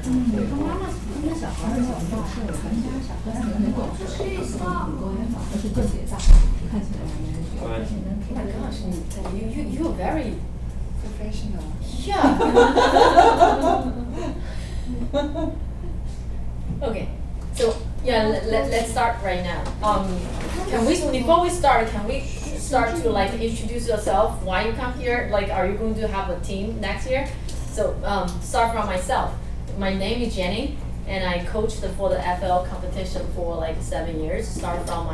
他妈妈跟小孩儿小时候是很家小孩儿很懂事，很多元法，都是个别大，看起来让人觉得。Oh my gosh, you are very Professional. yeah. Okay, so yeah, let's start right now. Can we before we start? Can we start to like introduce yourself? Why you come here? Like, are you going to have a team next year? So start from myself. My name is Jenny, and I coached for the FLL competition for like 7 years. Start from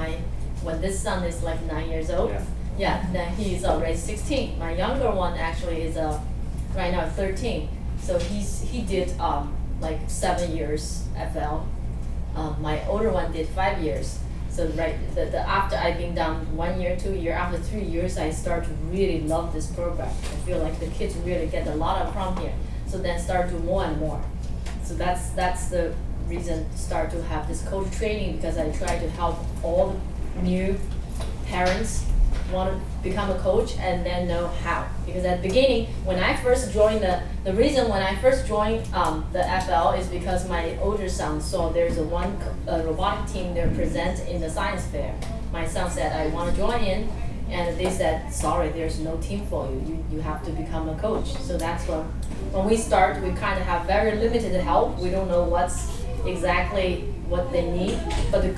when this son is like 9 years old. Yeah, then he's already 16. My younger one actually is right now 13. So he did like 7 years FL. My older one did 5 years. So the after I've been done 1 year, 2 year, after 3 years, I start to really love this program. I feel like the kids really get a lot from here. So then start to more and more. So that's the reason start to have this coach training, because I try to help all the new parents want to become a coach and then know how. Because at the beginning, when I first joined the reason when I first joined the FL is because my older son saw there's one robotic team there present in the science fair. My son said, I want to join in, and they said, sorry, there's no team for you. You have to become a coach. So that's when we start, we kind of have very limited help. We don't know what's exactly what they need. But the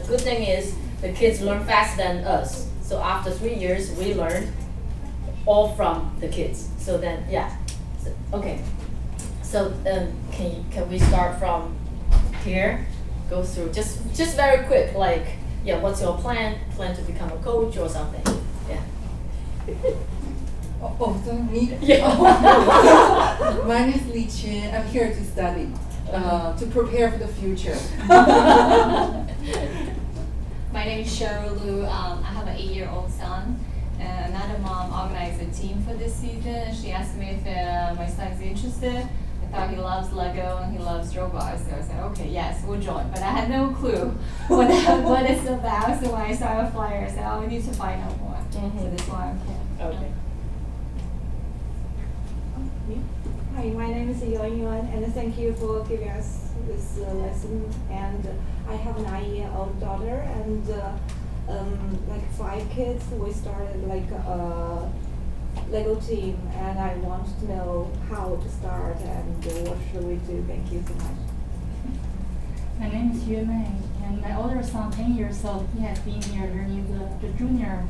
good thing is the kids learn faster than us. So after 3 years, we learned all from the kids. So then, yeah. So, okay. So can we start from here? Go through just very quick, like, yeah, what's your plan? Plan to become a coach or something? Yeah. So me? Yeah. My name is Li Qin. I'm here to study, to prepare for the future. My name is Cheryl Liu. I have an 8-year-old son. And another mom organized a team for this season. She asked me if my son's interested. I thought he loves Lego and he loves robots, so I said, okay, yes, we'll join. But I had no clue what it's about. So when I saw a flyer, I said, oh, we need to find out more. So that's why I'm here. Okay. Hi, my name is Yuan, and thank you for giving us this lesson. And I have a 9-year-old daughter, and like 5 kids. We started like a Lego team, and I want to know how to start and what should we do. Thank you so much. My name is Yue Mei, and my older son, 10 years old, he has been here learning the junior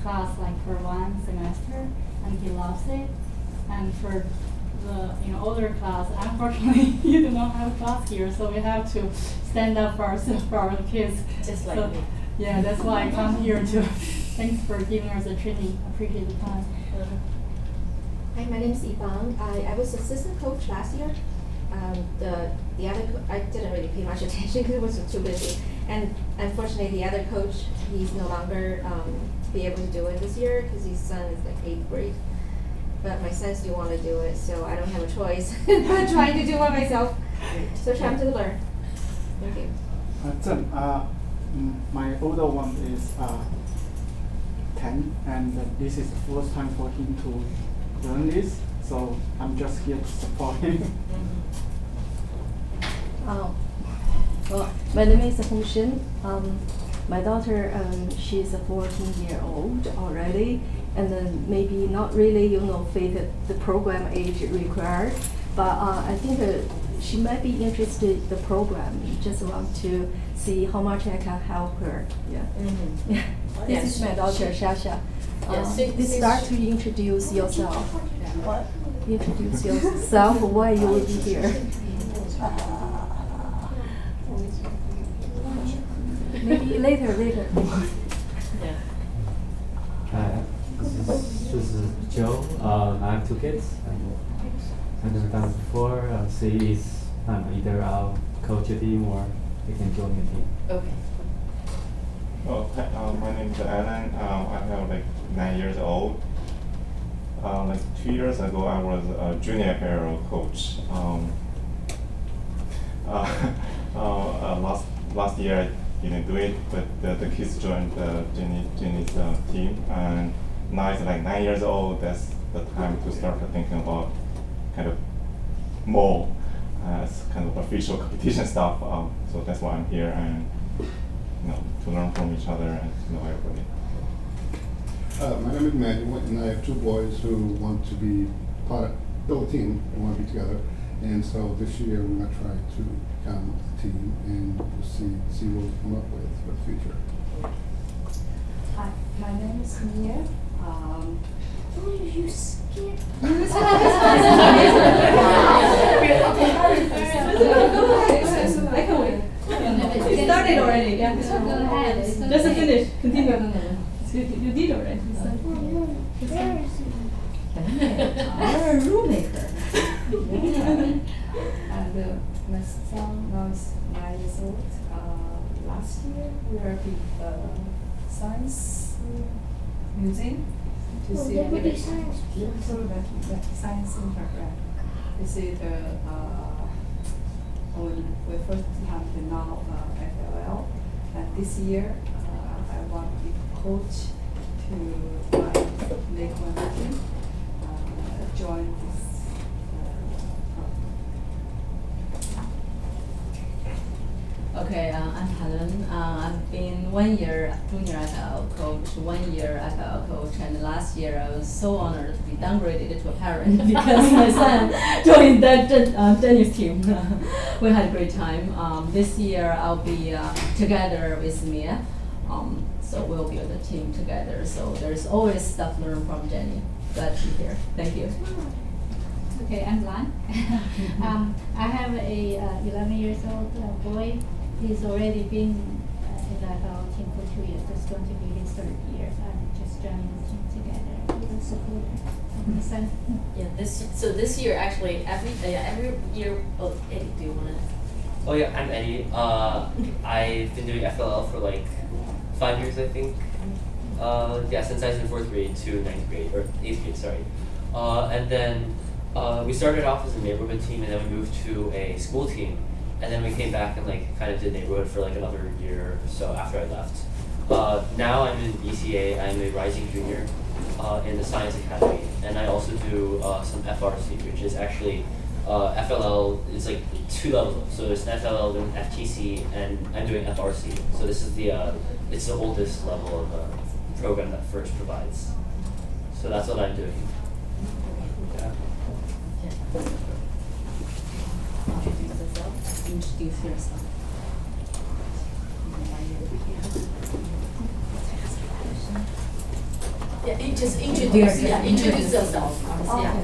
class like for 1 semester, and he loves it. And for the older class, unfortunately, you do not have a class here, so we have to stand up for ourselves, for our kids. Just like so, me. Yeah, that's why I come here too. Thanks for giving us a training. Appreciate the time. Hi, my name is Yvonne. I was assistant coach last year. The other I didn't really pay much attention because it was too busy. And unfortunately, the other coach, he's no longer be able to do it this year because his son is like 8th grade. But my son still want to do it, so I don't have a choice. I'm trying to do it myself. So trying to learn. Thank you. My older one is 10, and this is the first time for him to learn this, so I'm just here to support him. Well, my name is Hong Shin. My daughter, she's 14-year-old already, and then maybe not really, fit the program age required, but I think she might be interested in the program. Just want to see how much I can help her. Yeah. Yeah. This is my daughter, Shasha. Please start to introduce yourself. What? Introduce yourself. Why you will be here? Maybe later. Yeah. Hi, this is Joe. I have 2 kids. I've never done it before. See is either I'll coach a team or they can join a team. Okay. My name is Alan. I have like 9 years old. Like 2 years ago, I was a junior FLL coach. Last year I didn't do it, but the kids joined Jenny's team, and now it's like 9 years old. That's the time to start thinking about kind of more. as kind of official competition stuff. So that's why I'm here, and to learn from each other and to know everybody. My name is Manuel, and I have two boys who want to be build a team and want to be together. And so this year we're going to try to become a team and we'll see what we come up with for the future. Hi, my name is Mia. Oh, you scared? I can wait. It started already. Yeah, So go ahead. Just finish. Continue. You did already. You're a roommate. And my son now is 9 years old. Last year we were at the science museum to see the science center. Right? To see the when we first have the now FLL, and this year I want to be coach to make one team join this Okay, I'm Helen. I've been 1 year junior FLL coach, 1 year FLL coach, and last year I was so honored to be downgraded to a parent because my son joined that tennis team. We had a great time. This year I'll be together with Mia, so we'll build a team together. So there's always stuff learned from Jenny. Glad to be here. Thank you. Okay, I'm Lan. I have a 11 years old boy. He's already been in the FLL team for 2 years. That's going to be his 3rd year. I'm just joining the team together with a supporter of my son. Yeah, this year actually every year. Oh, Eddie, do you wanna? Oh yeah, I'm Eddie. I've been doing FLL for like 5 years, I think. Yeah, since I was in 4th grade to 9th grade or 8th grade, sorry. And then we started off as a neighborhood team, and then we moved to a school team, and then we came back and like kind of did neighborhood for like another year or so after I left. Now I'm in BCA. I'm a rising junior in the Science Academy, and I also do some FRC, which is actually FLL is like 2 levels. So there's an FLL, then FTC, and I'm doing FRC. So this is it's the oldest level of program that FIRST provides. So that's what I'm doing. Yeah. Introduce yourself. Yeah, just introduce. Yeah, introduce yourself. Yeah.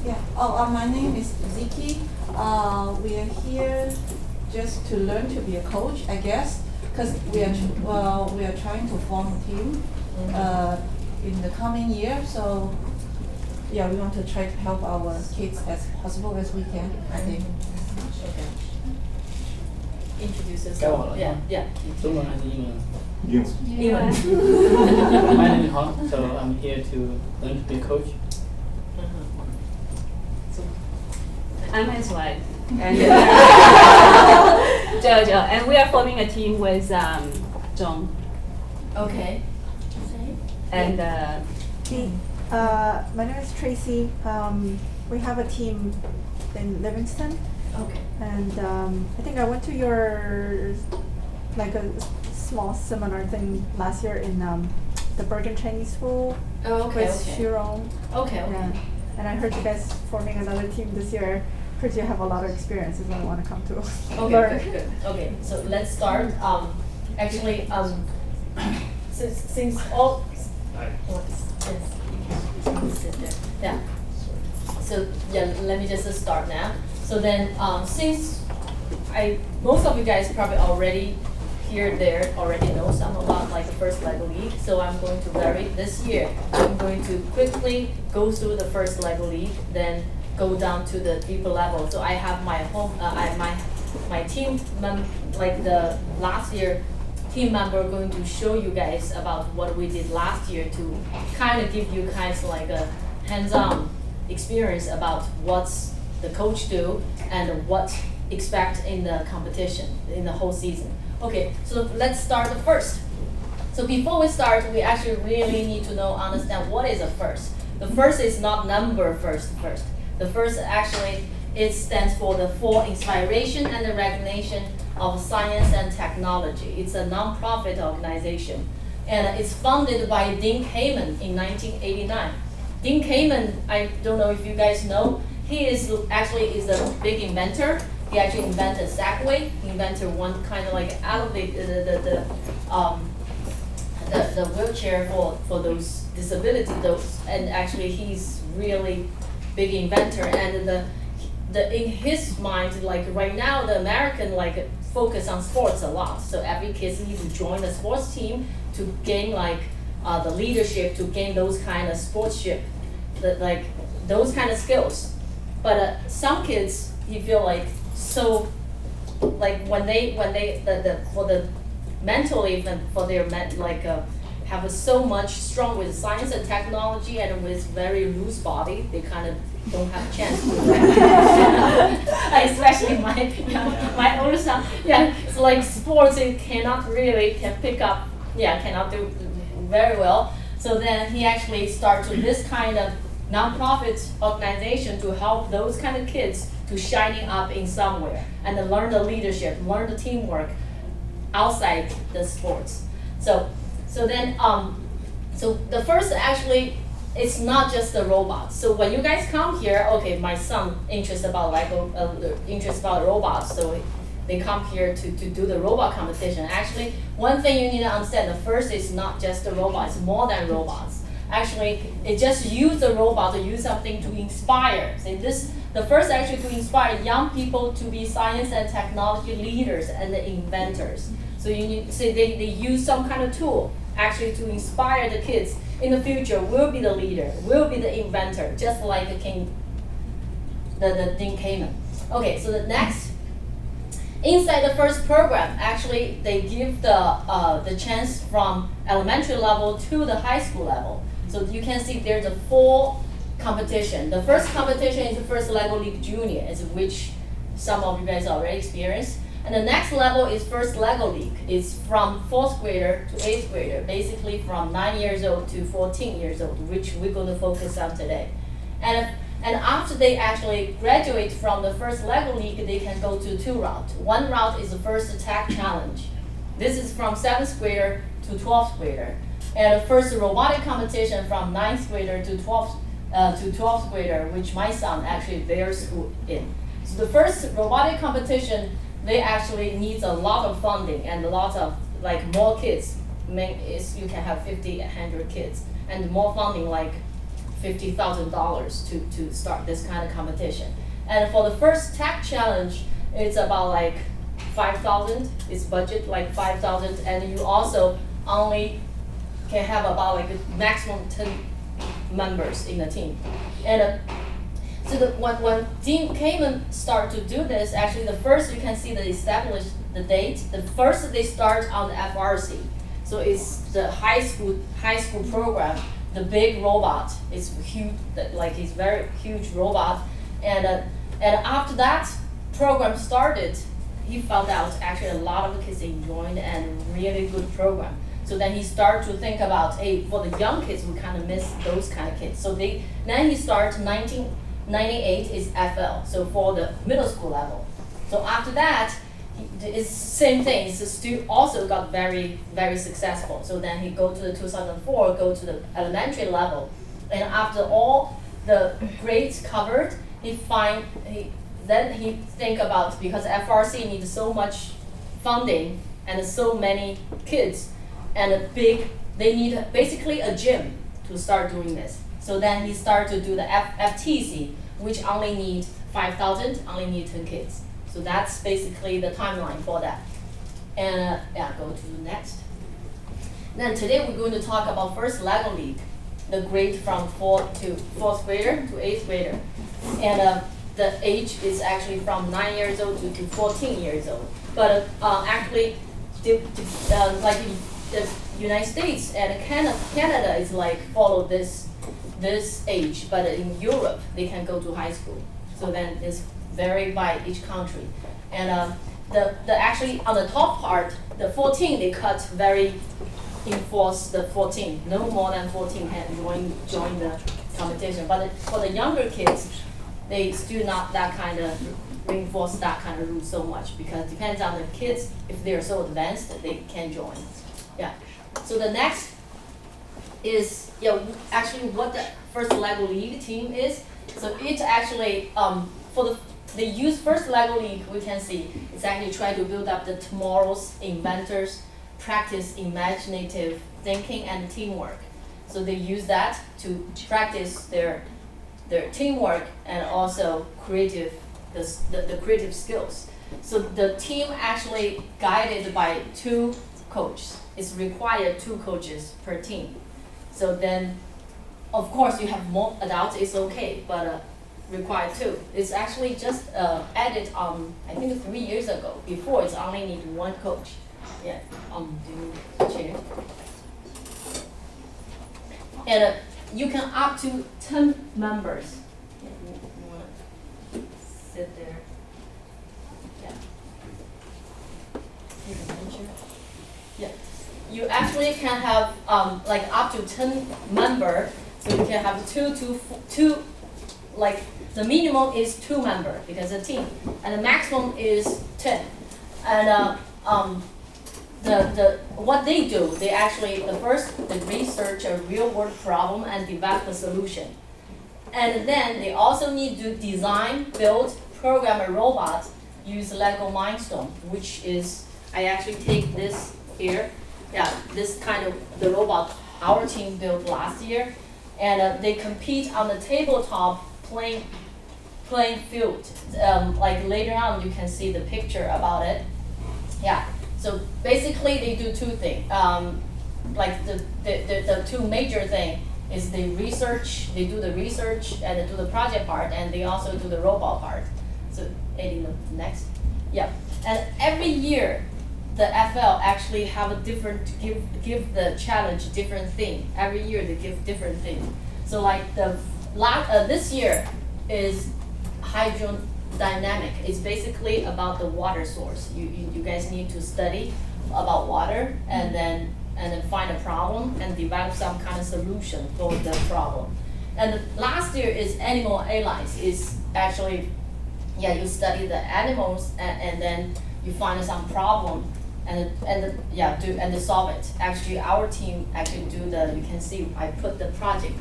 Yeah. My name is Ziki. We are here just to learn to be a coach, I guess, because we are trying to form a team in the coming year. So yeah, we want to try to help our kids as possible as we can, I think. Okay. Introduce 该我 yourself. 了 Yeah, yeah. 中文还是英文？英文。英文。 My name is Han, so I'm here to learn to be a coach. I'm his wife, and Jojo, and we are forming a team with Zhong. Okay. And my name is Tracy. We have a team in Livingston. Okay. And I think I went to your like a small seminar thing last year in the Bergen Chinese School Oh, okay, with okay. Shirong. Okay, okay. Yeah. And I heard you guys forming another team this year. Heard you have a lot of experiences and I want to come to Okay, learn. good, good. Okay, so let's start. Actually, since all. Sit there. Yeah. So yeah, let me just start now. So then, since most of you guys probably already already know some about like the first Lego League. So I'm going to this year. I'm going to quickly go through the first Lego League, then go down to the deeper level. So I have my my team like the last year team member going to show you guys about what we did last year to kind of give you kind of like a hands-on experience about what's the coach do and what expect in the competition in the whole season. Okay, so let's start first. So before we start, we actually really need to understand what is a first. The first is not number first. The first actually, it stands for the For Inspiration and the Recognition of Science and Technology. It's a non-profit organization, and it's funded by Dean Kamen in 1989. Dean Kamen, I don't know if you guys know, he is actually is a big inventor. He actually invented Segway. He invented one kind of like elevator, the wheelchair for those disability. And actually he's really big inventor. And in his mind, like right now, the American like focus on sports a lot. So every kid needs to join the sports team to gain like the leadership, to gain those kind of sportsmanship, like those kind of skills. But some kids, you feel like so, like when they for the mentally and for their have so much strong with science and technology and with very loose body, they kind of don't have a chance to do that. Especially my older son, it's like sports, he cannot really cannot do very well. So then he actually started this kind of non-profit organization to help those kind of kids to shining up in somewhere and then learn the leadership, learn the teamwork outside the sports. So the first actually, it's not just the robots. So when you guys come here, okay, my son interested about robots, so they come here to do the robot competition. Actually, one thing you need to understand, the first is not just the robots, more than robots. Actually, it just use the robot to use something to inspire. The first actually to inspire young people to be science and technology leaders and the inventors. So they use some kind of tool actually to inspire the kids in the future will be the leader, will be the inventor, just like the Dean Kamen. Okay, so the next, inside the first program, actually they give the chance from elementary level to the high school level. So you can see there's a full competition. The first competition is the first Lego League Junior, which some of you guys already experienced. And the next level is first Lego League. It's from 4th grader to 8th grader, basically from 9 years old to 14 years old, which we're going to focus on today. And after they actually graduate from the first Lego League, they can go to 2 routes. One route is the first attack challenge. This is from 7th grader to 12th grader. And the first robotic competition from 9th grader to 12th grader, which my son actually their school in. So the first robotic competition, they actually need a lot of funding and a lot of like more kids. You can have 50, 100 kids, and more funding like $50,000 to start this kind of competition. And for the first tech challenge, it's about like 5,000. It's budget like 5,000, and you also only can have about like a maximum 10 members in the team. And so when Dean Kamen started to do this, actually the first you can see they established the date. The first they start on the FRC. So it's the high school program, the big robot. It's huge, like it's very huge robot. And after that program started, he found out actually a lot of the kids enjoyed and really good program. So then he started to think about, hey, for the young kids, we kind of miss those kind of kids. So then he started 1998 is FL, so for the middle school level. So after that, it's same thing. It's also got very, very successful. So then he go to the 2004, go to the elementary level. And after all the grades covered, then he think about, because FRC needs so much funding and so many kids, and they need basically a gym to start doing this. So then he started to do the FTC, which only need 5,000, only need 10 kids. So that's basically the timeline for that. And go to the next. Then today we're going to talk about first Lego League, the grade from 4th grader to 8th grader. And the age is actually from 9 years old to 14 years old. But actually, like in the United States and Canada is like follow this age, but in Europe they can go to high school. So then it's vary by each country. And the actually on the top part, the 14 they cut very enforce the 14. No more than 14 can join the competition. But for the younger kids, they still not that kind of reinforce that kind of rule so much because it depends on the kids. If they're so advanced, they can join. Yeah. So the next is actually what the first LEGO League team is. So it's actually for the use first LEGO League, we can see it's actually try to build up the tomorrow's inventors, practice imaginative thinking and teamwork. So they use that to practice their teamwork and also the creative skills. So the team actually guided by 2 coaches. It's required 2 coaches per team. So then, of course, you have more adults, it's okay, but required 2. It's actually just added I think 3 years ago. Before it's only need 1 coach. Yeah. Do you change? And you can up to 10 members. Yeah, you wanna sit there. Yeah. You can picture. Yeah. You actually can have like up to 10 members. So you can have two. Like the minimum is 2 members because a team, and the maximum is 10. And what they do, they actually they research a real world problem and develop a solution. And then they also need to design, build, program a robot, use Lego Mindstorm, which is, I actually take this here. Yeah, this kind of the robot our team built last year. And they compete on the tabletop playing field. Like later on you can see the picture about it. Yeah. So basically they do 2 things. Like the 2 major things is they do the research and they do the project part, and they also do the robot part. So Eddie, the next. Yeah. And every year the FL actually have a different give the challenge different thing. Every year they give different thing. So like this year is hydrodynamic. It's basically about the water source. You guys need to study about water and then find a problem and develop some kind of solution for the problem. And last year is animal allies. Is actually you study the animals and then you find some problem and solve it. Actually, our team actually do you can see I put the project,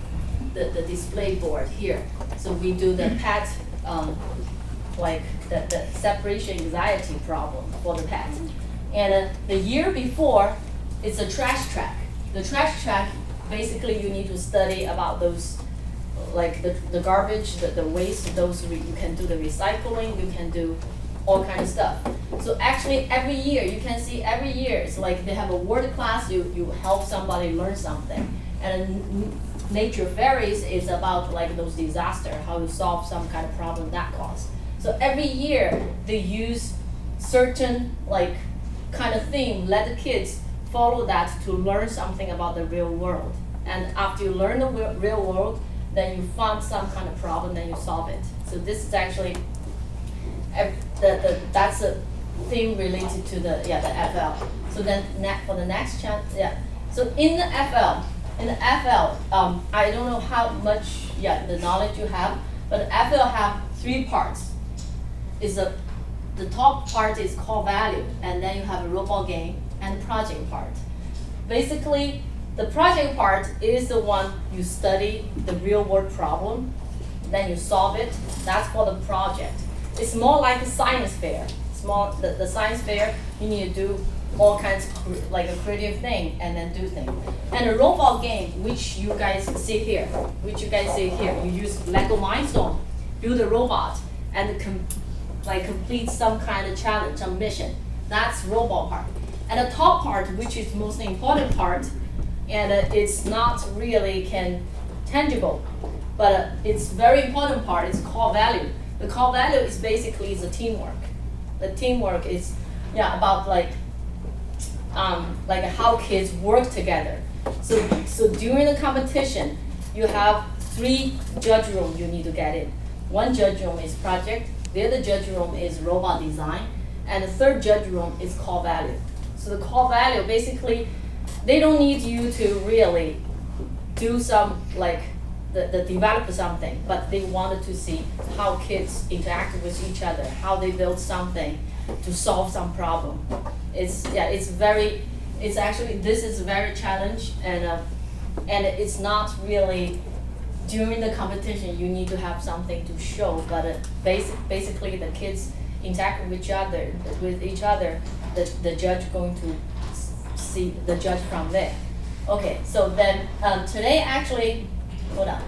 the display board here. So we do the pet, like the separation anxiety problem for the pet. And the year before, it's a trash track. The trash track, basically you need to study about those, like the garbage, the waste, those you can do the recycling, you can do all kind of stuff. So actually every year, you can see every year, it's like they have a word class, you help somebody learn something. And nature fairies is about like those disaster, how to solve some kind of problem that cause. So every year they use certain like kind of theme, let the kids follow that to learn something about the real world. And after you learn the real world, then you find some kind of problem, then you solve it. So this is actually that's a thing related to the FL. So then for the next chance, So in the FL, I don't know how much the knowledge you have, but FL have 3 parts. The top part is core value, and then you have a robot game and project part. Basically, the project part is the one you study the real world problem, then you solve it. That's for the project. It's more like a science fair. The science fair, you need to do all kinds of like a creative thing and then do things. And a robot game, which you guys see here, you use Lego Mindstorm, build a robot and complete some kind of challenge, some mission. That's robot part. And the top part, which is most important part, and it's not really tangible, but it's very important part. It's core value. The core value is basically the teamwork. The teamwork is about like how kids work together. So during the competition, you have 3 judge rooms you need to get in. 1 judge room is project, the other judge room is robot design, and the 3rd judge room is core value. So the core value, basically, they don't need you to really do some like the develop something, but they wanted to see how kids interact with each other, how they build something to solve some problem. It's actually, this is very challenge, and it's not really, during the competition you need to have something to show, but basically the kids interact with each other, the judge going to see the judge from there. Okay, so then today actually, hold on.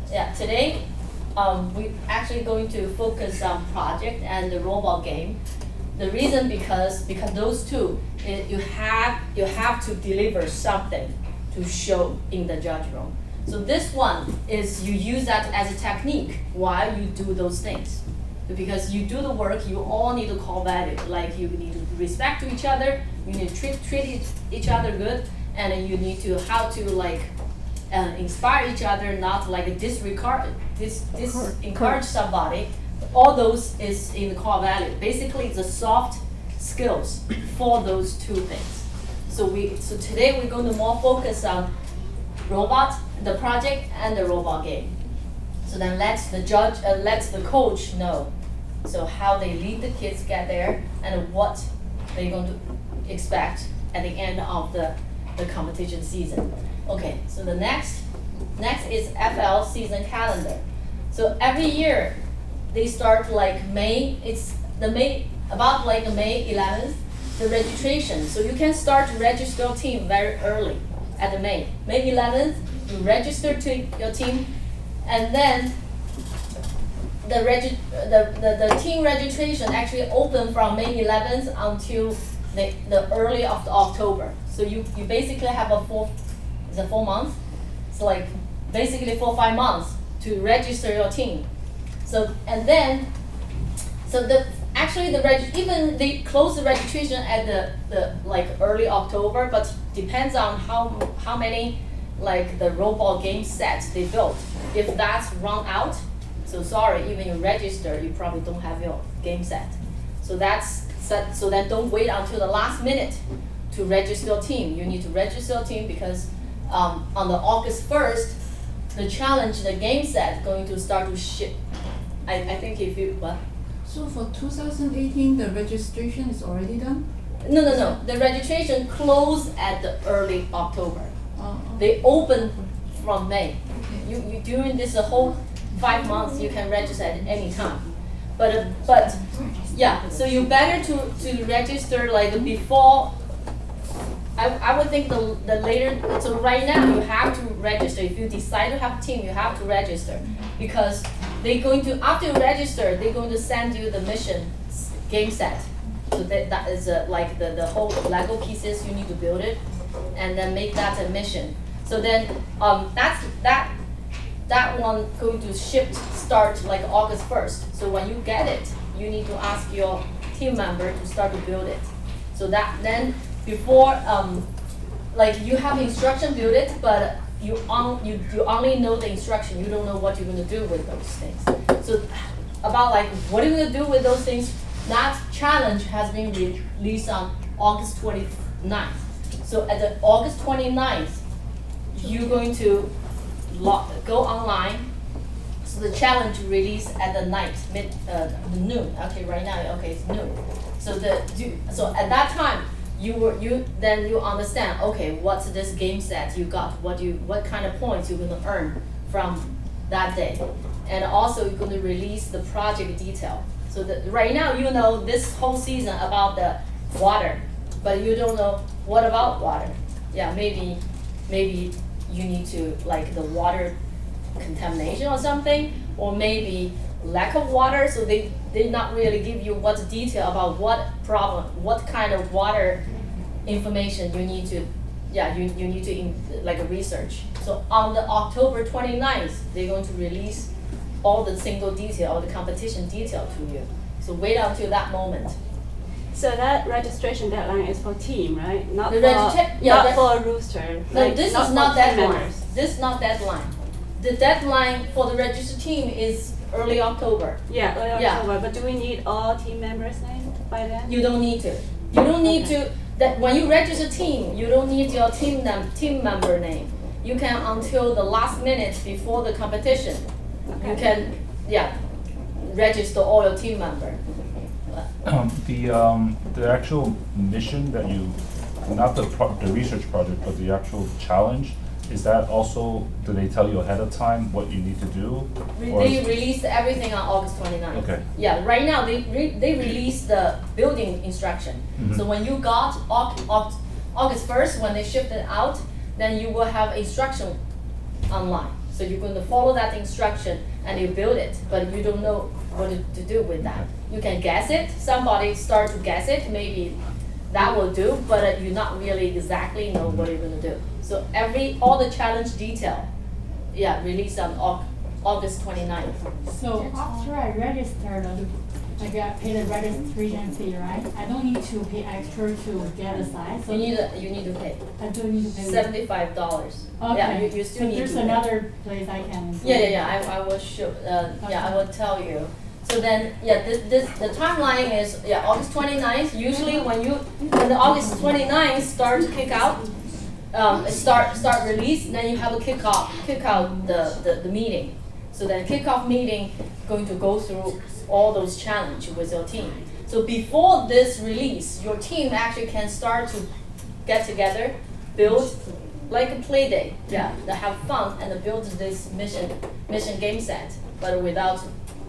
Yeah, today we actually going to focus on project and the robot game. The reason because those two, you have to deliver something to show in the judge room. So this one is you use that as a technique while you do those things. Because you do the work, you all need to call value. Like you need to respect to each other, you need to treat each other good, and then you need to how to like inspire each other, not like encourage somebody. All those is in the core value. Basically, the soft skills for those two things. So today we're going to more focus on robot, the project, and the robot game. So then let the coach know. So how they lead the kids get there and what they're going to expect at the end of the competition season. Okay, so the next is FL season calendar. So every year they start like May. It's about like May 11th, the registration. So you can start to register your team very early at the May 11th. You register to your team, and then the team registration actually open from May 11th until the early of the October. So you basically have a 4 months. It's like basically 4 or 5 months to register your team. So and then even they close the registration at the like early October, but depends on how many like the robot game sets they built. If that's run out, so sorry, even you register, you probably don't have your game set. So so then don't wait until the last minute to register your team. You need to register your team because on the August 1st, the challenge, the game set going to start to ship. I think if you what? So for 2018, the registration is already done? No. The registration closed at the early October. Oh. They open from May. You during this whole 5 months you can register at any time. But yeah, so you better to register like before. I would think the later. So right now you have to register. If you decide to have a team, you have to register because they're going to, after you register, they're going to send you the mission game set. So that is like the whole Lego pieces, you need to build it and then make that a mission. So then that one going to start like August 1st. So when you get it, you need to ask your team member to start to build it. So that then before like you have instruction build it, but you only know the instruction, you don't know what you're going to do with those things. So about like what are you going to do with those things, that challenge has been released on August 29th. So at the August 29th, you're going to go online. So the challenge released at the night, noon. Okay, right now, okay, it's noon. So at that time, you understand. Okay, what's this game set you got? What kind of points you're gonna earn from that day, and also you're gonna release the project detail. So right now you know this whole season about the water, but you don't know what about water. Yeah, maybe you need to like the water contamination or something, or maybe lack of water. So they not really give you what's detail about what problem, what kind of water information you need to, you need to like research. So on the October 29th, they're going to release all the single detail, all the competition detail to you. So wait until that moment. So that registration deadline is for team, right? Not for rooster. No, like, this is not deadline. This is not deadline. The deadline for the registered team is early October. Yeah, early October. But do we need all team members' names by then? You don't need to. You don't need to. That when you register team, you don't need your team member name. you can until the last minute before the competition, you can register all your team member. The actual mission that you, not the research project, but the actual challenge, is that also, do they tell you ahead of time what you need to do? They released everything on August 29th. Okay. Yeah, right now they released the building instruction. Mhm. So when you got August 1st, when they shipped it out, then you will have instruction online. So you're going to follow that instruction and you build it, but you don't know what to do with that. You can guess it, somebody start to guess it, maybe that will do, but you not really exactly know what you're gonna do. So all the challenge detail, released on August 29th. So after I registered, like I pay the registration fee, right? I don't need to pay extra to get a site. So You need to pay. I do need to pay. $75. Okay. Yeah, you still So need to there's pay. another place I can. I will show. I will tell you. So then, the timeline is August 29th. Usually when the August 29th start to kick out, start release, then you have a kick out the meeting. So then kickoff meeting going to go through all those challenge with your team. So before this release, your team actually can start to get together, build like a play day. They have fun and build this mission game set, but without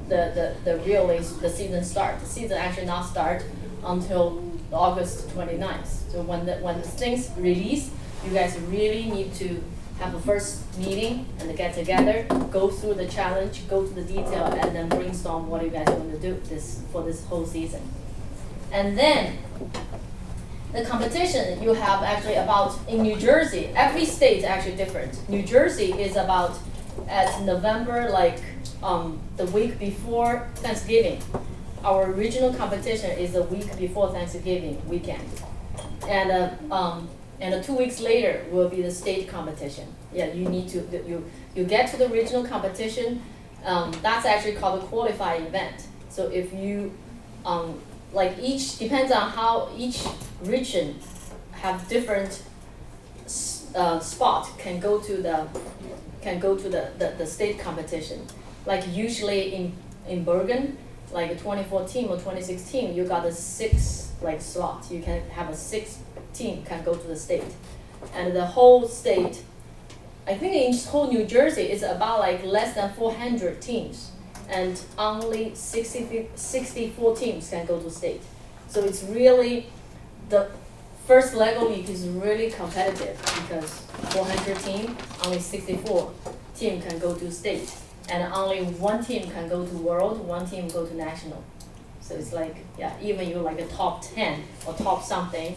the season start. The season actually not start until August 29th. So when the things release, you guys really need to have a first meeting and get together, go through the challenge, go to the detail, and then brainstorm what you guys are going to do for this whole season. And then the competition you have actually about in New Jersey. Every state is actually different. New Jersey is about at November, the week before Thanksgiving. Our regional competition is the week before Thanksgiving weekend, and 2 weeks later will be the state competition. You need to you get to the regional competition. That's actually called a qualifying event. So if you each depends on how each region have different spot can go to the state competition. Like usually in Bergen, like 2014 or 2016, you got a 6 slot. You can have a 6 team can go to the state, and the whole state, I think in whole New Jersey is about less than 400 teams, and only 64 teams can go to state. So it's really the first Lego week is really competitive because 400 team, only 64 team can go to state, and only 1 team can go to world, 1 team go to national. So it's even you a top 10 or top something.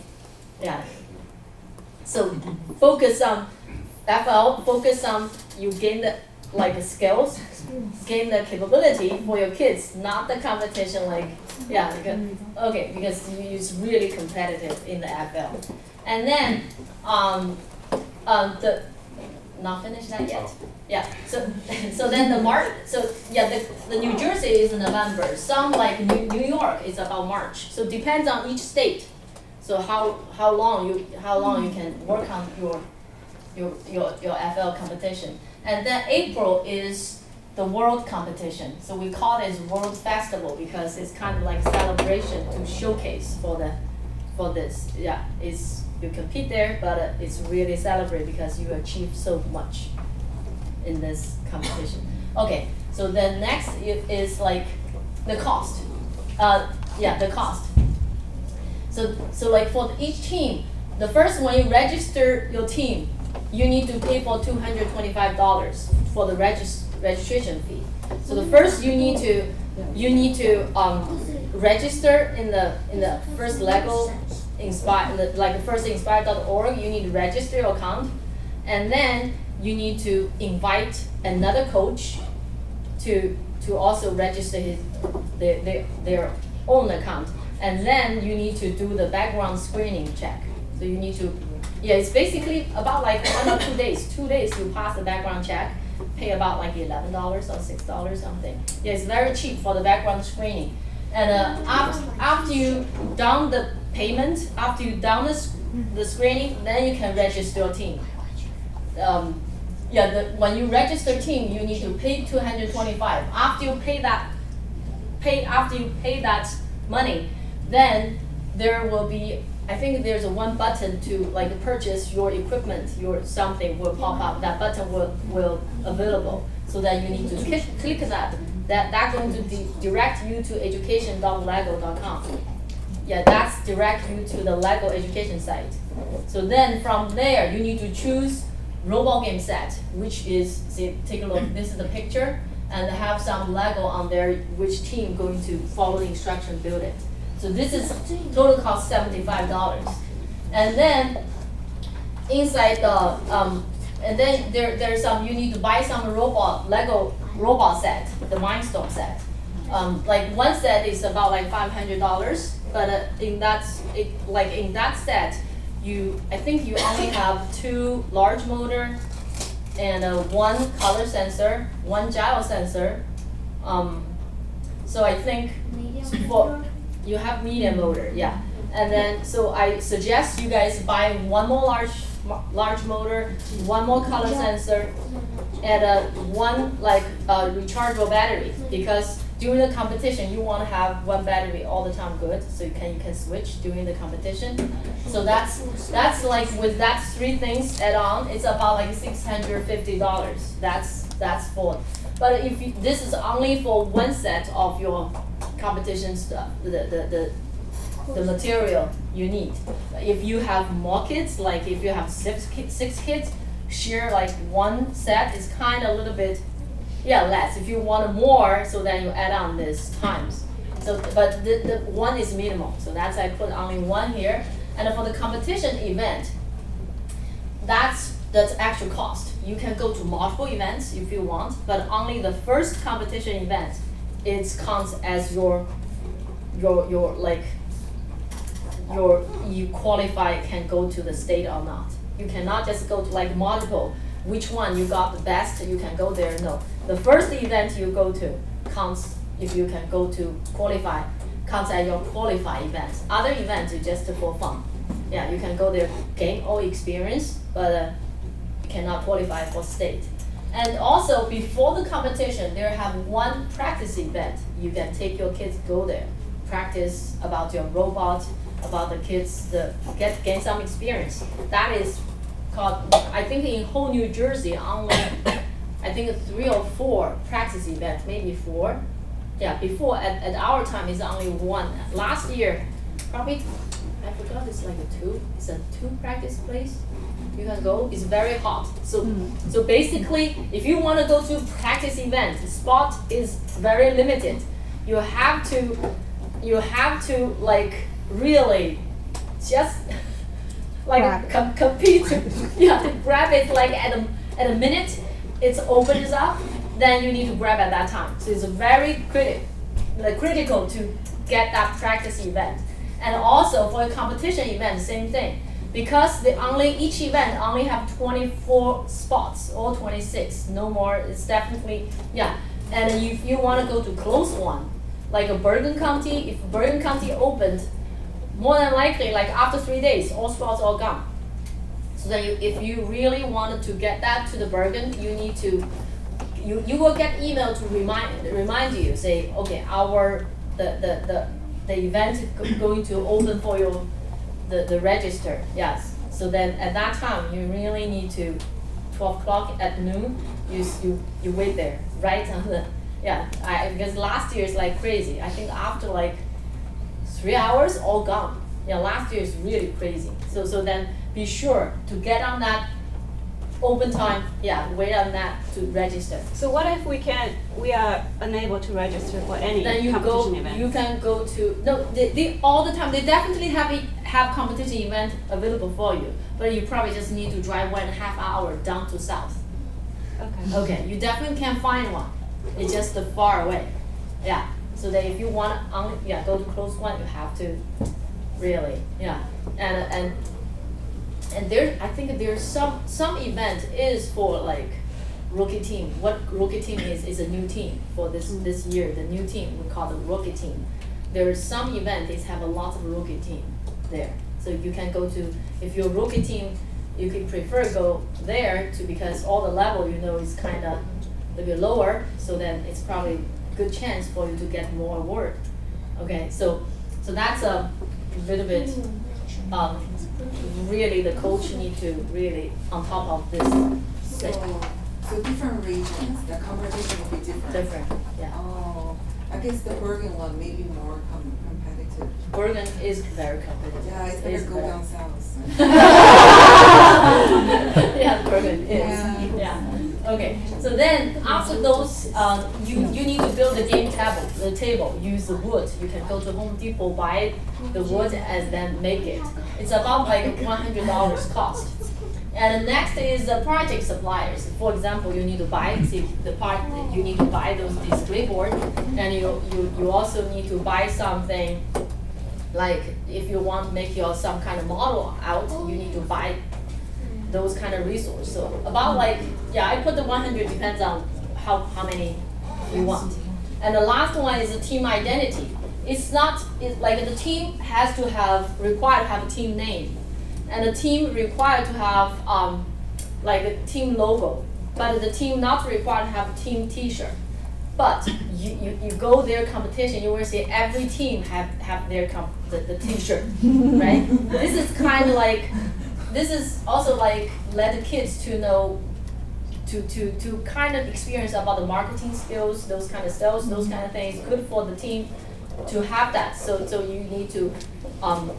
So focus on FL, focus on you gain the skills, gain the capability for your kids, not the competition because it's really competitive in the FL. And then not finished that yet. So then the New Jersey is in November. Some New York is about March. So depends on each state. So how long you can work on your FL competition. And then April is the world competition. So we call it World Festival because it's kind of like celebration to showcase for this. It's you compete there, but it's really celebrate because you achieve so much in this competition. Okay, so the next is the cost. The cost. So for each team, the first when you register your team, you need to pay for $225 for the registration fee. So the first you need to register in the first Lego Inspire, the first inspire.org. You need to register your account, and then you need to invite another coach to also register their own account, and then you need to do the background screening check. So you need to, it's basically about 1 or 2 days. 2 days you pass the background check, pay about $11 or $6 something. It's very cheap for the background screening. And after you done the payment, after you done the screening, then you can register your team. when you register team, you need to pay 225. After you pay that money, then there will be, I think there's a one button to like purchase your equipment, your something will pop up. That button will available, so that you need to click that. That's going to direct you to education.lego.com. Yeah, that's direct you to the Lego education site. So then from there, you need to choose robot game set, which is, see, take a look, this is the picture, and have some Lego on there, which team going to follow the instruction, build it. So this is total cost $75. And then inside the, and then there's some, you need to buy some Lego robot set, the Mindstorm set. Like one set is about like $500, but in that set, I think you only have 2 large motor and 1 color sensor, 1 gyro sensor. So I think you have medium motor, yeah. And then so I suggest you guys buy 1 more large motor, 1 more color sensor, and 1 rechargeable battery, because during the competition you want to have 1 battery all the time good, so you can switch during the competition. So that's like with that 3 things add on, it's about like $650. That's for. But if this is only for 1 set of your competition stuff, the material you need. If you have more kids, like if you have 6 kids, share like 1 set is kind of a little bit, less. If you want more, so then you add on this times. So, but the 1 is minimal. So that's I put only 1 here. And for the competition event, that's actual cost. You can go to multiple events if you want, but only the first competition event, it counts as you qualify, can go to the state or not. You cannot just go to like multiple, which one you got the best, you can go there. No, the first event you go to counts, if you can go to qualify, counts as your qualify events. Other events are just for fun. Yeah, you can go there, gain all experience, but you cannot qualify for state. And also before the competition, there have 1 practice event. You can take your kids, go there, practice about your robot, about the kids, gain some experience. That is called, I think in whole New Jersey, only, I think 3 or 4 practice events, maybe 4. Yeah, before, at our time, it's only 1. Last year, probably, I forgot, it's like a 2. It's a 2 practice place. You can go, it's very hot. So basically, if you want to go to practice event, the spot is very limited. You have to like really just like compete. You have to grab it like at a minute it opens up, then you need to grab at that time. So it's very critical to get that practice event. And also for a competition event, same thing. Because each event only have 24 spots or 26, no more. It's definitely, And if you want to go to close one, like a Bergen County, if Bergen County opened, more than likely, like after 3 days, all spots are gone. So then if you really wanted to get that to the Bergen, you need to, you will get email to remind you, say, okay, the event is going to open for your the register, yes. So then at that time, you really need to, 12 o'clock at noon, you wait there, right on the, because last year is like crazy. I think after like 3 hours, all gone. Yeah, last year is really crazy. So then be sure to get on that open time, wait on that to register. So what if we are unable to register for any competition event? You can go to, they all the time, they definitely have competition event available for you, but you probably just need to drive 1.5 hours down to south. Okay, you definitely can find one. It's just far away. Yeah, so that if you want to go to close one, you have to really, and there, I think there's some event is for like rookie team. What rookie team is a new team for this year. The new team we call the rookie team. There's some event is have a lot of rookie team there. So you can go to, if your rookie team you could prefer go there to, because all the level is kind of a little bit lower, so then it's probably good chance for you to get more award. Okay, so that's a little bit, really the coach need to really on top of this. So different regions, the competition will be different? Different, yeah. Oh, I guess the Bergen one may be more competitive. Bergen is very competitive. Yeah, it's better go down south. Yeah, Bergen is. Yeah. Okay. So then after those, you need to build the game table. Use the wood. You can go to Home Depot, buy the wood, and then make it. It's about like $100 cost. And the next is the project suppliers. For example, you need to buy you need to buy those display board, and you also need to buy something. Like if you want to make some kind of model out, you need to buy those kind of resources. So about like, yeah, I put the 100, depends on how many you want. And the last one is the team identity. It's like the team has to required to have a team name, and the team required to have like a team logo, but the team not required to have a team T-shirt. But you go their competition, you will see every team have their the T-shirt, right? This is kind of like, this is also like let the kids to know, to kind of experience about the marketing skills, those kind of sales, those kind of things. Good for the team to have that. So you need to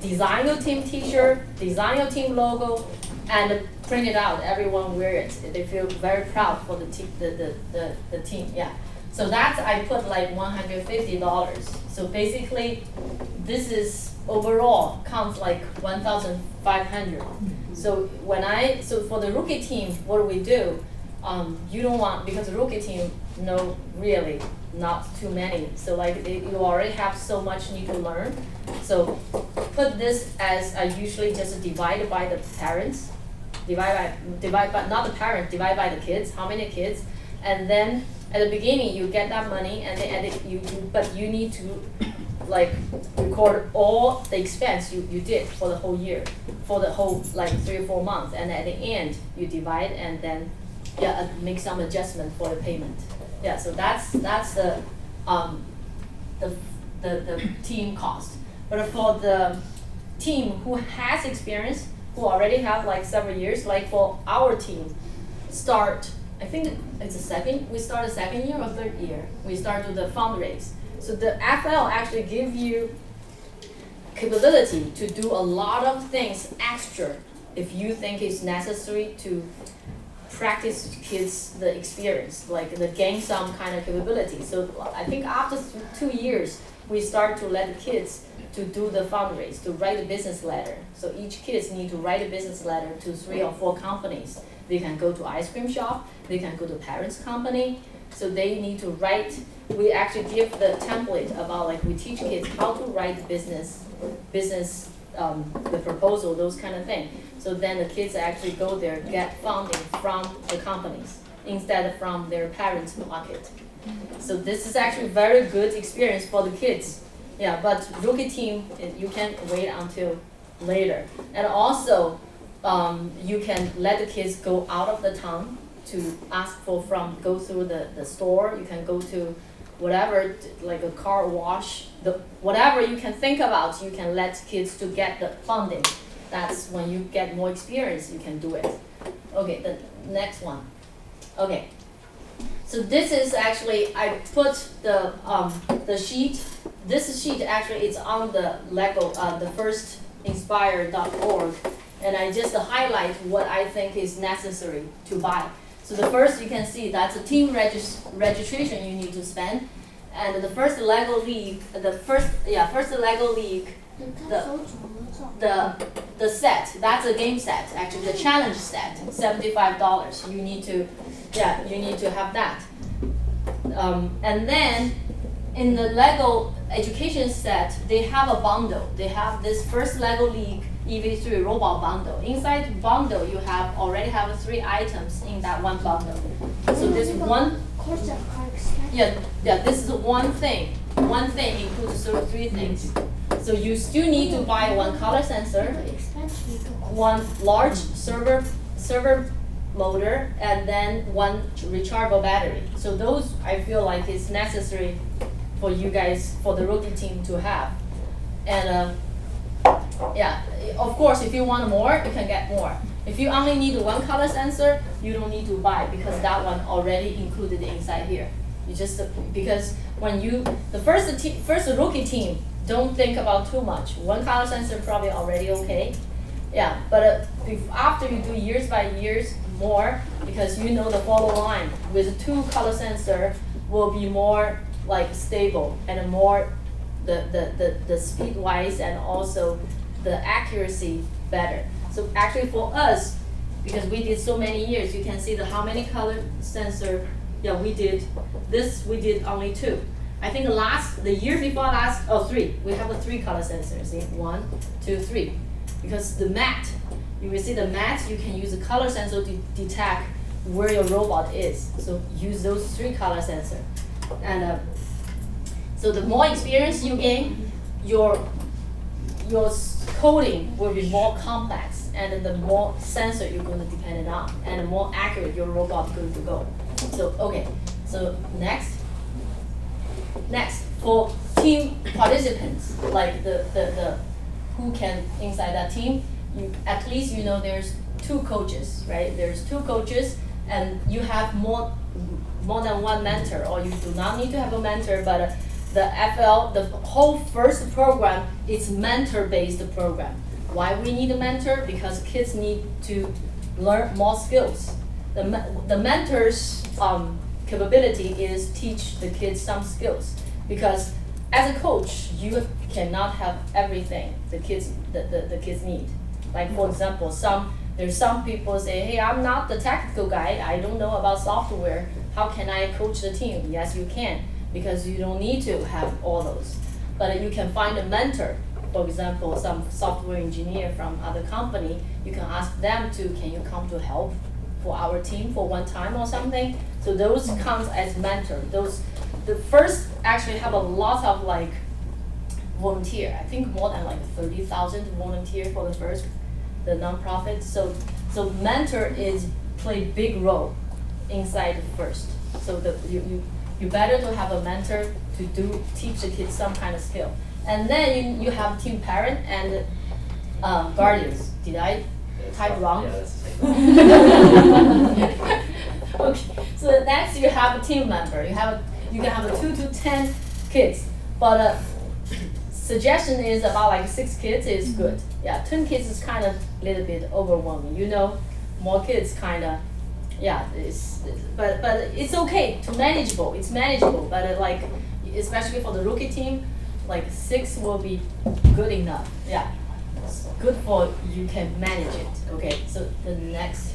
design your team T-shirt, design your team logo, and print it out. Everyone wear it. They feel very proud for the team. The team, yeah. So I put like $150. So basically, this is overall counts like 1,500. So for the rookie team, what do we do? You don't want, because the rookie team, no, really not too many. So like you already have so much need to learn. So put this as I usually just divide by the parents, divide by not the parent, divide by the kids. How many kids? And then at the beginning you get that money, and then but you need to like record all the expense you did for the whole year, for the whole like 3 or 4 months, and at the end you divide and then make some adjustment for the payment. Yeah, so that's the team cost. But for the team who has experience, who already have like several years, like for our team, I think it's we start a second year or third year. We start with the fundraise. So the FL actually give you capability to do a lot of things extra if you think it's necessary to practice kids the experience, like they gain some kind of capability. So I think after 2 years, we start to let the kids to do the fundraise, to write a business letter. So each kids need to write a business letter to 3 or 4 companies. They can go to ice cream shop, they can go to parents' company. So they need to write. We actually give the template about like we teach kids how to write the business, the proposal, those kind of things. So then the kids actually go there, get funding from the companies instead of from their parents' pocket. So this is actually very good experience for the kids. Yeah, but rookie team, you can wait until later. And also, you can let the kids go out of the town to ask go through the store. You can go to whatever, like a car wash, whatever you can think about, you can let kids to get the funding. That's when you get more experience, you can do it. Okay, the next one. Okay, so this is actually, I put the sheet. This sheet actually is on the Lego, the firstinspire.org, and I just highlight what I think is necessary to buy. So the first you can see that's a team registration you need to spend, and the first Lego league, first Lego league, the set, that's a game set, actually the challenge set, $75. You need to have that. And then in the Lego education set, they have a bundle. They have this first Lego league EV3 robot bundle. Inside the bundle, you already have 3 items in that one bundle. So this one, this is one thing. One thing includes 3 things. So you still need to buy 1 color sensor, one large server motor, and then one rechargeable battery. So those I feel like is necessary for you guys, for the rookie team to have. And yeah, of course, if you want more, you can get more. If you only need one color sensor, you don't need to buy because that one already included inside here. You just because when you the first rookie team, don't think about too much. One color sensor probably already okay. Yeah, but if after you do years by years more, because you know the follow line with 2 color sensor will be more like stable and more the speed wise and also the accuracy better. So actually for us, because we did so many years, you can see how many color sensor. Yeah, we did this. We did only 2. I think the year before last, 3. We have 3 color sensors. See, 1, 2, 3. Because the mat, you will see the mat. You can use a color sensor to detect where your robot is. So use those 3 color sensor, and so the more experience you gain, your coding will be more complex, and the more sensor you're going to depend on, and the more accurate your robot is going to go. So okay, so next for team participants, like the who can inside that team, you at least you know there's 2 coaches, right? There's 2 coaches, and you have more than one mentor, or you do not need to have a mentor, but the FL, the whole first program is mentor-based program. Why we need a mentor? Because kids need to learn more skills. The mentor's capability is teach the kids some skills. Because as a coach, you cannot have everything the kids need. Like for example, there's some people say, hey, I'm not the technical guy. I don't know about software. How can I coach the team? Yes, you can, because you don't need to have all those. But you can find a mentor. For example, some software engineer from other company, you can ask them can you come to help for our team for one time or something? So those counts as mentor. The first actually have a lot of like volunteer. I think more than like 30,000 volunteer for the first, the nonprofit. So mentor play big role inside the first. So you better to have a mentor to teach the kids some kind of skill. And then you have team parent and guardians. Did I type wrong? Yeah, that's Okay. So next you have a team member. You can have 2 to 10 kids, but suggestion is about like 6 kids is good. Yeah, 10 kids is kind of a little bit overwhelming. You know, more kids kind of. Yeah, but it's okay to manageable. It's manageable, but like especially for the rookie team, like 6 will be good enough. Yeah, it's good for you can manage it. Okay, so the next.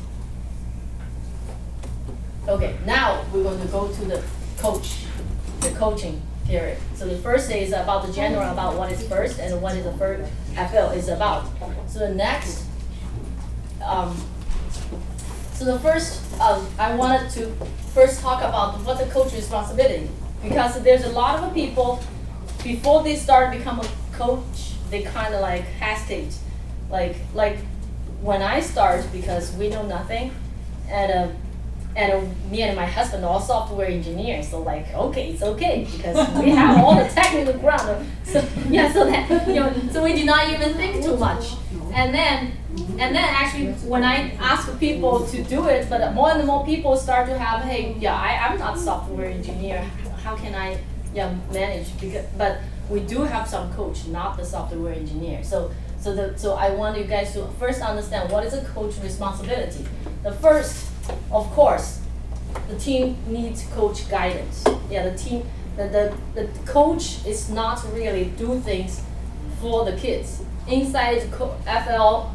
Okay, now we're going to go to the coaching period. So the first day is about the general, about what is first and what is the first FL is about. So the next. So the first, I wanted to first talk about what the coach responsibility, because there's a lot of people, before they start become a coach, they kind of like hesitate. Like when I start, because we know nothing, and me and my husband are all software engineers, so like, okay, it's okay, because we have all the technical ground. So yeah, so that, so we did not even think too much. And then actually, when I ask people to do it, but more and more people start to have, hey, yeah, I'm not a software engineer. How can I manage? But we do have some coach, not the software engineer. So I want you guys to first understand what is a coach responsibility. The first, of course, the team needs coach guidance. Yeah, the coach is not really do things for the kids. Inside FL,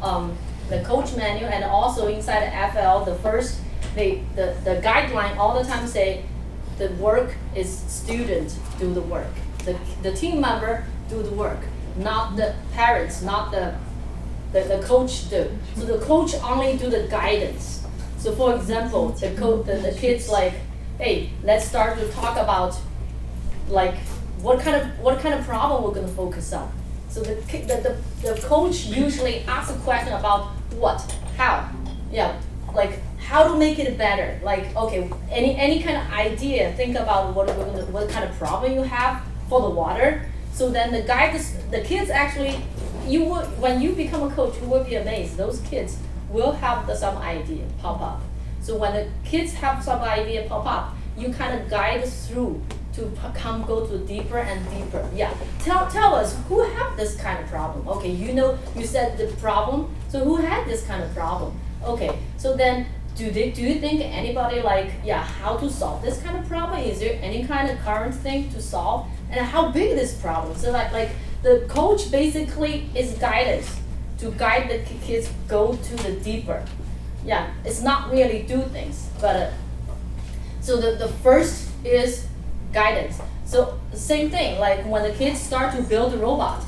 the coach manual, and also inside FL, the guideline all the time say the work is student do the work. The team member do the work, not the parents, not the coach do. So the coach only do the guidance. So for example, the kids like, hey, let's start to talk about like what kind of problem we're gonna focus on. So the coach usually asks a question about what, how, yeah, like how to make it better. Like, okay, any kind of idea, think about what kind of problem you have for the water. So then the kids actually, when you become a coach, you will be amazed. Those kids will have some idea pop up. So when the kids have some idea pop up, you kind of guide through to go to deeper and deeper. Yeah, tell us who have this kind of problem. Okay, you said the problem. So who had this kind of problem? Okay, so then do you think anybody how to solve this kind of problem? Is there any kind of current thing to solve? And how big this problem? So like the coach basically is guided to guide the kids go to the deeper. Yeah, it's not really do things, but so the first is guidance. So same thing, like when the kids start to build a robot,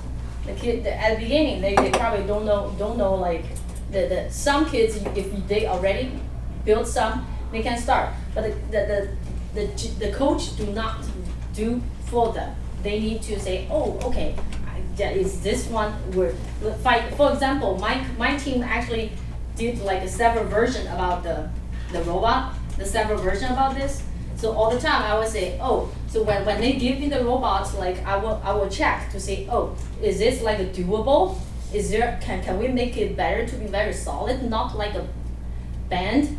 at the beginning they probably don't know like some kids, if they already build some, they can start. But the coach do not do for them. They need to say, oh, okay, is this one word? For example, my team actually did like several version about the robot, several version about this. So all the time I would say, oh, so when they give me the robots, like I will check to say, oh, is this like a doable? Is there can we make it better to be very solid, not like a band?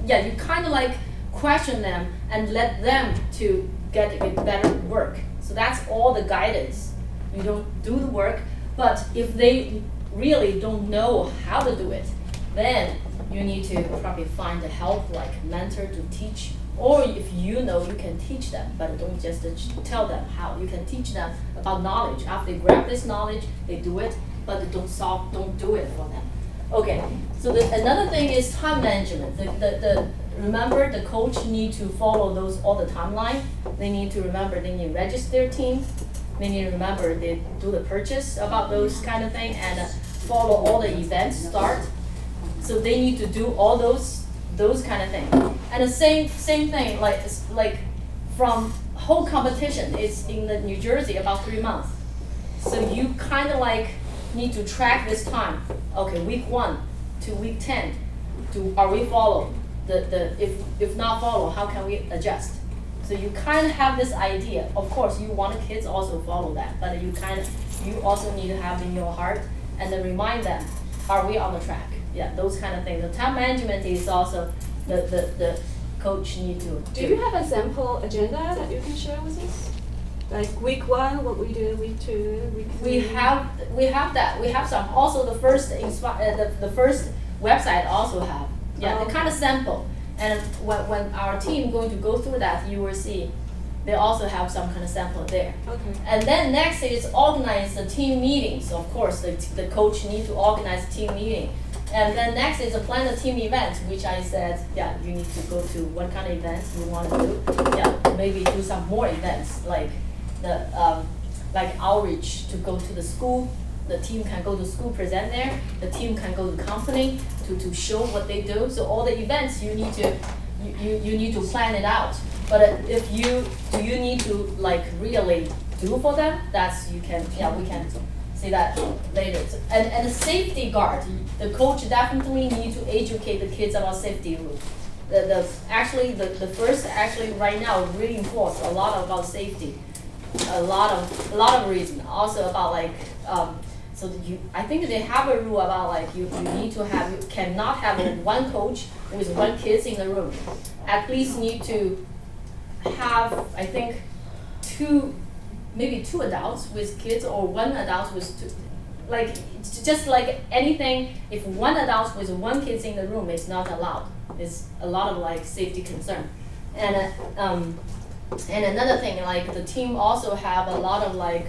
You kind of like question them and let them to get it better work. So that's all the guidance. You don't do the work, but if they really don't know how to do it, then you need to probably find a help like mentor to teach. Or if you know, you can teach them, but don't just tell them how. You can teach them about knowledge. After they grab this knowledge, they do it, but they don't do it for them. Okay, so another thing is time management. Remember, the coach need to follow all the timeline. They need to remember they need to register their team. They need to remember they do the purchase about those kind of thing and follow all the events start. So they need to do all those kind of things. And the same thing, like from whole competition is in the New Jersey about 3 months. So you kind of like need to track this time. Okay, week 1 to week 10, are we follow if not follow, how can we adjust? So you kind of have this idea. Of course, you want the kids also follow that, but you also need to have in your heart and then remind them, are we on the track? Yeah, those kind of things. The time management is also the coach need to do. You have a sample agenda that you can share with us? Like week 1, what we do, week 2, week 3? We have that. We have some. Also, the first website also have. Yeah, the kind of sample. And when our team going to go through that, you will see they also have some kind of sample there. Okay. And then next is organize the team meetings. Of course, the coach need to organize the team meeting. And then next is a plan a team event, which I said, yeah, you need to go to what kind of events you want to do. Yeah, maybe do some more events like like outreach to go to the school. The team can go to school, present there. The team can go to the company to show what they do. So all the events you need to plan it out. But if you need to like really do for them, we can see that later. And the safety guard, the coach definitely need to educate the kids about safety rules. The first right now reinforce a lot about safety, a lot of reason. Also about like I think they have a rule about like you cannot have one coach with one kids in the room. At least need to have maybe two adults with kids or one adult with two. Like just like anything, if one adult with one kids in the room is not allowed. It's a lot of like safety concern. And another thing, like the team also have a lot of like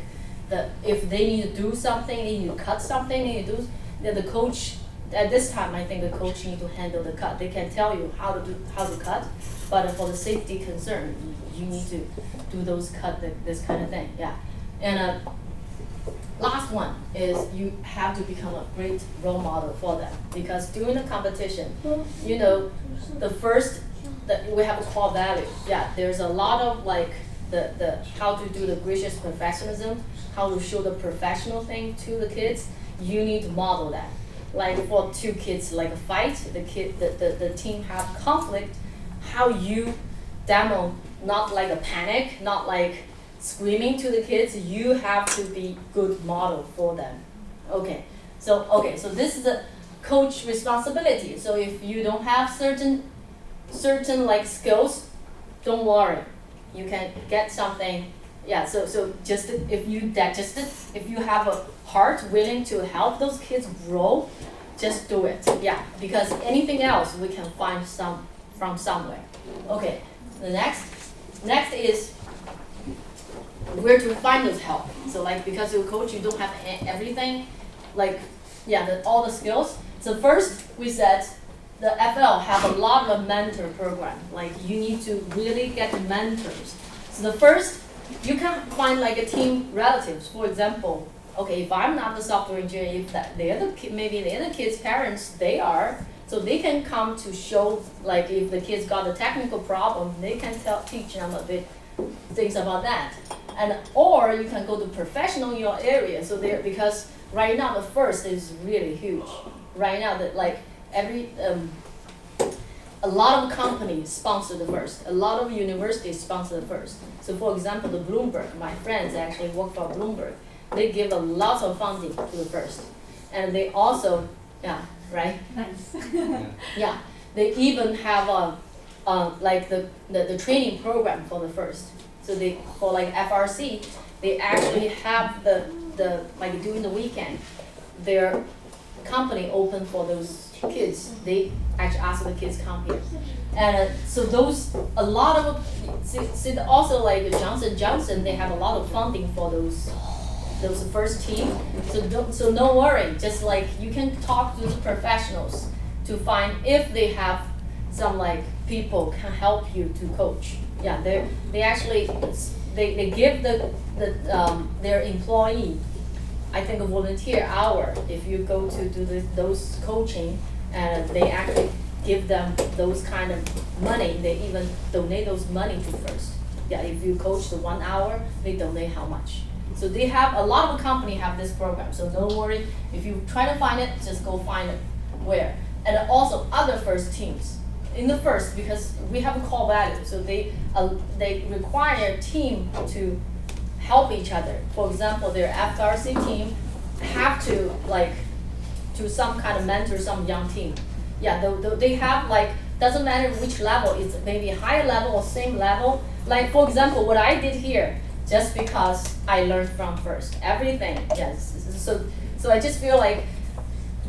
if they need to do something, they need to cut something, they need to do the coach. At this time, I think the coach need to handle the cut. They can tell you how to cut, but for the safety concern, you need to do those this kind of thing. Yeah, and last one is you have to become a great role model for them, because during the competition, the first that we have a core value. Yeah, there's a lot of like the how to do the gracious professionalism, how to show the professional thing to the kids, you need to model that. Like for two kids like a fight, the team have conflict, how you demo, not like a panic, not like screaming to the kids, you have to be good model for them. Okay, so this is the coach responsibility. So if you don't have certain like skills, don't worry, you can get something. Yeah, so just if you have a heart willing to help those kids grow, just do it. Yeah, because anything else we can find from somewhere. Okay, the next is where to find those help. So like because you're a coach, you don't have everything, like all the skills. So first we said the FL have a lot of mentor program. Like you need to really get mentors. So the first, you can find like a team relatives. For example, okay, if I'm not the software engineer, if maybe the other kids' parents, they are, so they can come to show, like if the kids got a technical problem, they can teach them a bit things about that. And or you can go to professional in your area. So there, because right now the first is really huge. Right now that like a lot of companies sponsor the first. A lot of universities sponsor the first. So for example, the Bloomberg, my friends actually work for Bloomberg. They give a lot of funding to the first. And they also, right? Nice. Yeah, they even have like the training program for the first. So they, for like FRC, they actually have the like during the weekend, their company open for those kids. They actually ask the kids come here. And so those, a lot of, see also like Johnson, they have a lot of funding for those first team. So no worry, just like you can talk to the professionals to find if they have some like people can help you to coach. Yeah, they actually they give their employee, I think, a volunteer hour if you go to do those coaching, and they actually give them those kind of money. They even donate those money to first. Yeah, if you coach the 1 hour, they donate how much. So they have, a lot of companies have this program. So don't worry, if you try to find it, just go find it where. And also other first teams. In the first, because we have a core value, so they require a team to help each other. For example, their FRC team have to like to some kind of mentor some young team. Yeah, they have like, doesn't matter which level, it's maybe higher level or same level. Like for example, what I did here, just because I learned from first, everything. Yes, so I just feel like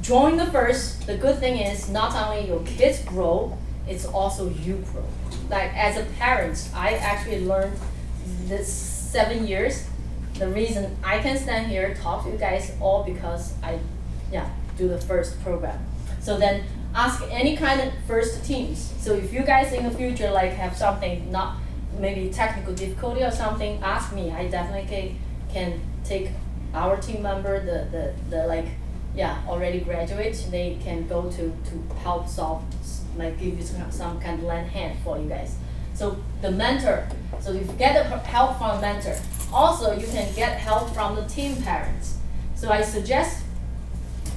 join the first. The good thing is not only your kids grow, it's also you grow. Like as a parent, I actually learned this 7 years. The reason I can stand here talk to you guys all because I do the first program. So then ask any kind of first teams. So if you guys in the future like have something, not maybe technical difficulty or something, ask me. I definitely can take our team member, the like already graduate, they can go to help solve, like give you some kind of lend hand for you guys. So the mentor, so if you get help from a mentor, also you can get help from the team parents. So I suggest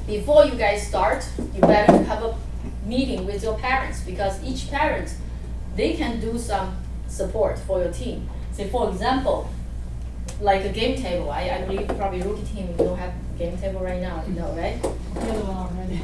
before you guys start, you better have a meeting with your parents, because each parent, they can do some support for your team. Say for example, like a game table. I believe probably rookie team, you don't have a game table right now, you know, right?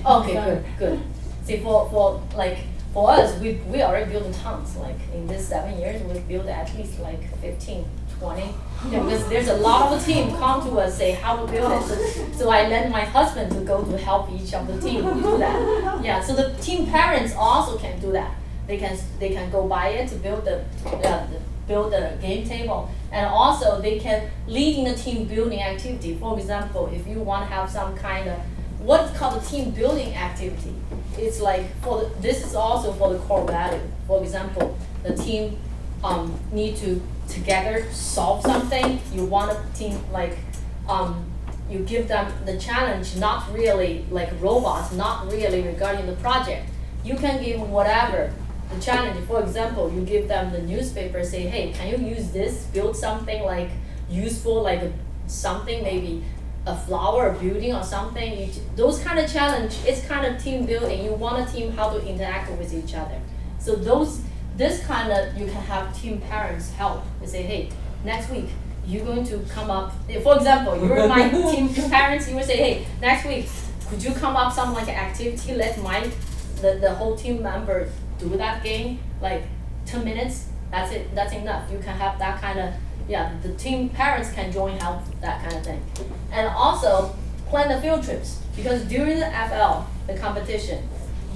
Okay, good. See for us, we already built tons. Like in this 7 years, we've built at least like 15, 20. Because there's a lot of the team come to us say how to build it. So I lend my husband to go to help each of the team do that. Yeah, so the team parents also can do that. They can go buy it to build the game table, and also they can lead in the team building activity. For example, if you want to have some kind of what's called a team building activity, it's like this is also for the core value. For example, the team need to together solve something. You want a team like you give them the challenge, not really like robots, not really regarding the project. You can give whatever the challenge. For example, you give them the newspaper, say, hey, can you use this, build something like useful, like something, maybe a flower, a building or something. Those kind of challenge, it's kind of team building. You want a team how to interact with each other. So this kind of, you can have team parents help and say, hey, next week, you're going to come up, for example, you're my team parents, you will say, hey, next week, could you come up some like activity, let the whole team member do that game, like 10 minutes, that's it, that's enough. You can have that kind of, the team parents can join help, that kind of thing. And also, plan the field trips, because during the FL, the competition,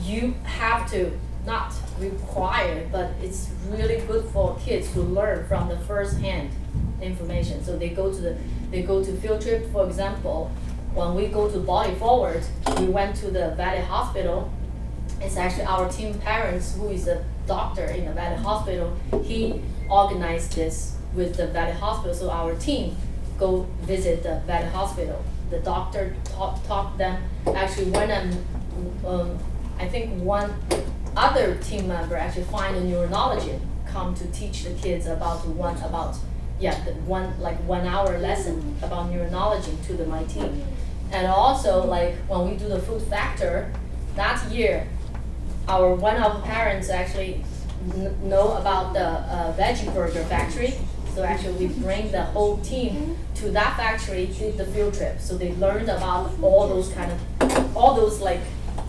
you have to, not required, but it's really good for kids to learn from the first-hand information. So they go to field trip. For example, when we go to Body Forward, we went to the Valley Hospital. It's actually our team parents, who is a doctor in the Valley Hospital. He organized this with the Valley Hospital, so our team go visit the Valley Hospital. The doctor taught them. Actually, I think one other team member actually find a neurologist come to teach the kids about the 1 hour lesson about neurology to my team. And also, like when we do the food factor, that year, one of our parents actually know about the veggie burger factory. So actually, we bring the whole team to that factory, did the field trip. So they learned about all those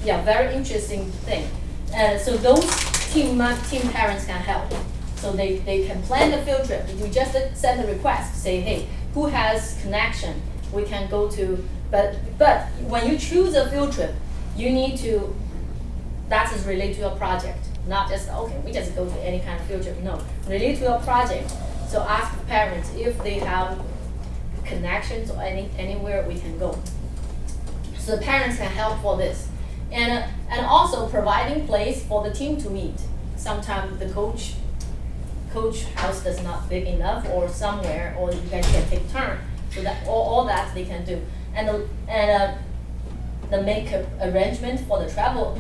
very interesting things. And so those team parents can help. So they can plan the field trip. You just send a request, say, hey, who has connection? We can go to, but when you choose a field trip, you need to, that is related to a project. Not just, okay, we just go to any kind of field trip. No, related to a project. So ask parents if they have connections or anywhere we can go. So the parents can help for this. And also providing place for the team to meet. Sometimes the coach house is not big enough, or somewhere, or you guys can take turn. So that all that they can do. And the make arrangement for the travel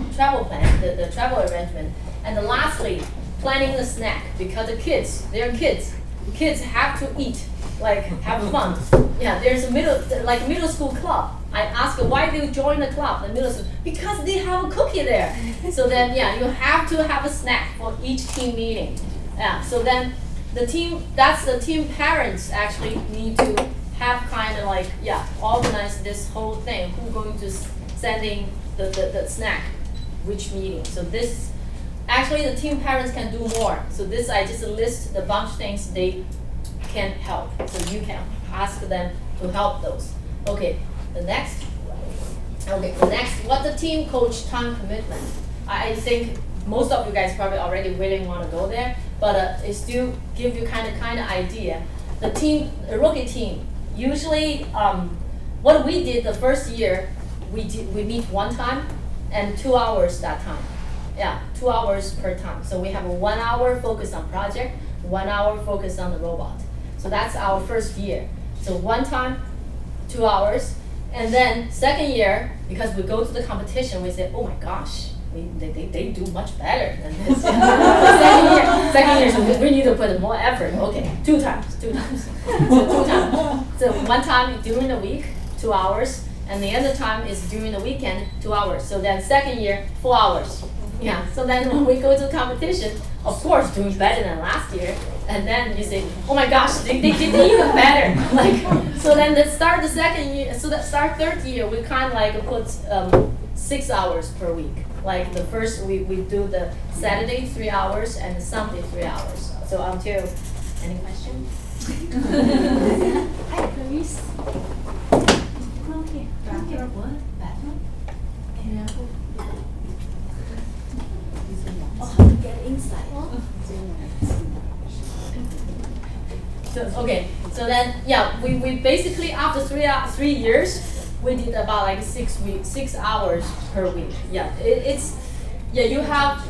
plan, the travel arrangement. And then lastly, planning the snack, because the kids, they're kids. Kids have to eat, like have fun. Yeah, there's a middle school club. I ask why do you join the club, the middle school? Because they have a cookie there. So then, you have to have a snack for each team meeting. Yeah, so then the team parents actually need to have kind of like, organize this whole thing. Who's going to sending the snack, which meeting. So this, actually the team parents can do more. So this, I just list a bunch of things they can help. So you can ask them to help those. Okay. The next, what the team coach time commitment? I think most of you guys probably already really want to go there, but it still give you kind of idea. The rookie team, usually what we did the first year, we meet one time and 2 hours that time. Yeah, 2 hours per time. So we have a 1 hour focus on project, 1 hour focus on the robot. So that's our first year. So one time, 2 hours. And then second year, because we go to the competition, we say, oh my gosh, they do much better than this. second year, so we need to put more effort. Okay, 2 times. So 2 times. So one time during the week, 2 hours, and the other time is during the weekend, 2 hours. So then second year, 4 hours. Yeah. So then when we go to competition, of course, doing better than last year. And then you say, oh my gosh, they did even better. So then start the second year, so that start third year, we kind of put 6 hours per week. Like the first, we do the Saturday 3 hours and the Sunday 3 hours. So until, any questions? Hi, Clarice. Okay. Bathroom? What? Bathroom? Oh, how to get inside? So then we basically after 3 years we did about 6 hours per week. You have,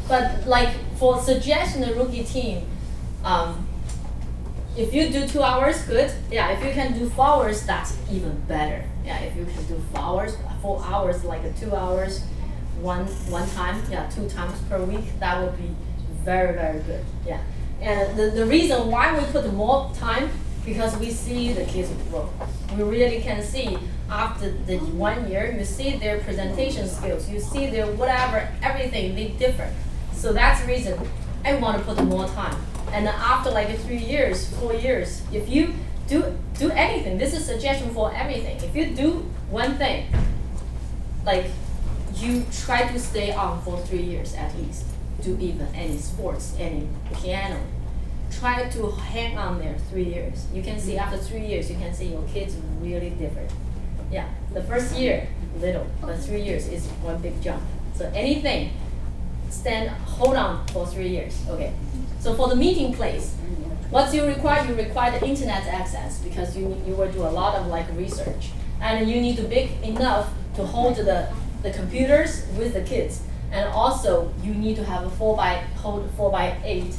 but for suggestion the rookie team, if you do 2 hours, good. If you can do 4 hours, that's even better. If you can do 4 hours, 4 hours 2 hours, one time, 2 times per week, that would be very, very good, yeah. And the reason why we put more time, because we see the kids grow. We really can see after the 1 year, you see their presentation skills, you see their whatever, everything, they different. So that's the reason I want to put more time. And then after like 3 years, 4 years, if you do anything, this is a suggestion for everything. If you do one thing, like you try to stay on for 3 years at least. Do even any sports, any piano. Try to hang on there 3 years. You can see after 3 years, you can see your kids really different. Yeah, the first year, little, but 3 years is one big jump. So anything, hold on for 3 years, okay. So for the meeting place, what you require the internet access because you will do a lot of like research. And you need to big enough to hold the computers with the kids. And also you need to have a 4x8,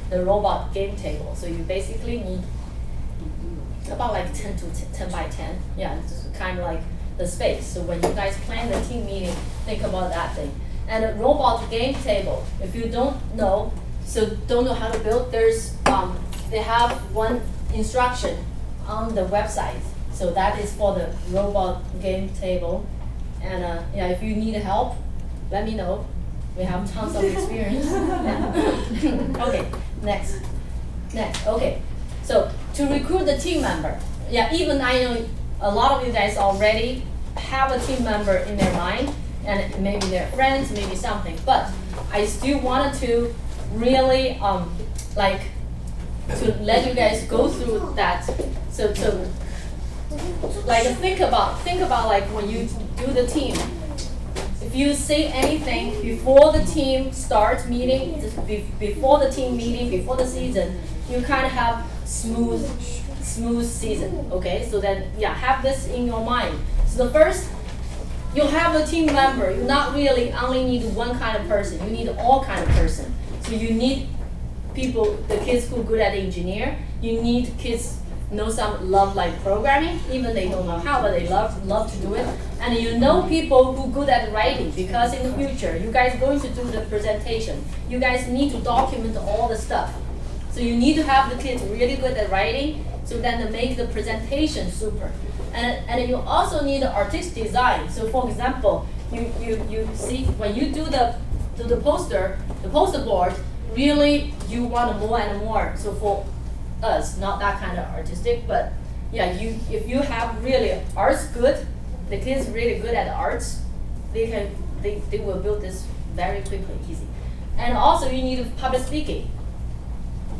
the robot game table. So you basically need about like 10 by 10. Yeah, it's kind of like the space. So when you guys plan the team meeting, think about that thing. And a robot game table, if you don't know how to build, there's they have one instruction on the website. So that is for the robot game table. And if you need help, let me know. We have tons of experience. Yeah. Okay, next. Okay. So to recruit the team member, even I know a lot of you guys already have a team member in their mind, and maybe they're friends, maybe something. But I still wanted to really to let you guys go through that. So like think about like when you do the team. If you say anything before the team starts meeting, before the team meeting, before the season, you kind of have smooth season. Okay, so then have this in your mind. So the first, you have a team member. You not really only need one kind of person. You need all kind of person. So you need people, the kids who are good at engineer. You need kids know some love like programming, even they don't know how, but they love to do it. And you know people who good at writing, because in the future you guys going to do the presentation. You guys need to document all the stuff. So you need to have the kids really good at writing, so then to make the presentation super. And you also need artistic design. So for example, you see when you do the poster board, really you want more and more. So for us, not that kind of artistic, but if you have really arts good, the kids really good at arts, they will build this very quickly, easy. And also you need public speaking,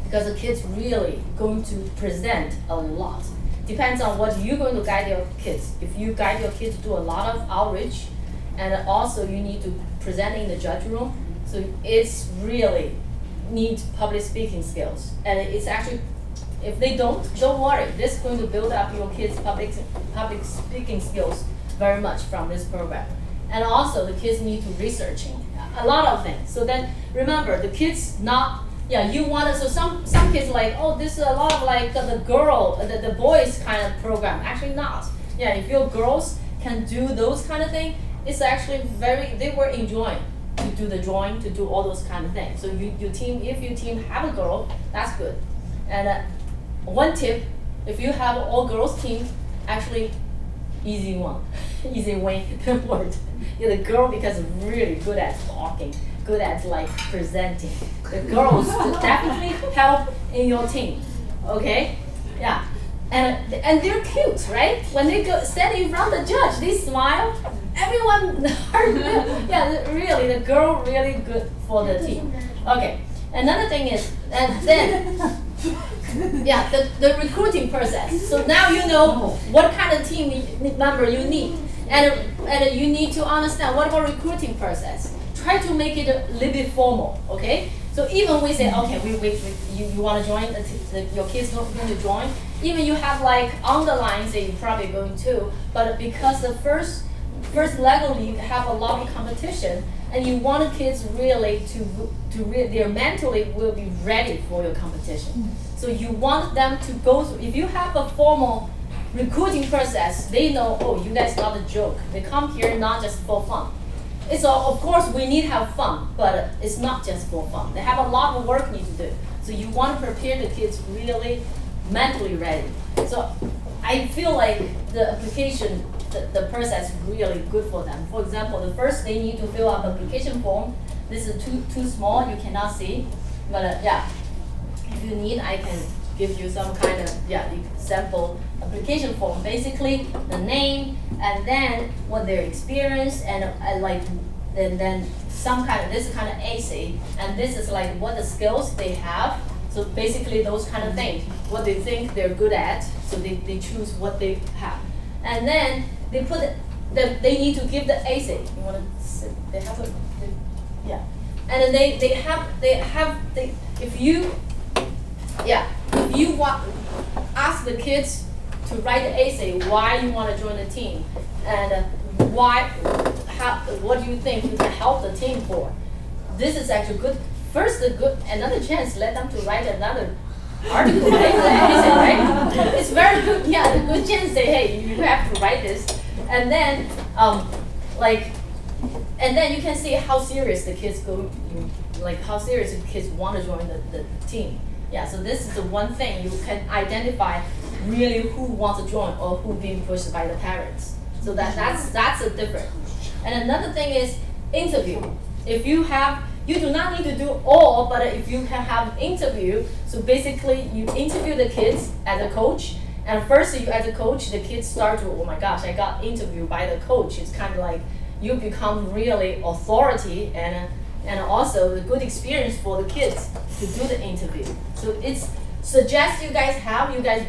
because the kids really going to present a lot. Depends on what you're going to guide your kids. If you guide your kids to do a lot of outreach, and also you need to present in the judge room, so it's really need public speaking skills. And it's actually, if they don't worry. This is going to build up your kids' public speaking skills very much from this program. And also the kids need to researching a lot of things. So then remember, the kids not, you want to, so some kids like, oh, this is a lot of like the boys kind of program. Actually not. If your girls can do those kind of things, it's actually they were enjoying to do the drawing, to do all those kind of things. So if your team have a girl, that's good. And one tip, if you have an all girls team, actually easy way to word. The girl, because really good at talking, good at like presenting. The girls definitely help in your team. Okay? Yeah. And they're cute, right? When they go stand in front of the judge, they smile. Everyone, really, the girl really good for the team. Okay. Another thing is, and then, the recruiting process. So now you know what kind of team member you need, and you need to understand what about recruiting process. Try to make it a little bit formal, okay? So even we say, okay, you want to join, your kids not going to join. Even you have like on the line, say you're probably going to, but because the first Lego League have a lot of competition, and you want the kids really they mentally will be ready for your competition. So you want them to go through. If you have a formal recruiting process, they know, oh, you guys not a joke. They come here not just for fun. it's of course we need to have fun, but it's not just for fun. They have a lot of work need to do. So you want to prepare the kids really mentally ready. So I feel like the application, the process is really good for them. For example, the first they need to fill out the application form. This is too small, you cannot see. But yeah, if you need, I can give you some kind of sample application form. Basically, the name and then what their experience and then some kind of this kind of essay, and this is like what the skills they have. So basically those kind of things, what they think they're good at. So they choose what they have, and then they put they need to give the essay. You want to sit? They have a and then if you want ask the kids to write the essay why you want to join the team and what do you think you can help the team for. This is actually good. First, another chance. Let them to write another article, right? Essay, right? It's very good. Yeah, a good chance. Say, hey, you have to write this, and then and then you can see how serious the kids go, like how serious the kids want to join the team. Yeah, so this is the one thing you can identify really who wants to join or who being pushed by the parents. So that's a difference. And another thing is interview. If you do not need to do all, but if you can have interview, so basically you interview the kids as a coach, and first you as a coach, the kids start to, oh my gosh, I got interviewed by the coach. It's kind of like you become really authority and also a good experience for the kids to do the interview. So it's suggest you guys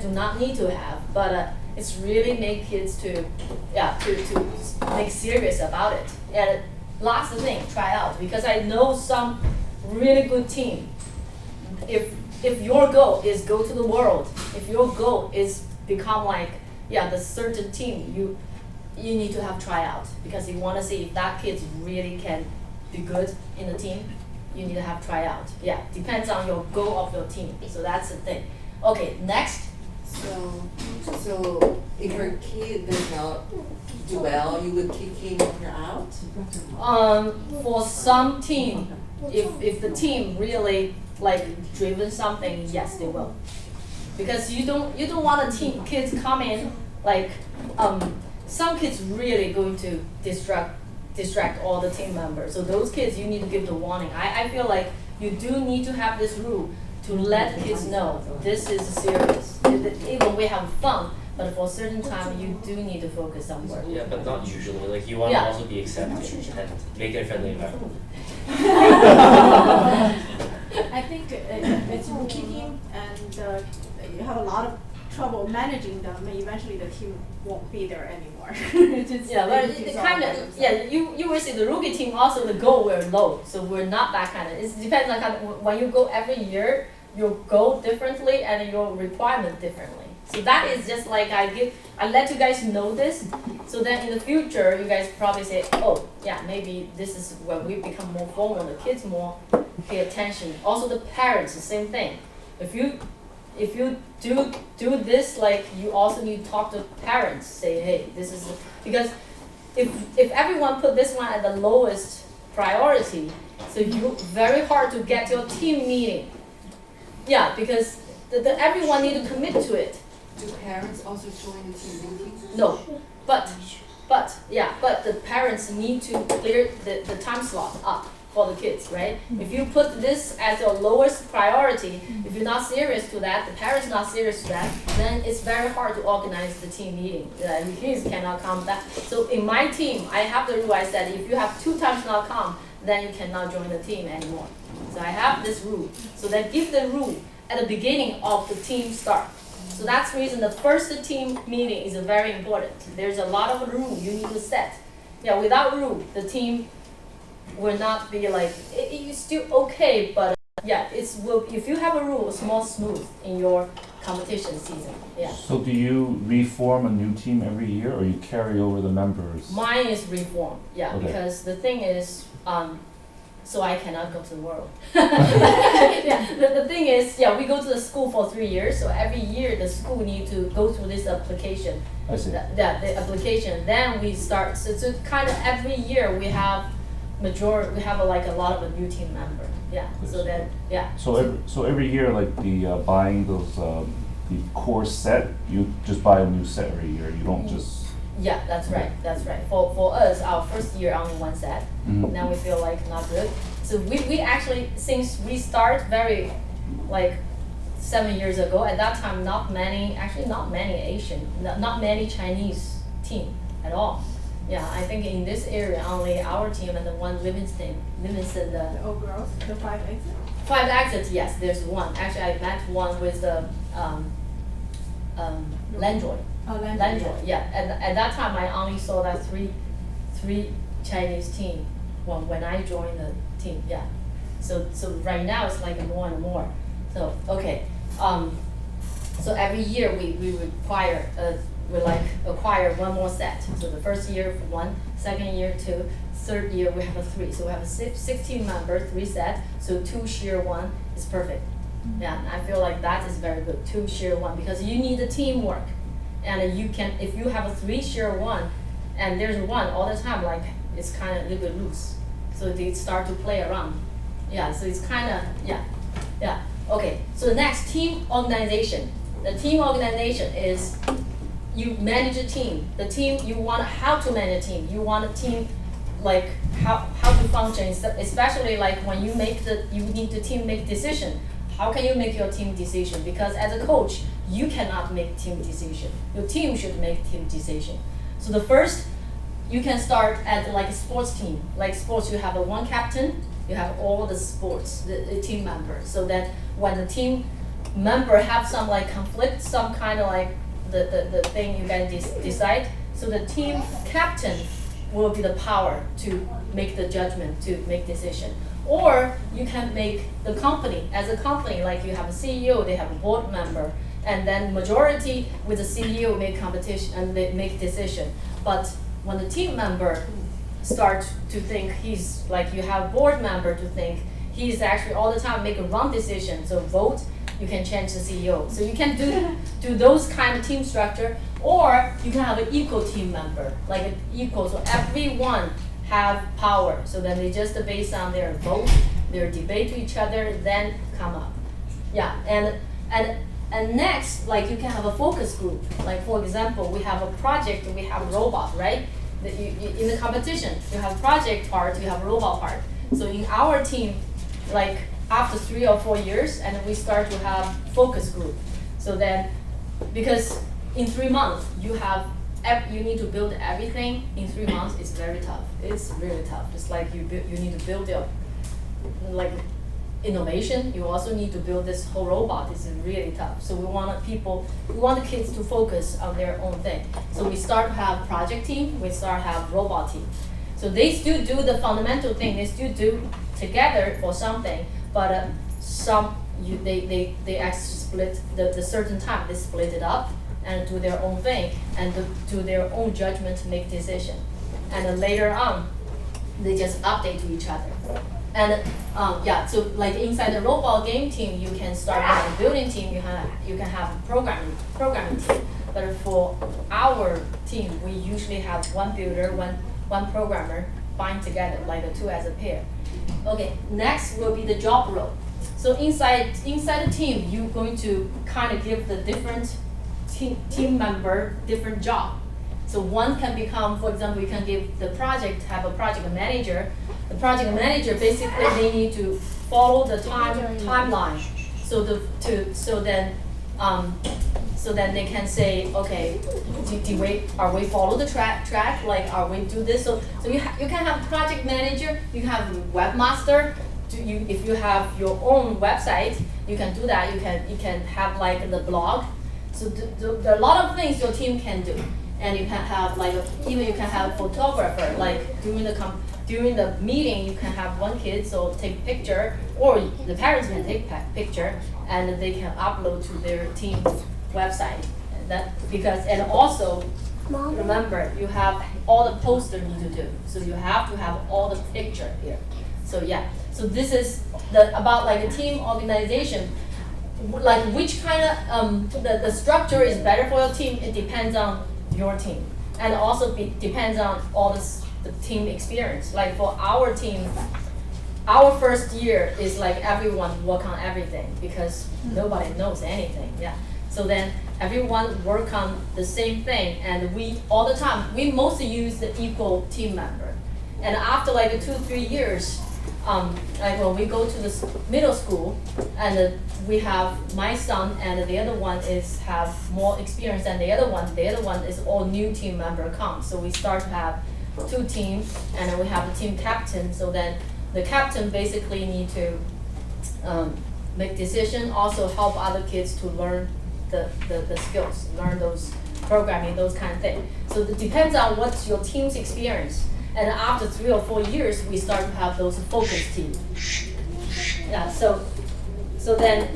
do not need to have, but it's really make kids to make serious about it. And last thing, try out, because I know some really good team. If your goal is go to the world, if your goal is become like the certain team, you need to have tryout, because you want to see if that kid really can be good in the team. You need to have tryout. Yeah, depends on your goal of your team. So that's the thing. Okay, next. So if your kid does not do well, you would kick him or her out? For some team, if the team really driven something, yes, they will. Because you don't want kids come in some kids really going to distract all the team members. So those kids, you need to give the warning. I feel like you do need to have this rule to let kids know this is serious. Even we have fun, but for a certain time, you do need to focus on work. Yeah, but not usually. Like you want to also be accepting and make it a friendly environment. I think it's rookie team, and you have a lot of trouble managing them, and eventually the team won't be there anymore. But it kind of you will see the rookie team also the goal were low, so we're not that kind of. It depends on when you go every year, your goal differently and your requirement differently. So that is just like I let you guys know this, so then in the future you guys probably say, oh yeah, maybe this is when we become more formal, the kids more pay attention. Also the parents, the same thing. If you do this, you also need to talk to parents, say, hey, this is because if everyone put this one at the lowest priority, so you very hard to get your team meeting. Yeah, because everyone need to commit to it. Do parents also join the team meeting? No, but the parents need to clear the time slot up for the kids, right? If you put this as your lowest priority, if you're not serious to that, the parents not serious to that, then it's very hard to organize the team meeting. The kids cannot come back. So in my team, I have the rule. I said if you have 2 times not come, then you cannot join the team anymore. So I have this rule. So then give the rule at the beginning of the team start. So that's the reason the first team meeting is very important. There's a lot of rule you need to set. Yeah, without rule, the team will not be it's still okay, but if you have a rule, it's more smooth in your competition season. Yeah. So do you reform a new team every year, or you carry over the members? Mine is reform, Okay. because the thing is, so I cannot go to the world. The thing is, we go to the school for 3 years, so every year the school need to go through this application. I see. The application, then we start, so kind of every year we have we have like a lot of new team member. Yeah. So then yeah. So every year, like the buying those the core set, you just buy a new set every year. You don't just. Yeah, that's right. That's right. For us, our first year only one set. Now we feel like not good. So we actually, since we start very like 7 years ago, at that time not many Asian, not many Chinese team at all. Yeah, I think in this area only our team and the one Livingston The old girls, the 5 exit? 5 exits, yes, there's one. Actually, I met one with the Landroy. Oh, Landroy, yeah. At that time, I only saw that three Chinese team when I joined the team, yeah. So right now it's like more and more. So okay, so every year we acquire one more set. So the first year 1, second year 2, third year we have a 3. So we have a 16 member, 3 set. So 2 share 1 is perfect. Yeah, I feel like that is very good. 2 share 1 because you need the teamwork, and you can if you have a 3 share 1, and there's 1 all the time, like it's kind of a little bit loose. So they start to play around. Yeah, so it's kind of yeah. Okay, so the next, team organization. The team organization is you manage a team. The team, you want how to manage a team. You want a team like how to function, especially like when you need the team make decision. How can you make your team decision? Because as a coach, you cannot make team decision. Your team should make team decision. So the first, you can start at like a sports team. Like sports, you have a 1 captain, you have all the sports, the team members. So that when the team member have some like conflict, some kind of like the thing you can decide. So the team captain will be the power to make the judgment, to make decision. Or you can make the company, as a company, like you have a CEO, they have a board member, and then majority with the CEO make competition and they make decision. But when the team member start to think he's like you have board member to think he's actually all the time make a wrong decision. So vote, you can change the CEO. So you can do those kind of team structure, or you can have an equal team member, like an equal. So everyone have power. So then they just based on their vote, their debate to each other, then come up. Yeah, and next, like you can have a focus group. Like for example, we have a project, we have a robot, right? In the competition, you have project part, you have robot part. So in our team, like after 3 or 4 years, and we start to have focus group. So then, because in 3 months, you need to build everything in 3 months. It's very tough. It's really tough. It's like you need to build your like innovation. You also need to build this whole robot. It's really tough. So we want the kids to focus on their own thing. So we start to have project team. We start to have robot team. So they still do the fundamental thing. They still do together for something, but they actually split the certain time. They split it up and do their own thing and do their own judgment to make decision. And then later on, they just update to each other. And so like inside the robot game team, you can start with a building team. You can have a programming team. But for our team, we usually have 1 builder, one programmer bind together, like the 2 as a pair. Okay, next will be the job role. So inside the team, you're going to kind of give the different team member different job. So one can become, for example, you can give the project, have a project manager. The project manager basically they need to follow the timeline. So then they can say, okay, are we follow the track? Like, are we do this? So you can have project manager, you can have webmaster. If you have your own website, you can do that. You can have like the blog. So there are a lot of things your team can do, and you can have like even you can have photographer. Like during the meeting, you can have 1 kid so take picture, or the parents can take picture, and they can upload to their team website. And also remember you have all the poster need to do. So you have to have all the picture here. So yeah. So this is about like a team organization. Like which kind of the structure is better for your team. It depends on your team, and also depends on all the team experience. Like for our team, our first year is like everyone work on everything because nobody knows anything. Yeah. So then everyone work on the same thing, and we all the time we mostly use the equal team member. And after like 2-3 years, like when we go to the middle school, and we have my son and the other one is have more experience than the other one is all new team member come. So we start to have 2 teams, and then we have the team captain. So then the captain basically need to make decision, also help other kids to learn the skills, learn those programming, those kind of things. So it depends on what's your team's experience. And after 3 or 4 years, we start to have those focus teams. Yeah. So then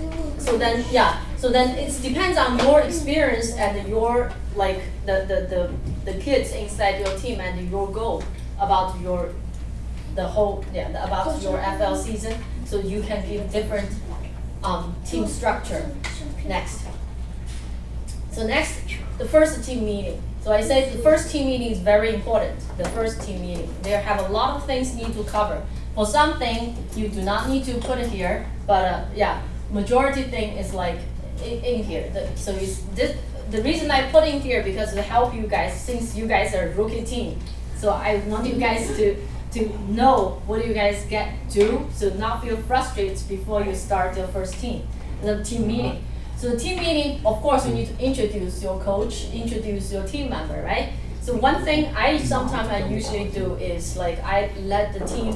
it depends on your experience and your like the kids inside your team and your goal about your about your FL season. So you can give different team structure. Next. So next, the first team meeting. So I say the first team meeting is very important. The first team meeting. They have a lot of things need to cover. For something, you do not need to put it here, but majority thing is like in here. The reason I put in here because to help you guys, since you guys are a rookie team. So I want you guys to know what you guys get to, so not feel frustrated before you start your first team, the team meeting. So the team meeting, of course, you need to introduce your coach, introduce your team member, right? So one thing I usually do is like I let the team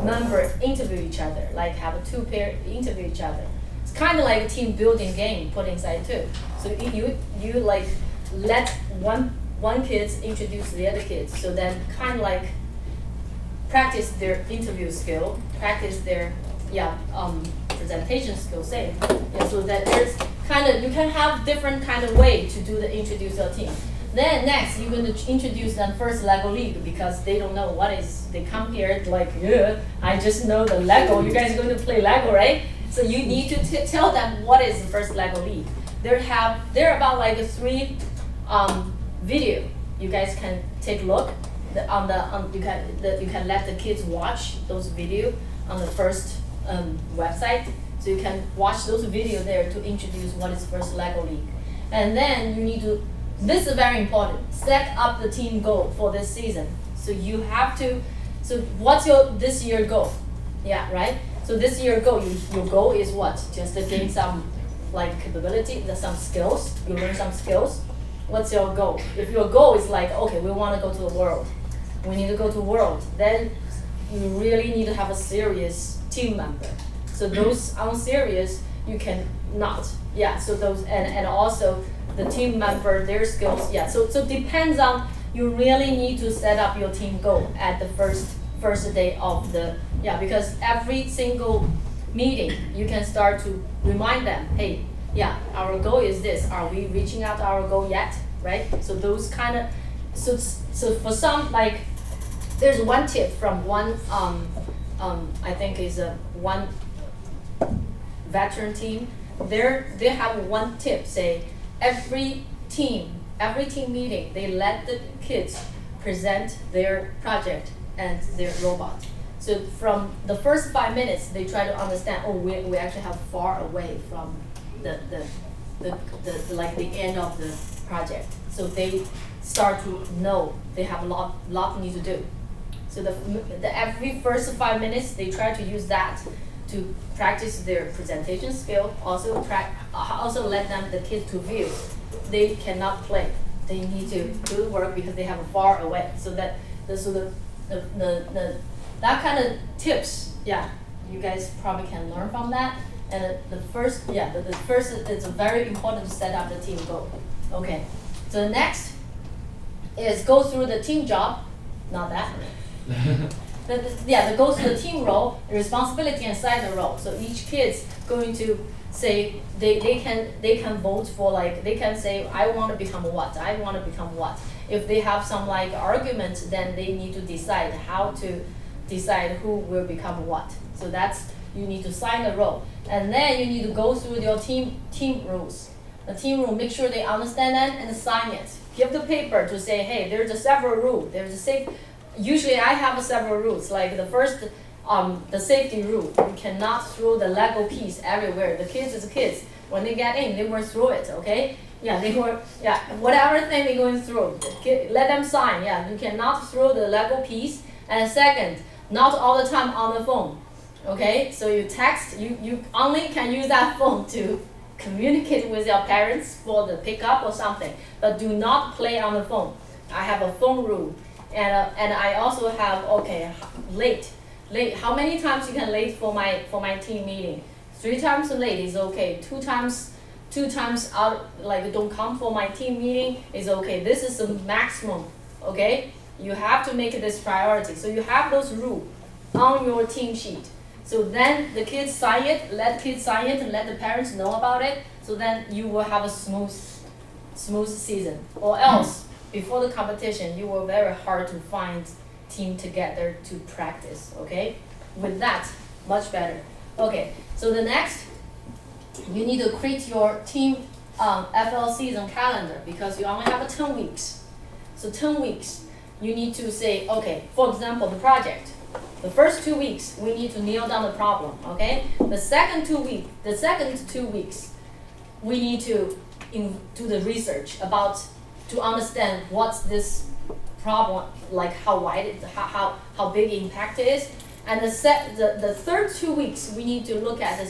member interview each other, like have a 2 pair interview each other. It's kind of like a team building game put inside too. So you like let one kids introduce the other kids. So then kind of like practice their interview skill, practice their presentation skill, same. Yeah, so that there's you can have different kind of way to do the introduce your team. Then next, you're going to introduce them first Lego League because they don't know what is. They come here like, I just know the Lego. You guys are going to play Lego, right? So you need to tell them what is the first Lego League. They're about like 3 video. You guys can take a look. You can let the kids watch those video on the first website. So you can watch those videos there to introduce what is first Lego League. And then you need to, this is very important, set up the team goal for this season. So you have to, so what's your this year goal? Yeah, right? So this year goal, your goal is what? Just to gain some like capability, some skills, you learn some skills. What's your goal? If your goal is like, okay, we want to go to the world, we need to go to the world, then you really need to have a serious team member. So those unserious, you can not. Yeah, so those, and also the team member, their skills, yeah. So depends on, you really need to set up your team goal at the first day of the, because every single meeting, you can start to remind them, hey, our goal is this. Are we reaching out to our goal yet, right? So those kind of, so for some, like, there's one tip from one, I think is one veteran team. They have one tip, say, every team meeting, they let the kids present their project and their robot. So from the first 5 minutes, they try to understand, we actually have far away from the end of the project. So they start to know they have a lot need to do. So every first 5 minutes, they try to use that to practice their presentation skill. Also let them, the kids, to view. They cannot play. They need to do the work because they have a far away. So that that kind of tips, you guys probably can learn from that. And the first it's very important to set up the team goal. Okay. So the next is go through the team job, not that. That goes to the team role, the responsibility inside the role. So each kid's going to say they can vote for, like, they can say, I want to become what, I want to become what. If they have some like argument, then they need to decide how to decide who will become what. So that's, you need to sign the role, and then you need to go through your team rules. The team rule, make sure they understand that and sign it. Give the paper to say, hey, there's a several rules. There's a usually I have several rules. Like the first, the safety rule. You cannot throw the Lego piece everywhere. The kids is kids. When they get in, they won't throw it. Okay? Yeah, they were. Yeah, whatever thing they're going to throw, let them sign. Yeah, you cannot throw the Lego piece. And second, not all the time on the phone. Okay? So you text. You only can use that phone to communicate with your parents for the pickup or something. But do not play on the phone. I have a phone rule. And I also have, okay, late. How many times you can late for my team meeting? 3 times late is okay. 2 times out, like don't come for my team meeting is okay. This is the maximum, okay? You have to make this priority. So you have those rules on your team sheet. So then the kids sign it, let kids sign it, and let the parents know about it. So then you will have a smooth season. Or else, before the competition, you will very hard to find team together to practice, okay? With that, much better. Okay, so the next, you need to create your team FL season calendar because you only have 10 weeks. So 10 weeks, you need to say, okay, for example, the project. The first 2 weeks, we need to nail down the problem, okay? The second 2 weeks, we need to do the research about to understand what's this problem, like how wide it, how big impact it is. And the third 2 weeks, we need to look at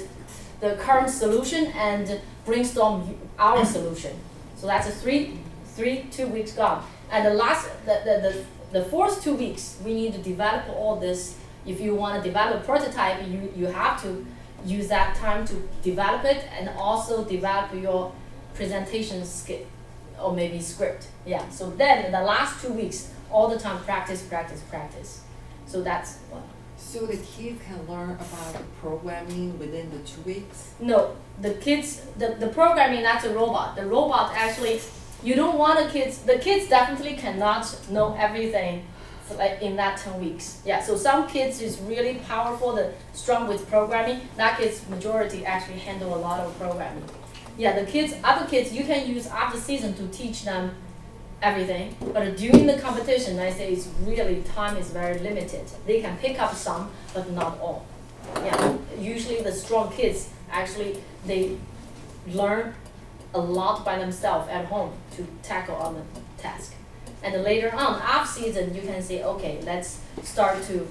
the current solution and brainstorm our solution. So that's a 2 weeks gone. And the fourth 2 weeks, we need to develop all this. If you want to develop a prototype, you have to use that time to develop it and also develop your presentation skill or maybe script. Yeah. So then in the last 2 weeks, all the time practice. So that's what. So the kids can learn about programming within the 2 weeks? No, the kids, the programming, that's a robot. The robot actually, you don't want the kids definitely cannot know everything in that 10 weeks. Yeah, so some kids is really powerful, strong with programming. That kids, majority actually handle a lot of programming. Yeah, other kids, you can use after season to teach them everything, but during the competition, I say it's really, time is very limited. They can pick up some, but not all. Yeah, usually the strong kids, actually, they learn a lot by themselves at home to tackle on the task. And then later on, off season, you can say, okay, let's start to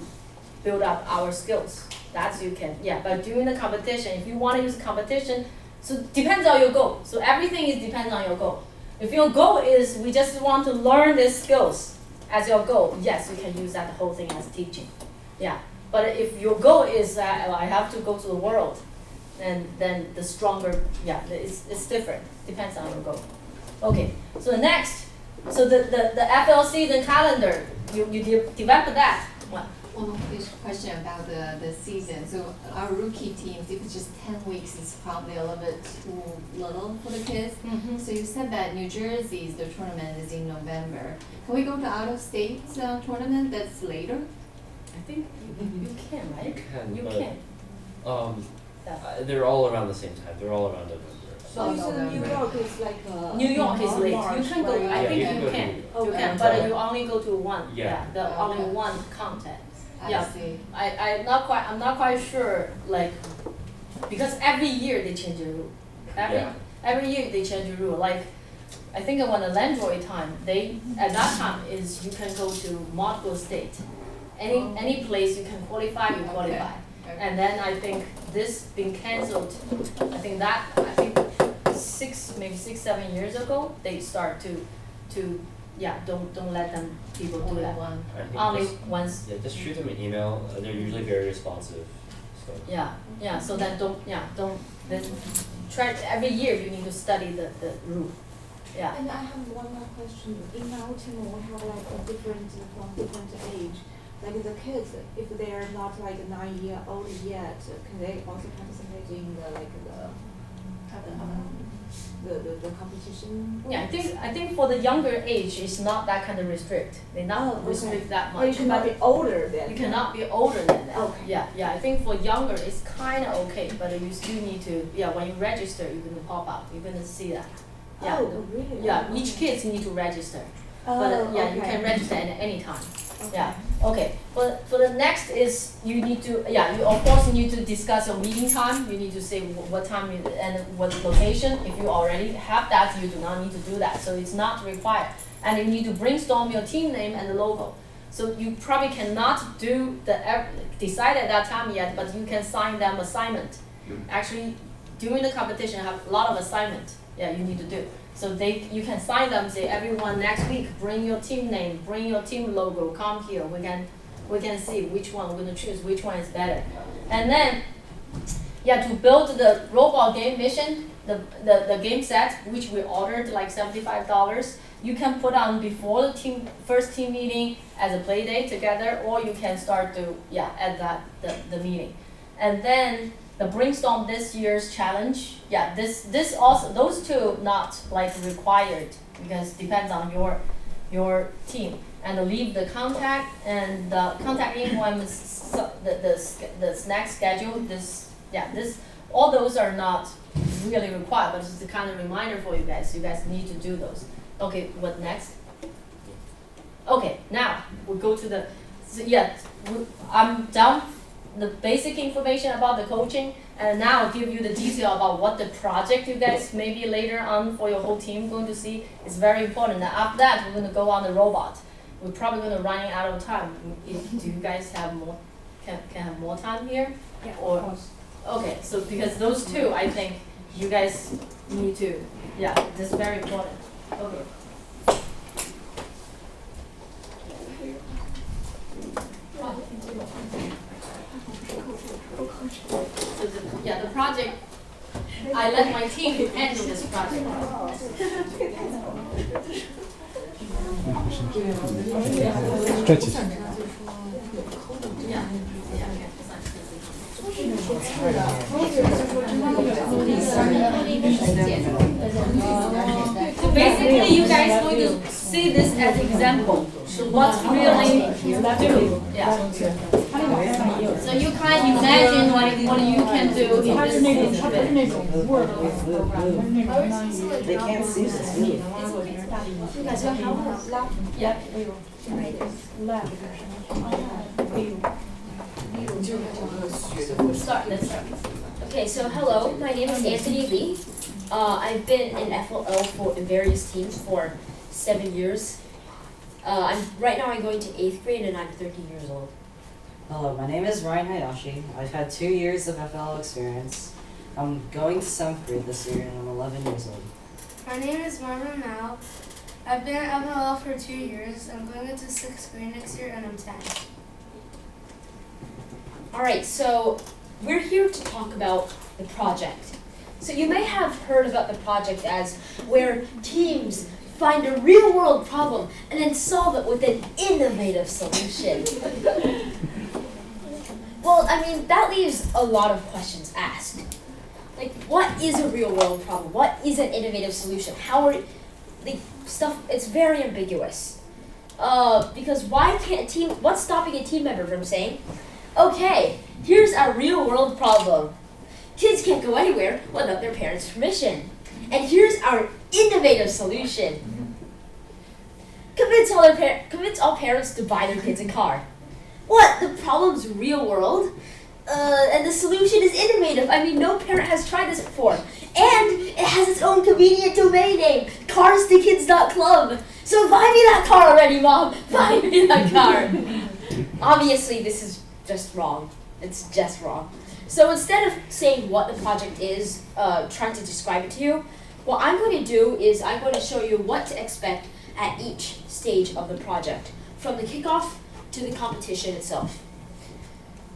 build up our skills. That's you can, yeah, but during the competition, if you want to use competition, so depends on your goal. So everything depends on your goal. If your goal is we just want to learn these skills as your goal, yes, you can use that whole thing as teaching. Yeah. But if your goal is I have to go to the world, and then the stronger, yeah, it's different. Depends on your goal. Okay. So the next, so the FL season calendar, you develop that. What? One more question about the season. So our rookie teams, if it's just 10 weeks, it's probably a little bit too little for the kids. Mm-hmm. So you said that New Jersey's, the tournament is in November. Can we go to out-of-state tournament that's later? I think you can, right? You You can. can. They're all around the same time. They're all around November. So you said New York is like New York is late. March, You can go. right? I think Yeah, you can. Okay. You can, but you only go to one. Yeah. The only one content. I see. I'm not quite sure, like, because every year they change the rule. Every year they change the rule. Like, I think when the Landroid time, at that time is you can go to multiple state. Any place you can qualify, you qualify. Okay. And then I think this been cancelled. I think 6, 7 years ago they start to don't let them people do that. I think Only just- once. Yeah, just shoot them an email. They're usually very responsive. So. Yeah. So then then try every year you need to study the rule. Yeah. And I have one more question. In our team, we have like a different age. Like the kids, if they are not like 9-year-old yet, can they also participate in the competition? Yeah, I think for the younger age, it's not that kind of restrict. They not restrict that much. But you cannot be older than. You cannot be older than that. Okay. Yeah. I think for younger, it's kind of okay, but you still need to. Yeah, when you register, you're gonna pop up. You're gonna see that. Yeah. Oh, really? Yeah, each kids need to register. yeah, you okay. can register at any time. Yeah, okay. But for the next is you need to, yeah, you of course you need to discuss your meeting time. You need to say what time and what location. If you already have that, you do not need to do that. So it's not required. And you need to brainstorm your team name and the logo. So you probably cannot do decide at that time yet, but you can assign them assignment. Actually, during the competition, I have a lot of assignment. Yeah, you need to do. So you can sign them, say everyone next week, bring your team name, bring your team logo, come here. We can see which one we're gonna choose, which one is better. And then, yeah, to build the robot game mission, the game set, which we ordered like $75, you can put on before the first team meeting as a play day together, or you can start to, yeah, at the meeting. And then the brainstorm this year's challenge, yeah, this also, those two not like required because depends on your team. And leave the contact and the contact info and the snack schedule. All those are not really required, but it's a kind of reminder for you guys. You guys need to do those. Okay, what next? Okay, now we'll go to I'm done the basic information about the coaching, and now I'll give you the detail about what the project you guys maybe later on for your whole team going to see is very important. Now after that, we're going to go on the robot. We're probably going to run out of time. Do you guys have more? Can have more time here? Yeah, or, of course. Okay, so because those two, I think you guys need to. Yeah, this is very important. Okay. So the project, I let my team handle this project. Stretches. So basically, you guys are going to see this as an example. So what's really do? Yeah. So you can imagine what you can do in this They can't see this really. Yeah. Let's start. Okay, so hello, my name is Anthony Lee. I've been in FLL in various teams for 7 years. Right now I'm going to 8th grade and I'm 13 years old. Hello, my name is Ryan Hayashi. I've had 2 years of FLL experience. I'm going to 7th grade this year and I'm 11 years old. My name is Marvin Mao. I've been at FLL for 2 years. I'm going into 6th grade next year and I'm 10. Alright, so we're here to talk about the project. So you may have heard about the project as where teams find a real world problem and then solve it with an innovative solution. Well, I mean, that leaves a lot of questions asked. Like, what is a real world problem? What is an innovative solution? How are the stuff, it's very ambiguous. Because what's stopping a team member from saying, okay, here's our real world problem. Kids can't go anywhere without their parents' permission. And here's our innovative solution. Convince all parents to buy their kids a car. What? The problem's real world? And the solution is innovative. I mean, no parent has tried this before. And it has its own convenient domain name, carstokids.club. So buy me that car already, Mom. Buy me that car. Obviously, this is just wrong. It's just wrong. So instead of saying what the project is, trying to describe it to you, what I'm going to do is I'm going to show you what to expect at each stage of the project, from the kickoff to the competition itself.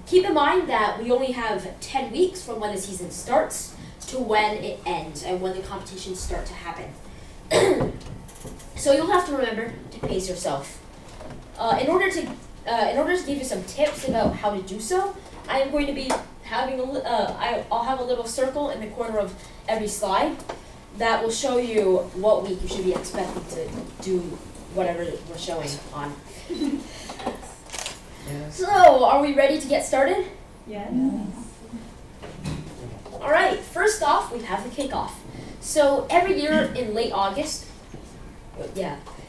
Keep in mind that we only have 10 weeks from when the season starts to when it ends and when the competitions start to happen. So you'll have to remember to pace yourself. In order to give you some tips about how to do so, I am going to be having I'll have a little circle in the corner of every slide that will show you what week you should be expecting to do whatever we're showing on. So, are we ready to get started? Yes. All right, first off, we have the kickoff. So every year in late August,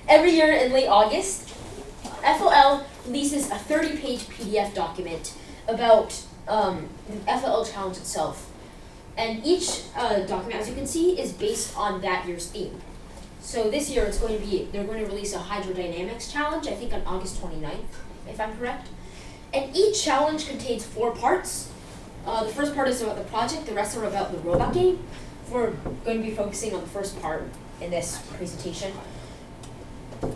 every year in late August, FLL releases a 30-page PDF document about the FLL challenge itself. And each document, as you can see, is based on that year's theme. So this year they're going to release a hydrodynamics challenge, I think on August 29th, if I'm correct. And each challenge contains 4 parts. The first part is about the project, the rest are about the robot game. We're going to be focusing on the first part in this presentation.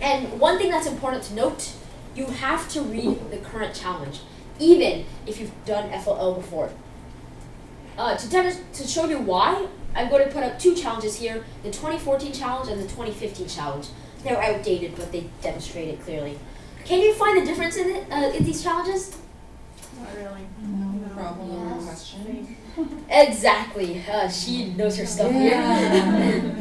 And one thing that's important to note, you have to read the current challenge, even if you've done FLL before. To show you why, I'm going to put up 2 challenges here, the 2014 challenge and the 2015 challenge. They're outdated, but they demonstrate it clearly. Can you find the difference in these challenges? Not really. No problem. Yes. Question. Exactly. She knows her stuff here.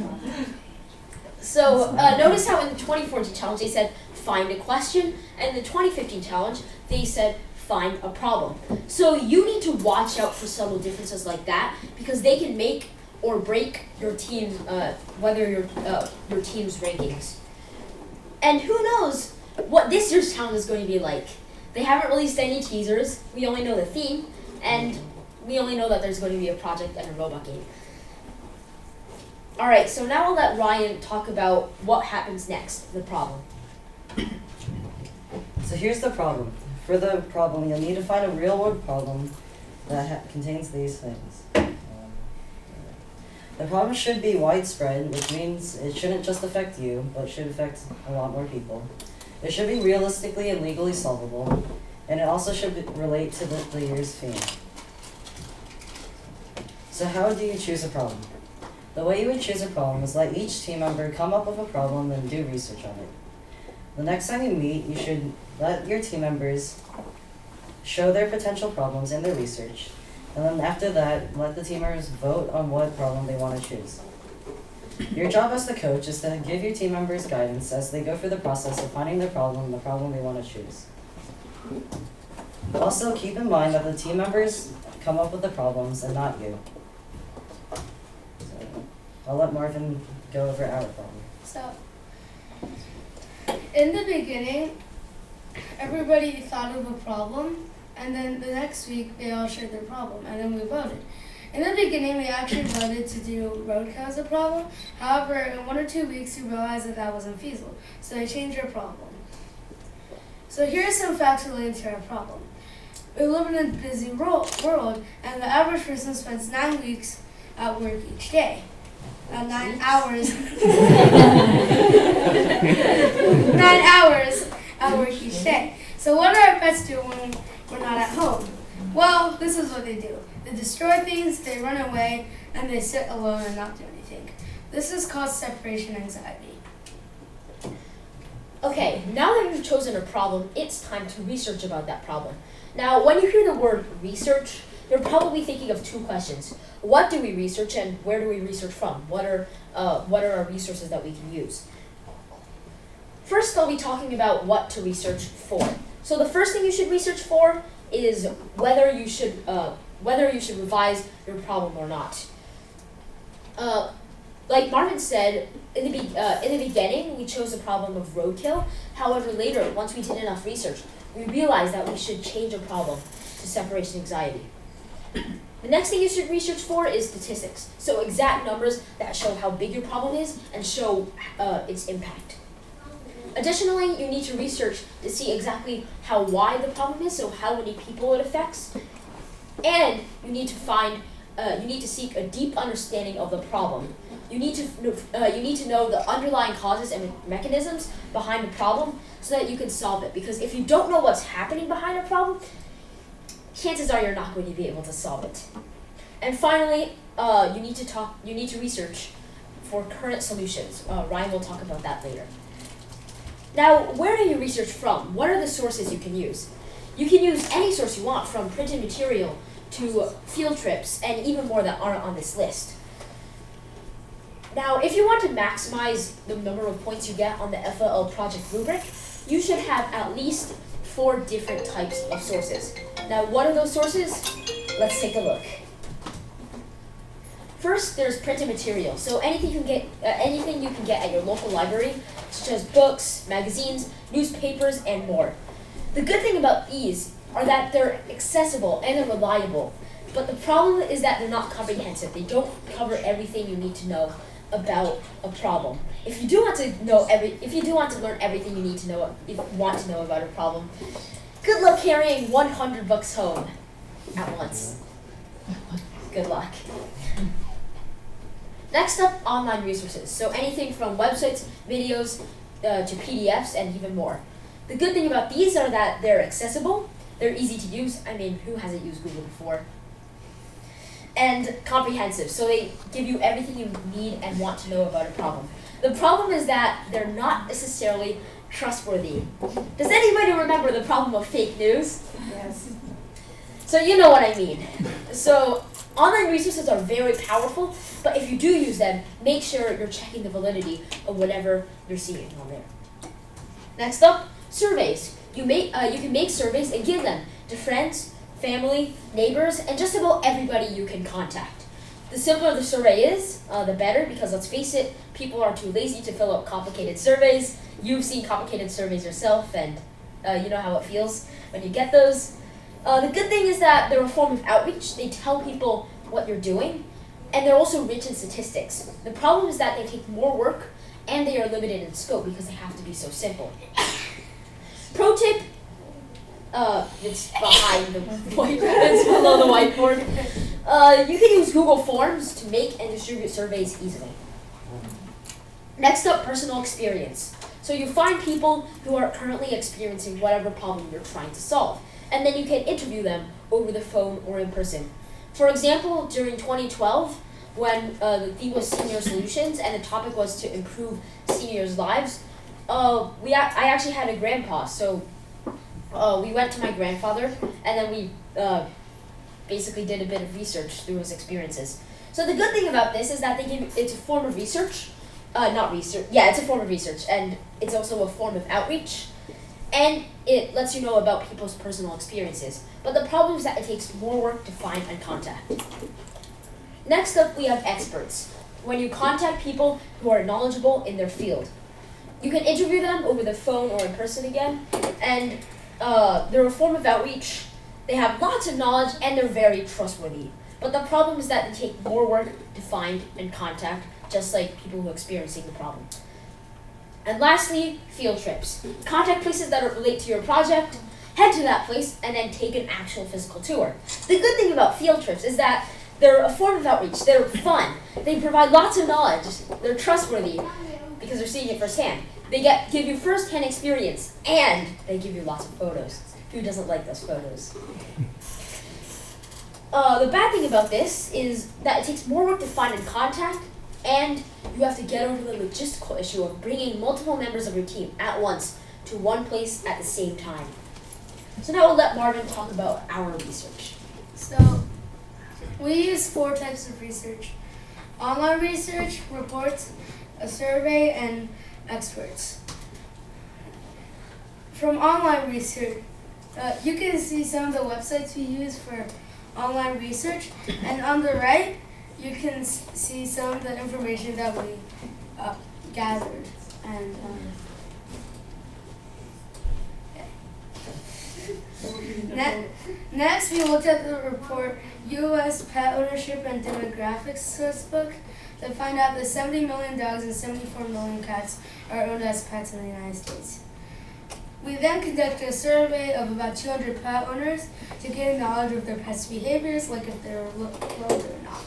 So notice how in the 2014 challenge they said find a question, and in the 2015 challenge they said find a problem. So you need to watch out for subtle differences like that, because they can make or break your team, whether your team's rankings. And who knows what this year's challenge is going to be like. They haven't released any teasers. We only know the theme, and we only know that there's going to be a project and a robot game. Alright, so now I'll let Ryan talk about what happens next, the problem. So here's the problem. For the problem, you'll need to find a real-world problem that contains these things. The problem should be widespread, which means it shouldn't just affect you, but should affect a lot more people. It should be realistically and legally solvable, and it also should relate to the year's theme. So how do you choose a problem? The way you would choose a problem is let each team member come up with a problem and do research on it. The next time you meet, you should let your team members show their potential problems and their research, and then after that, let the team members vote on what problem they want to choose. Your job as the coach is to give your team members guidance as they go through the process of finding the problem they want to choose. Also, keep in mind that the team members come up with the problems and not you. So, I'll let Marvin go over our problem. So, in the beginning, everybody thought of a problem, and then the next week they all shared their problem, and then we voted. In the beginning, we actually voted to do roadkill as a problem. However, in 1 or 2 weeks, we realized that that wasn't feasible, so they changed our problem. So here are some facts related to our problem. We live in a busy world, and the average person spends 9 weeks at work each day. 9 hours. 9 hours at work each day. So what do our pets do when we're not at home? Well, this is what they do. They destroy things, they run away, and they sit alone and not do anything. This is called separation anxiety. Okay, now that you've chosen a problem, it's time to research about that problem. Now, when you hear the word research, you're probably thinking of 2 questions. What do we research, and where do we research from? What are our resources that we can use? First, I'll be talking about what to research for. So the first thing you should research for is whether you should revise your problem or not. Like Marvin said, in the beginning, we chose the problem of roadkill. However, later, once we did enough research, we realized that we should change a problem to separation anxiety. The next thing you should research for is statistics. So exact numbers that show how big your problem is and show its impact. Additionally, you need to research to see exactly how wide the problem is, so how many people it affects. And you need to seek a deep understanding of the problem. You need to know the underlying causes and mechanisms behind the problem so that you can solve it. Because if you don't know what's happening behind a problem, chances are you're not going to be able to solve it. And finally, you need to research for current solutions. Ryan will talk about that later. Now, where do you research from? What are the sources you can use? You can use any source you want, from printed material to field trips, and even more that aren't on this list. Now, if you want to maximize the number of points you get on the FLL project rubric, you should have at least 4 different types of sources. Now, what are those sources? Let's take a look. First, there's printed material. So anything you can get at your local library, such as books, magazines, newspapers, and more. The good thing about these are that they're accessible and they're reliable, but the problem is that they're not comprehensive. They don't cover everything you need to know about a problem. If you do want to learn everything you need to know, if you want to know about a problem, good luck carrying 100 books home at once. Good luck. Next up, online resources. So anything from websites, videos, to PDFs, and even more. The good thing about these are that they're accessible, they're easy to use. I mean, who hasn't used Google before? And comprehensive, so they give you everything you need and want to know about a problem. The problem is that they're not necessarily trustworthy. Does anybody remember the problem of fake news? Yes. So you know what I mean. So online resources are very powerful, but if you do use them, make sure you're checking the validity of whatever you're seeing on there. Next up, surveys. You can make surveys and give them to friends, family, neighbors, and just about everybody you can contact. The simpler the survey is, the better, because let's face it, people are too lazy to fill out complicated surveys. You've seen complicated surveys yourself, and you know how it feels when you get those. The good thing is that they're a form of outreach. They tell people what you're doing, and they're also rich in statistics. The problem is that they take more work, and they are limited in scope because they have to be so simple. Pro tip, it's behind the whiteboard, it's below the whiteboard. You can use Google Forms to make and distribute surveys easily. Next up, personal experience. So you find people who are currently experiencing whatever problem you're trying to solve, and then you can interview them over the phone or in person. For example, during 2012, when the theme was senior solutions and the topic was to improve seniors' lives, I actually had a grandpa, so we went to my grandfather, and then we basically did a bit of research through his experiences. So the good thing about this is that it's a form of research, it's a form of research, and it's also a form of outreach, and it lets you know about people's personal experiences. But the problem is that it takes more work to find and contact. Next up, we have experts. When you contact people who are knowledgeable in their field, you can interview them over the phone or in person again, and they're a form of outreach. They have lots of knowledge and they're very trustworthy. But the problem is that they take more work to find and contact, just like people who are experiencing the problem. And lastly, field trips. Contact places that relate to your project, head to that place, and then take an actual physical tour. The good thing about field trips is that they're a form of outreach. They're fun. They provide lots of knowledge. They're trustworthy because they're seeing it firsthand. They give you first-hand experience, and they give you lots of photos. Who doesn't like those photos? The bad thing about this is that it takes more work to find and contact, and you have to get over the logistical issue of bringing multiple members of your team at once to one place at the same time. So now we'll let Marvin talk about our research. So we use 4 types of research: online research, reports, a survey, and experts. From online research, you can see some of the websites we use for online research, and on the right, you can see some of the information that we gathered. And next, we looked at the report U.S. Pet Ownership and Demographics Sourcebook to find out that 70 million dogs and 74 million cats are owned as pets in the United States. We then conducted a survey of about 200 pet owners to gain knowledge of their pets' behaviors, like if they were loved or not.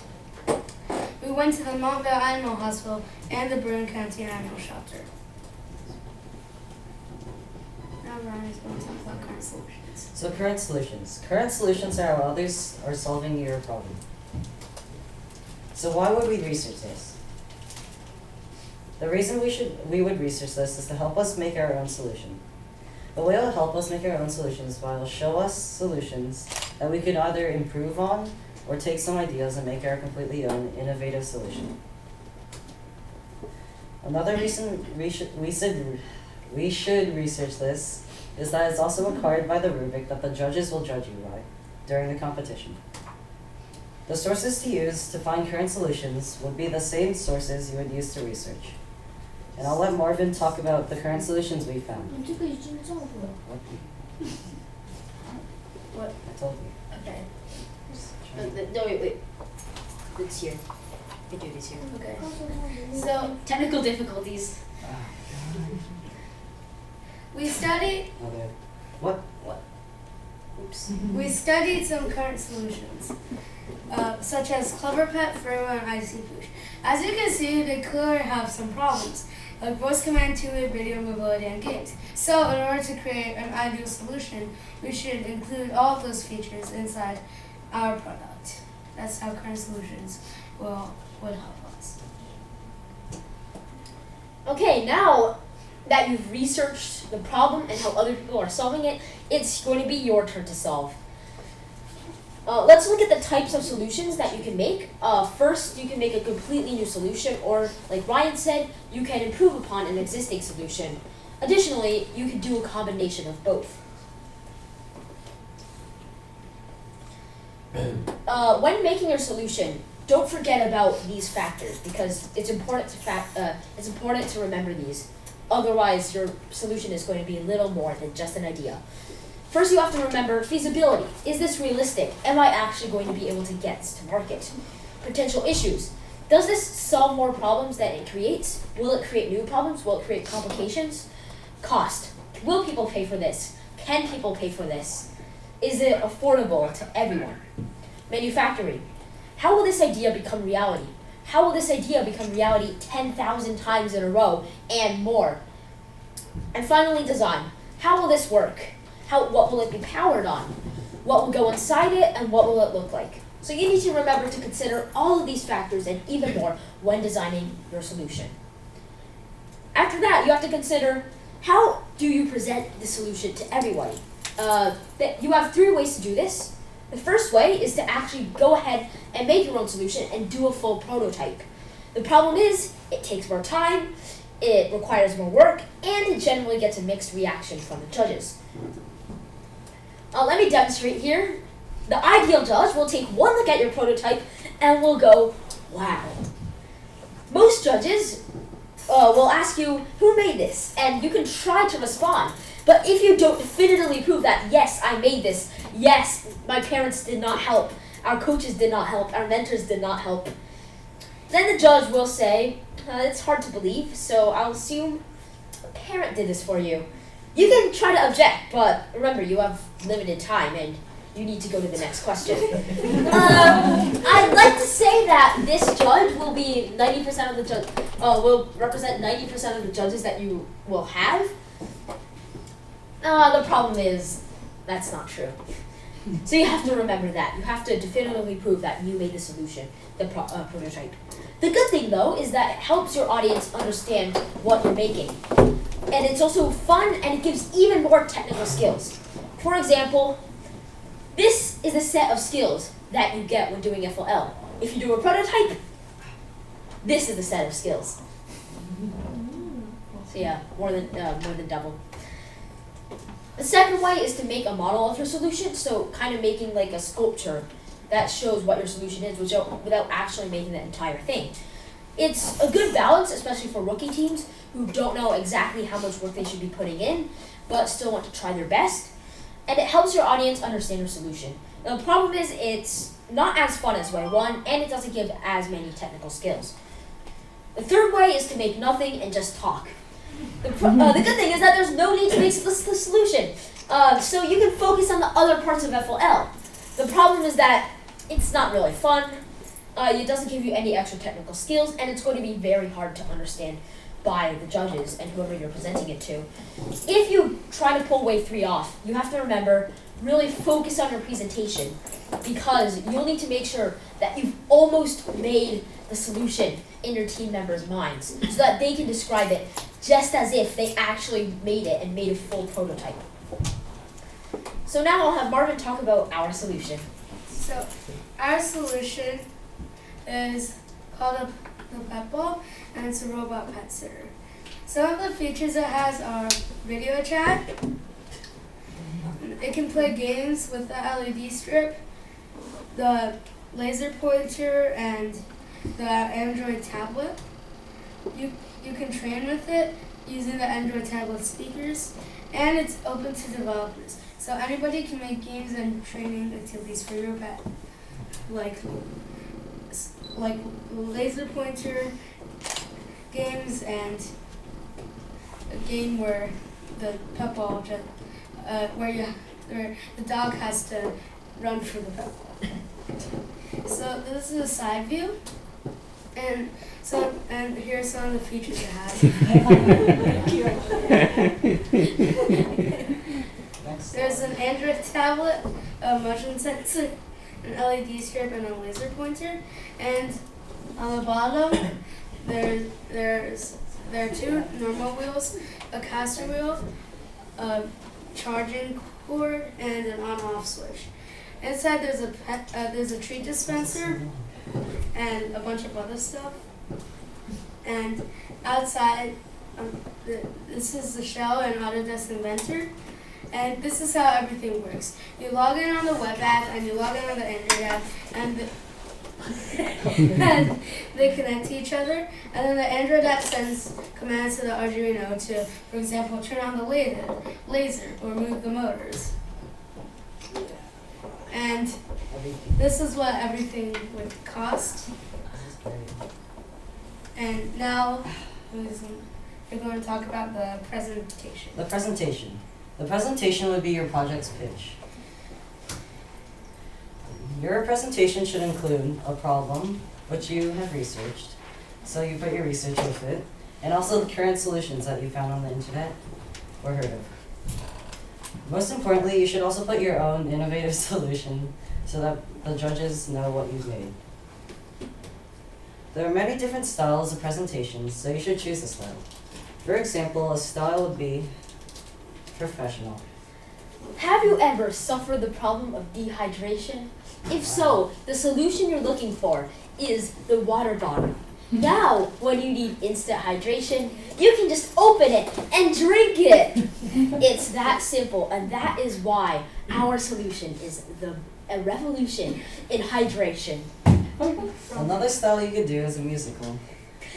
We went to the Montville Animal Hospital and the Bergen County Animal Shelter. Now Ryan is going to talk about current solutions. So current solutions. Current solutions are how others are solving your problem. So why would we research this? The reason we would research this is to help us make our own solution. The way it will help us make our own solutions is by it will show us solutions that we could either improve on or take some ideas and make our completely own innovative solution. Another reason we should research this is that it's also required by the rubric that the judges will judge you by during the competition. The sources to use to find current solutions would be the same sources you would use to research. And I'll let Marvin talk about the current solutions we found. What? I told you. Okay. No, wait. It's here. We do this here. Okay. So, technical difficulties. We studied. Okay. What? Oops. We studied some current solutions, such as CleverPet, Firmware, and IC Push. As you can see, they clearly have some problems, like voice command, two-way video mobility, and games. So, in order to create an ideal solution, we should include all of those features inside our product. That's how current solutions would help us. Okay, now that you've researched the problem and how other people are solving it, it's going to be your turn to solve. Let's look at the types of solutions that you can make. First, you can make a completely new solution, or like Ryan said, you can improve upon an existing solution. Additionally, you can do a combination of both. When making your solution, don't forget about these factors because it's important to remember these. Otherwise, your solution is going to be a little more than just an idea. First, you have to remember feasibility. Is this realistic? Am I actually going to be able to get this to market? Potential issues. Does this solve more problems than it creates? Will it create new problems? Will it create complications? Cost. Will people pay for this? Can people pay for this? Is it affordable to everyone? Manufacturing. How will this idea become reality? How will this idea become reality 10,000 times in a row and more? And finally, design. How will this work? What will it be powered on? What will go inside it, and what will it look like? So you need to remember to consider all of these factors and even more when designing your solution. After that, you have to consider how do you present the solution to everybody? You have 3 ways to do this. The first way is to actually go ahead and make your own solution and do a full prototype. The problem is, it takes more time, it requires more work, and it generally gets a mixed reaction from the judges. Let me demonstrate here. The ideal judge will take one look at your prototype and will go, wow. Most judges will ask you, who made this? And you can try to respond. But if you don't definitively prove that, yes, I made this, yes, my parents did not help, our coaches did not help, our mentors did not help, then the judge will say, it's hard to believe, so I'll assume a parent did this for you. You can try to object, but remember, you have limited time and you need to go to the next question. I'd like to say that this judge will be 90% of the judge, will represent 90% of the judges that you will have. The problem is, that's not true. So you have to remember that. You have to definitively prove that you made the solution, the prototype. The good thing, though, is that it helps your audience understand what you're making. And it's also fun, and it gives even more technical skills. For example, this is a set of skills that you get when doing FLL. If you do a prototype, this is the set of skills. So yeah, more than double. The second way is to make a model of your solution, so kind of making like a sculpture that shows what your solution is without actually making the entire thing. It's a good balance, especially for rookie teams who don't know exactly how much work they should be putting in, but still want to try their best. And it helps your audience understand your solution. The problem is it's not as fun as way 1, and it doesn't give as many technical skills. The third way is to make nothing and just talk. The good thing is that there's no need to make the solution. So you can focus on the other parts of FLL. The problem is that it's not really fun, it doesn't give you any extra technical skills, and it's going to be very hard to understand by the judges and whoever you're presenting it to. If you try to pull wave 3 off, you have to remember, really focus on your presentation, because you'll need to make sure that you've almost made the solution in your team members' minds, so that they can describe it just as if they actually made it and made a full prototype. So now I'll have Marvin talk about our solution. So our solution is called the Pet Ball, and it's a robot pet sitter. Some of the features it has are video chat. It can play games with the LED strip, the laser pointer, and the Android tablet. you can train with it using the Android tablet speakers, and it's open to developers. So anybody can make games and training activities for your pet, like laser pointer games and a game where the pet ball where the dog has to run for the pet ball. So this is a side view, and here are some of the features it has. There's an Android tablet, a motion sensor, an LED strip, and a laser pointer. And on the bottom, there are two normal wheels, a caster wheel, a charging cord, and an on-off switch. Inside there's a treat dispenser and a bunch of other stuff. And outside, this is the shell and Autodesk Inventor. And this is how everything works. You log in on the web app and you log in on the Android app, and and they connect to each other. And then the Android app sends commands to the Arduino to, for example, turn on the laser or move the motors. And this is what everything would cost. And now we're going to talk about the presentation. The presentation. The presentation would be your project's pitch. Your presentation should include a problem, which you have researched, so you put your research with it, and also the current solutions that you found on the internet or heard of. Most importantly, you should also put your own innovative solution so that the judges know what you've made. There are many different styles of presentations, so you should choose a style. For example, a style would be professional. Have you ever suffered the problem of dehydration? If so, the solution you're looking for is the water bottle. Now, when you need instant hydration, you can just open it and drink it. It's that simple, and that is why our solution is a revolution in hydration. Another style you could do is a musical.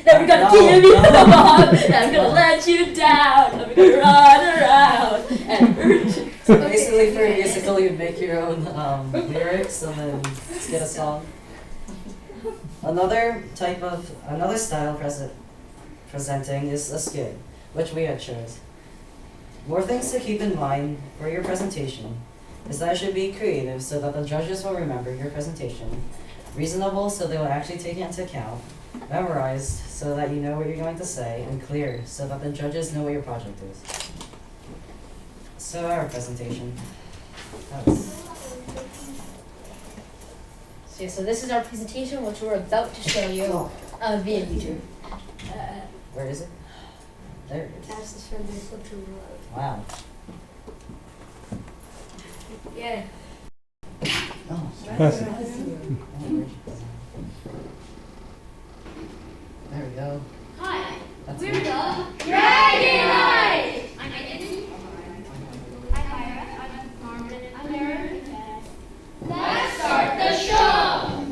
Never gonna give you up, never gonna let you down, never gonna run around and hurt you. So basically for a musical you'd make your own lyrics and then get a song. Another style presenting is a skit, which we had chose. More things to keep in mind for your presentation is that it should be creative so that the judges will remember your presentation, reasonable so they will actually take it into account, memorized so that you know what you're going to say, and clear so that the judges know what your project is. So our presentation. So this is our presentation, which we're about to show you via YouTube. Where is it? There it is. That's the from the Clifton Road. Wow. Yeah. Oh, there we go. Hi, That's we're it. the Dragonite! I'm Aiden. I'm Myra. I'm Marvin. I'm Aaron. Let's start the show!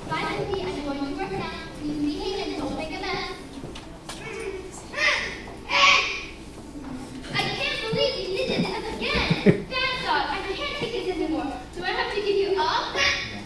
Finally, I'm going to pronounce these behave and don't make a mess. I can't believe you did this again! Bad dog, I can't take this anymore. Do I have to give you up?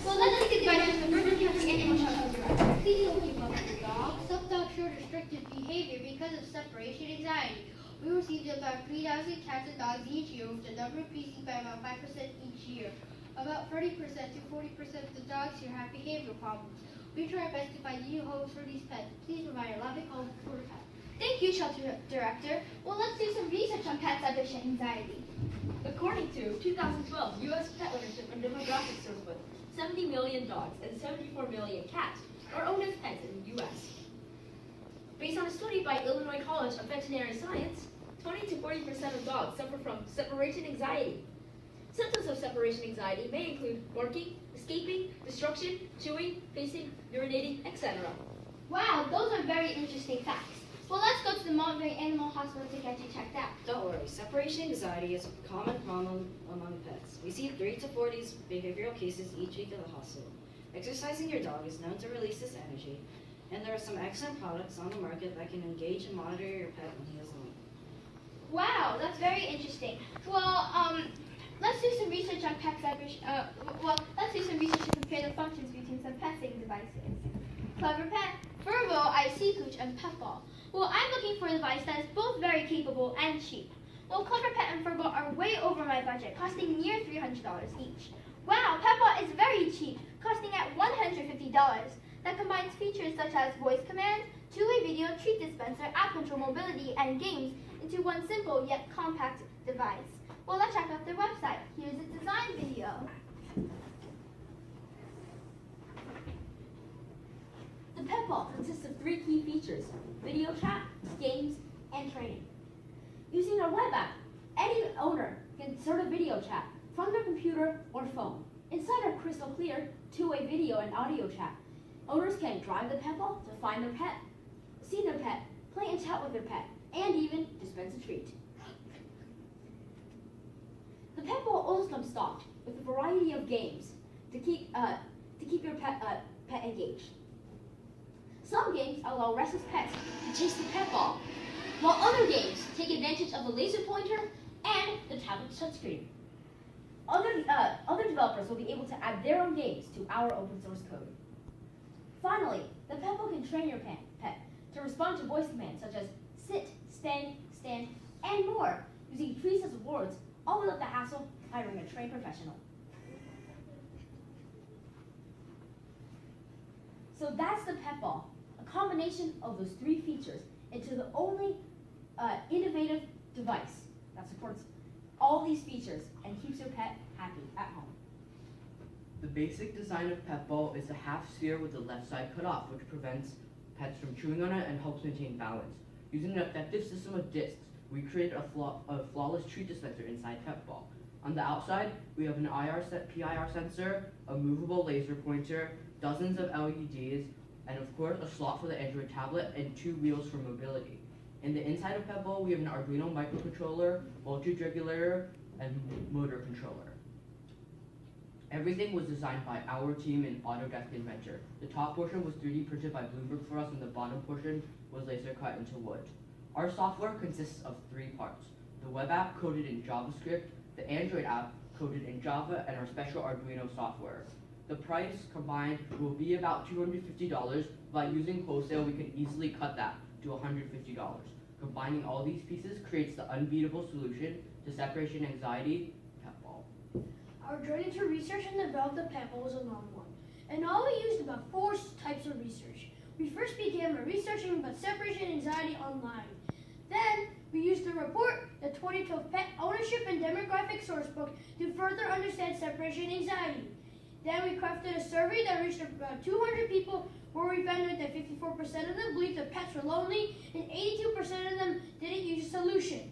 Well, let's take advice from the Burger County Animal Shelter Director. Please don't give up on your dog. Some dogs show restricted behavior because of separation anxiety. We received about 3,000 cats and dogs each year, with the number increasing by about 5% each year. About 30% to 40% of the dogs here have behavioral problems. We try our best to find new homes for these pets. Please provide a loving home for the pet. Thank you, Shelter Director. Well, let's do some research on pet separation anxiety. According to 2012 U.S. Pet Ownership and Demographic Survey, 70 million dogs and 74 million cats are owned as pets in the U.S. Based on a study by Illinois College of Veterinary Science, 20 to 40% of dogs suffer from separation anxiety. Symptoms of separation anxiety may include barking, escaping, destruction, chewing, pacing, urinating, etc. Wow, those are very interesting facts. Well, let's go to the Monterey Animal Hospital to get you checked out. Don't worry, separation anxiety is a common problem among pets. We see 3 to 4 these behavioral cases each week at the hospital. Exercising your dog is known to release this energy, and there are some excellent products on the market that can engage and monitor your pet when he is alone. Wow, that's very interesting. Well, let's do some research on pet vibration. Let's do some research to compare the functions between some pet saving devices. Clever Pet, Furbo, IC Pooch, and Petball. Well, I'm looking for a device that is both very capable and cheap. Well, Clever Pet and Furbo are way over my budget, costing near $300 each. Wow, Petball is very cheap, costing at $150. That combines features such as voice command, two-way video, treat dispenser, app control, mobility, and games into one simple yet compact device. Well, let's check out their website. Here's a design video. The Petball consists of 3 key features: video chat, games, and training. Using our web app, any owner can start a video chat from their computer or phone. Inside our crystal clear two-way video and audio chat, owners can drive the Petball to find their pet, see their pet, play and chat with their pet, and even dispense a treat. The Petball also comes stocked with a variety of games to keep your pet engaged. Some games allow restless pets to chase the Petball, while other games take advantage of the laser pointer and the tablet touchscreen. Other developers will be able to add their own games to our open source code. Finally, the Petball can train your pet to respond to voice commands such as sit, stand, and more, using 3 sets of words, all without the hassle of hiring a trained professional. So that's the Petball, a combination of those 3 features into the only innovative device that supports all these features and keeps your pet happy at home. The basic design of Petball is a half sphere with the left side cut off, which prevents pets from chewing on it and helps maintain balance. Using an effective system of discs, we created a flawless treat dispenser inside Petball. On the outside, we have an PIR sensor, a movable laser pointer, dozens of LEDs, and of course a slot for the Android tablet and 2 wheels for mobility. In the inside of Petball, we have an Arduino microcontroller, voltage regulator, and motor controller. Everything was designed by our team in Autodesk Inventor. The top portion was 3D printed by Bloomberg for us, and the bottom portion was laser cut into wood. Our software consists of 3 parts: the web app coded in JavaScript, the Android app coded in Java, and our special Arduino software. The price combined will be about $250. By using wholesale, we can easily cut that to $150. Combining all these pieces creates the unbeatable solution to separation anxiety, Petball. Our journey to research and develop the Petball was a long one, and all we used about 4 types of research. We first began by researching about separation anxiety online. Then, we used the report, the 2012 Pet Ownership and Demographic Sourcebook, to further understand separation anxiety. Then we crafted a survey that reached about 200 people, where we found out that 54% of them believed that pets were lonely and 82% of them didn't use a solution.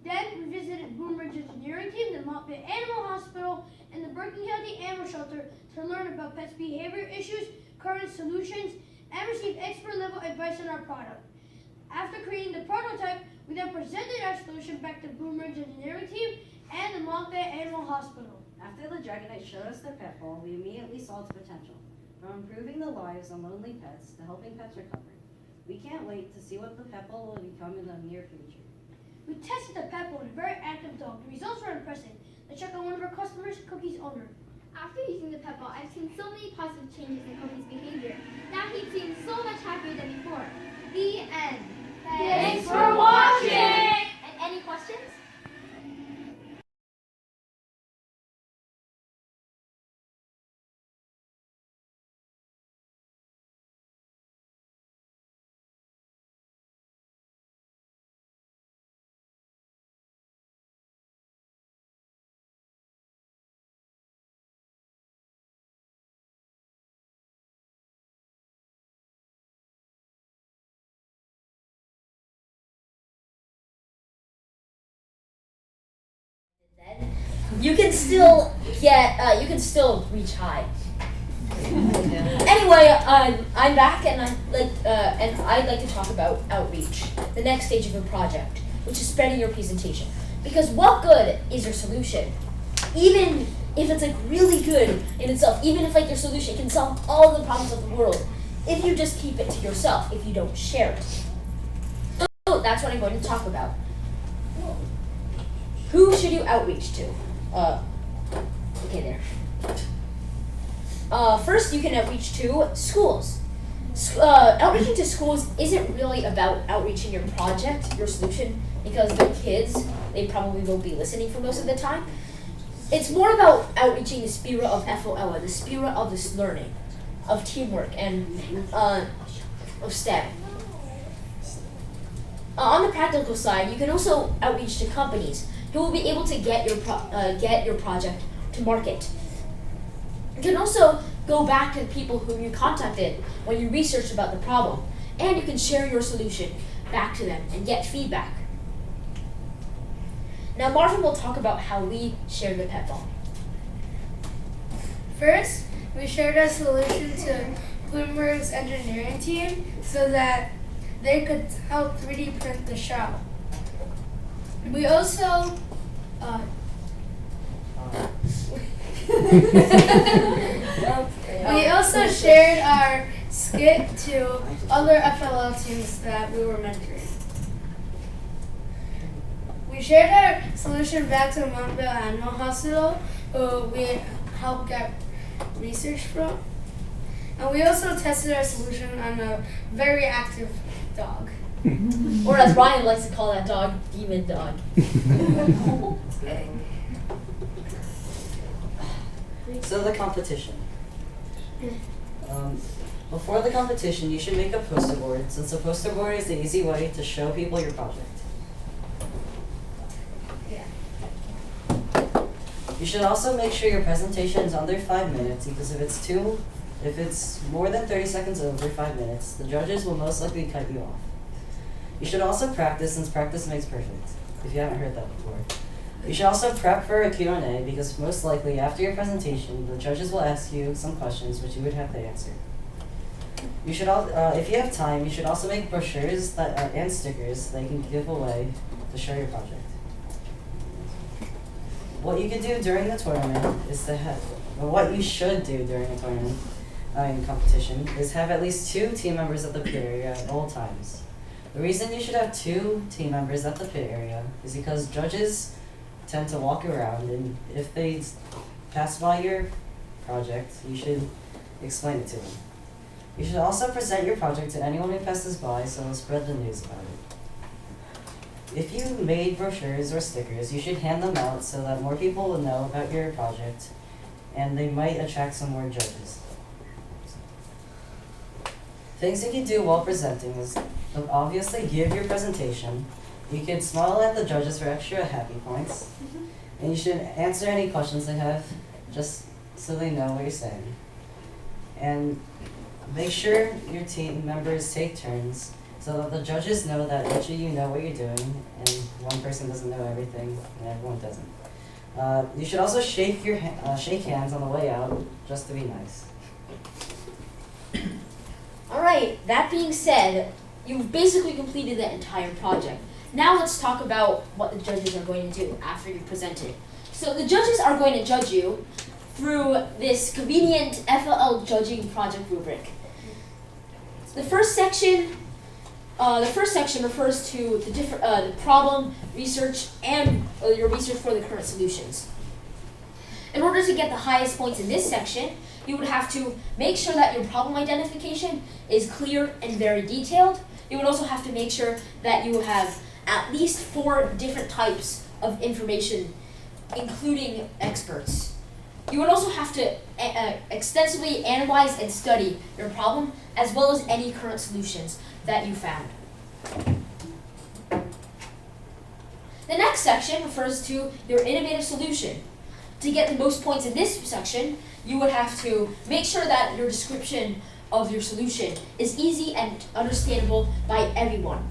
Then we visited Bloomberg's engineering team, the Montpet Animal Hospital, and the Berkeley County Animal Shelter to learn about pets' behavior issues, current solutions, and receive expert-level advice on our product. After creating the prototype, we then presented our solution back to Bloomberg's engineering team and the Montpet Animal Hospital. After the Dragonite showed us their Petball, we immediately saw its potential, from improving the lives of lonely pets to helping pets recover. We can't wait to see what the Petball will become in the near future. We tested the Petball on a very active dog. The results were impressive. Let's check on one of our customers, Cookie's owner. After using the Petball, I've seen so many positive changes in Cookie's behavior. Now he seems so much happier than before. The end. Thanks for watching! And any questions? You can still get, you can still reach high. Anyway, I'm back, and I'd like to talk about outreach, the next stage of your project, which is spreading your presentation. Because what good is your solution, even if it's like really good in itself, even if like your solution can solve all the problems of the world, if you just keep it to yourself, if you don't share it. So that's what I'm going to talk about. Who should you outreach to? Okay, there. First, you can outreach to schools. Outreaching to schools isn't really about outreaching your project, your solution, because the kids, they probably won't be listening for most of the time. It's more about outreaching the spirit of FLL, the spirit of this learning, of teamwork, and of STEM. On the practical side, you can also outreach to companies who will be able to get your project to market. You can also go back to the people whom you contacted when you researched about the problem, and you can share your solution back to them and get feedback. Now Marvin will talk about how we shared the pet ball. First, we shared our solution to Bloomberg's engineering team so that they could help 3D print the shell. We also we also shared our skit to other FLL teams that we were mentoring. We shared our solution back to Montville Animal Hospital, who we helped get research from. And we also tested our solution on a very active dog. Or as Ryan likes to call that dog, demon dog. So the competition. Before the competition, you should make a poster board, since a poster board is the easy way to show people your project. You should also make sure your presentation is under 5 minutes, because if it's more than 30 seconds over 5 minutes, the judges will most likely cut you off. You should also practice, since practice makes perfect, if you haven't heard that before. You should also prep for a Q&A, because most likely after your presentation, the judges will ask you some questions which you would have to answer. You should if you have time, you should also make brochures and stickers that you can give away to show your project. What you could do during the tournament is what you should do during a tournament, competition, is have at least 2 team members at the pit area at all times. The reason you should have 2 team members at the pit area is because judges tend to walk around, and if they pass by your project, you should explain it to them. You should also present your project to anyone who passes by, so they'll spread the news about it. If you made brochures or stickers, you should hand them out so that more people will know about your project, and they might attract some more judges. Things you can do while presenting is obviously give your presentation. You can smile at the judges for extra happy points, and you should answer any questions they have, just so they know what you're saying. And make sure your team members take turns, so that the judges know that each of you know what you're doing, and one person doesn't know everything, and everyone doesn't. You should also shake hands on the way out, just to be nice. Alright, that being said, you've basically completed the entire project. Now let's talk about what the judges are going to do after you've presented. So the judges are going to judge you through this convenient FLL judging project rubric. The first section refers to the problem, research, and your research for the current solutions. In order to get the highest points in this section, you would have to make sure that your problem identification is clear and very detailed. You would also have to make sure that you have at least 4 different types of information, including experts. You would also have to extensively analyze and study your problem, as well as any current solutions that you found. The next section refers to your innovative solution. To get the most points in this section, you would have to make sure that your description of your solution is easy and understandable by everyone,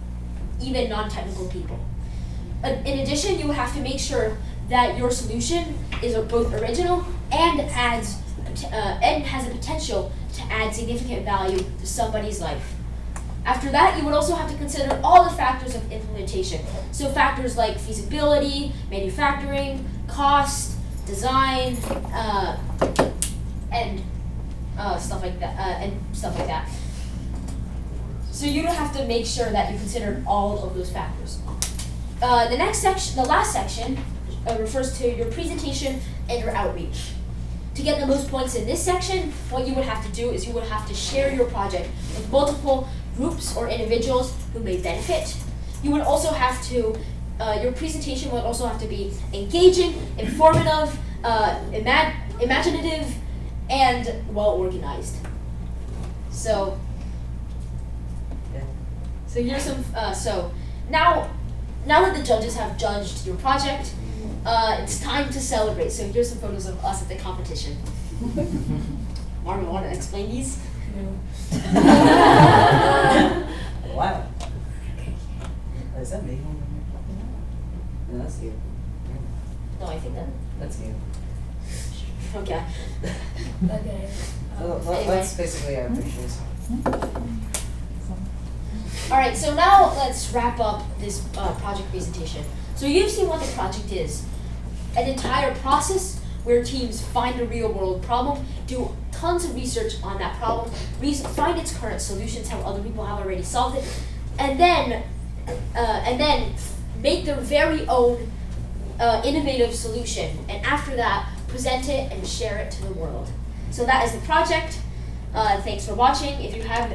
even non-technical people. In addition, you would have to make sure that your solution is both original and has a potential to add significant value to somebody's life. After that, you would also have to consider all the factors of implementation. So factors like feasibility, manufacturing, cost, design, and stuff like that. So you have to make sure that you consider all of those factors. The last section refers to your presentation and your outreach. To get the most points in this section, what you would have to do is you would have to share your project with multiple groups or individuals who may benefit. You would also have to, your presentation would also have to be engaging, informative, imaginative, and well organized. So here's some. So now that the judges have judged your project, it's time to celebrate. So here's some photos of us at the competition. Marvin, want to explain these? Wow. Is that me? No, that's you. No, I think That's you. Okay. Okay. That's basically our pictures. Alright, so now let's wrap up this project presentation. So you've seen what the project is. An entire process where teams find a real world problem, do tons of research on that problem, find its current solutions, how other people have already solved it, and then make their very own innovative solution. And after that, present it and share it to the world. So that is the project. Thanks for watching. If you have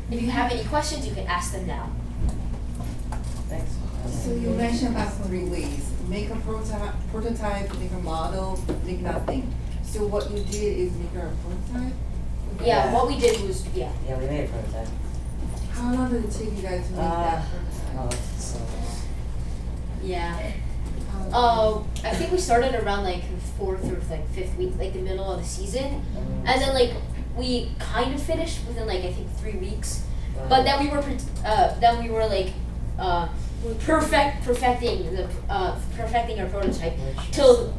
If you have any questions, you can ask them now. Thanks. So you mentioned about 3 ways. Make a prototype, make a model, make nothing. So what you did is make a prototype? Yeah, what we did was, Yeah, we made a prototype. How long did it take you guys to make that prototype? Oh, so Yeah. I think we started around like the 4th or like 5th week, like the middle of the season, and then like we kind of finished within like I think 3 weeks, but then we were like perfecting our prototype till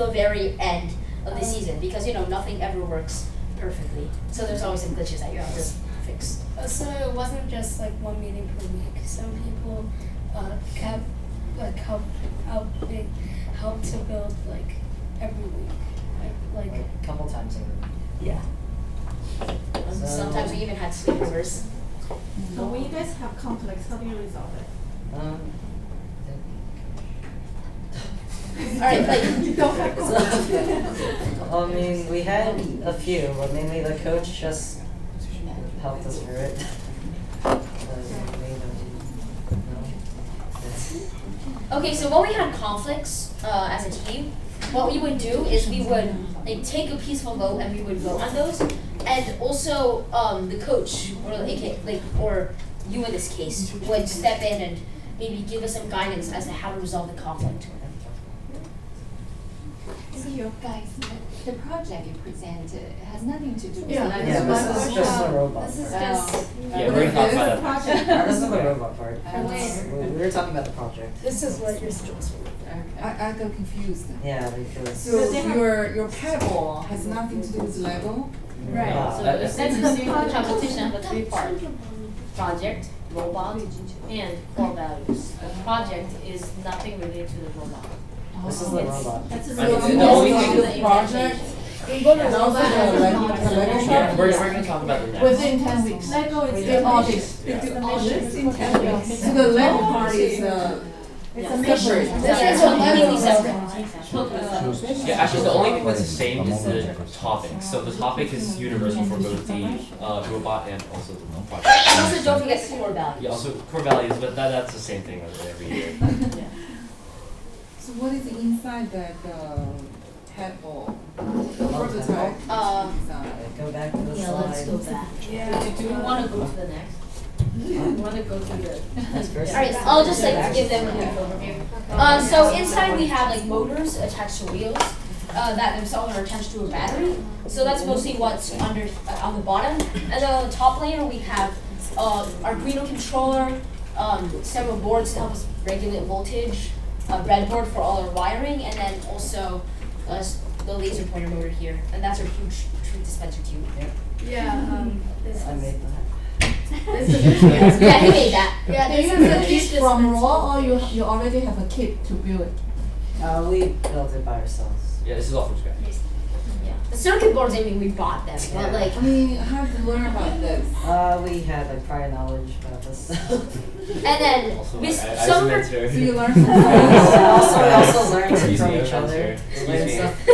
the very end of the season, because nothing ever works perfectly, so there's always some glitches that you have to fix. So it wasn't just like one meeting per week. Some people kept help to build like every week, like a couple times a week. Yeah. Sometimes we even had sleepovers. So when you guys have conflicts, how do you resolve it? Alright, like you don't have conflicts. I mean, we had a few, but mainly the coach just helped us through it. Okay, so when we had conflicts as a team, what we would do is we would like take a peaceful vote and we would vote on those, and also the coach or you in this case would step in and maybe give us some guidance as to how to resolve the conflict. So you guys, the project you present has nothing to do with this is just the robot This is part. just Yeah, we're talking about that. This is the robot part. later. We were talking about the project. This is what you're supposed to do. I got confused. Yeah, because So your paddle has nothing to do with Lego? Right. So that's the competition of a 3-part project, robot, and core values. The project is nothing related to the robot. this is the robot. That's a So robot. you No, we also can do do the project? And go to And also the Lego Yeah, we're going to talk about the next. Within 10 weeks. Lego is the audit. It's the mission. So the Lego part is It's a mission. This is completely separate. Yeah, actually, the only thing that's the same is the topic. So the topic is universal for both the robot and also the project. And also don't forget the core values. Yeah, also core values, but that's the same thing every year. So what is inside that paddle prototype? Go back to the Yeah, slide. let's go back. Yeah. Do we want to go to the next? We want to go to the Next person. Alright, I'll just like give them a quick overview. So inside we have like motors attached to wheels that themselves are attached to a battery. So that's mostly what's under on the bottom. And then on the top layer we have Arduino controller, several boards to help us regulate voltage, a breadboard for all our wiring, and then also the laser pointer motor here. And that's our huge treat dispenser tube. Yeah. This I is. made that. This is Yeah, he made that. Yeah, this is a piece just from meant raw, or you already have a kit to build it? We built it by ourselves. Yeah, this is all from scratch. Yeah. The circuit boards, I mean, we bought them, but like. I mean, how to learn about this? We had like prior knowledge about this. And then Also, we, I some of our, So you learn from We also learned it Excuse from me, each I'm other. mentor. Excuse Learned me. stuff.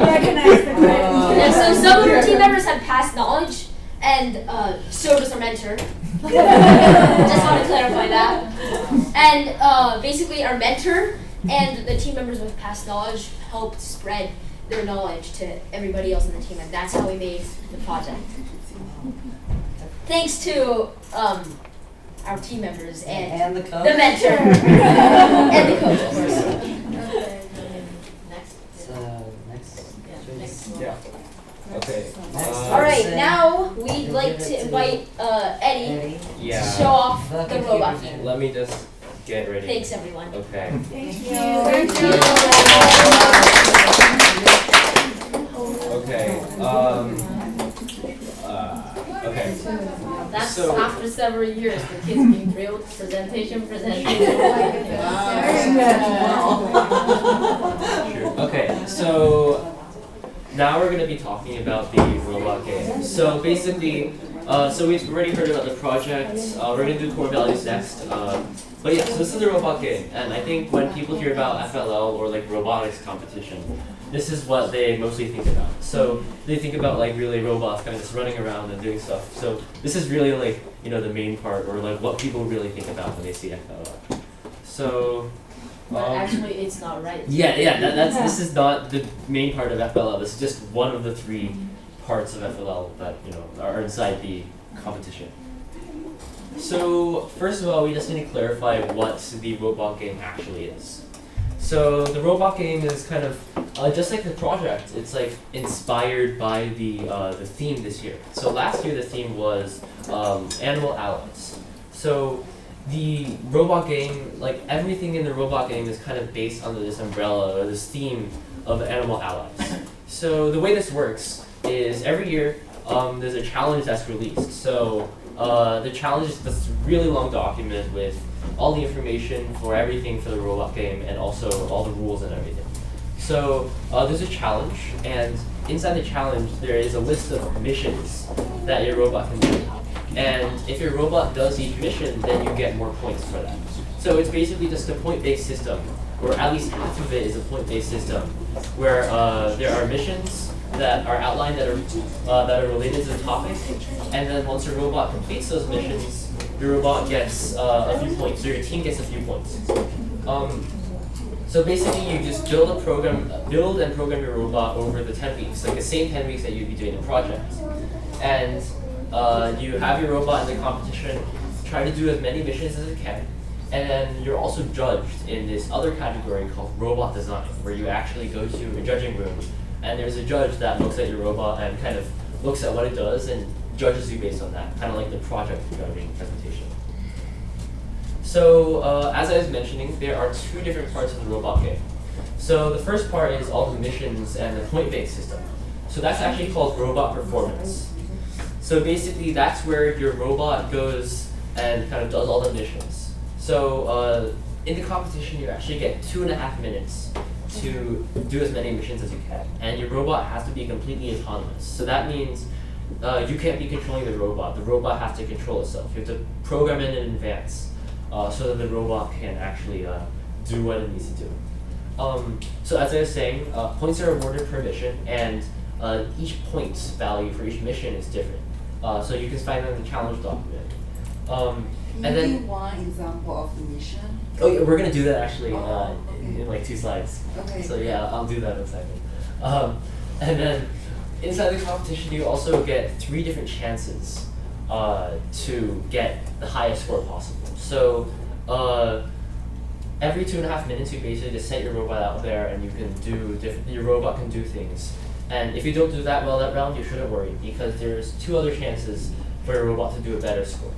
Recognize the credit. yeah, so some of our team members had past knowledge, and so does our mentor. Just want to clarify that. And basically, our mentor and the team members with past knowledge helped spread their knowledge to everybody else in the team, and that's how we made the project. Thanks to our team members and the coach. the mentor and the coach, of course. Next. Next. Yeah. Okay. All right, now we'd like to invite Eddie Yeah. to show off The the robot computer. game. Let me just get ready. Thanks, everyone. Okay. Thank Okay. Okay. That's So- after several years, the kids being drilled, presentation. Okay, so now we're going to be talking about the robot game. So basically, so we've already heard about the project. We're going to do core values next. But yeah, so this is a robot game, and I think when people hear about FLL or like robotics competition, this is what they mostly think about. So they think about like really robots kind of just running around and doing stuff. So this is really like, you know, the main part, or like what people really think about when they see FLL. So. But actually, it's not right. Yeah, this is not the main part of FLL. This is just one of the 3 parts of FLL that, you know, are inside the competition. So first of all, we just need to clarify what the robot game actually is. So the robot game is kind of just like the project. It's like inspired by the theme this year. So last year the theme was animal allies. So the robot game, like everything in the robot game, is kind of based under this umbrella or this theme of animal allies. So the way this works is every year there's a challenge that's released. So the challenge is this really long document with all the information for everything for the robot game and also all the rules and everything. So there's a challenge, and inside the challenge there is a list of missions that your robot can do. And if your robot does each mission, then you get more points for that. So it's basically just a point-based system, or at least half of it is a point-based system, where there are missions that are outlined that are related to the topic, and then once your robot completes those missions, your robot gets a few points, so your team gets a few points. So basically, you just build and program your robot over the 10 weeks, like the same 10 weeks that you'd be doing a project. And you have your robot in the competition, try to do as many missions as it can, and then you're also judged in this other category called robot design, where you actually go to a judging room, and there's a judge that looks at your robot and kind of looks at what it does and judges you based on that, kind of like the project judging presentation. So as I was mentioning, there are 2 different parts of the robot game. So the first part is all the missions and the point-based system. So that's actually called robot performance. So basically, that's where your robot goes and kind of does all the missions. So in the competition, you actually get 2.5 minutes to do as many missions as you can. And your robot has to be completely autonomous. So that means you can't be controlling the robot. The robot has to control itself. You have to program it in advance so that the robot can actually do what it needs to do. So as I was saying, points are awarded per mission, and each point value for each mission is different. So you can find that in the challenge document. Can And you then, give one example of the mission? oh yeah, we're gonna do that actually in like 2 slides. Okay. So yeah, I'll do that in a second. And then inside the competition, you also get 3 different chances to get the highest score possible. So every 2.5 minutes, you basically just set your robot out there, and you can do your robot can do things. And if you don't do that well that round, you shouldn't worry, because there's 2 other chances for your robot to do a better score.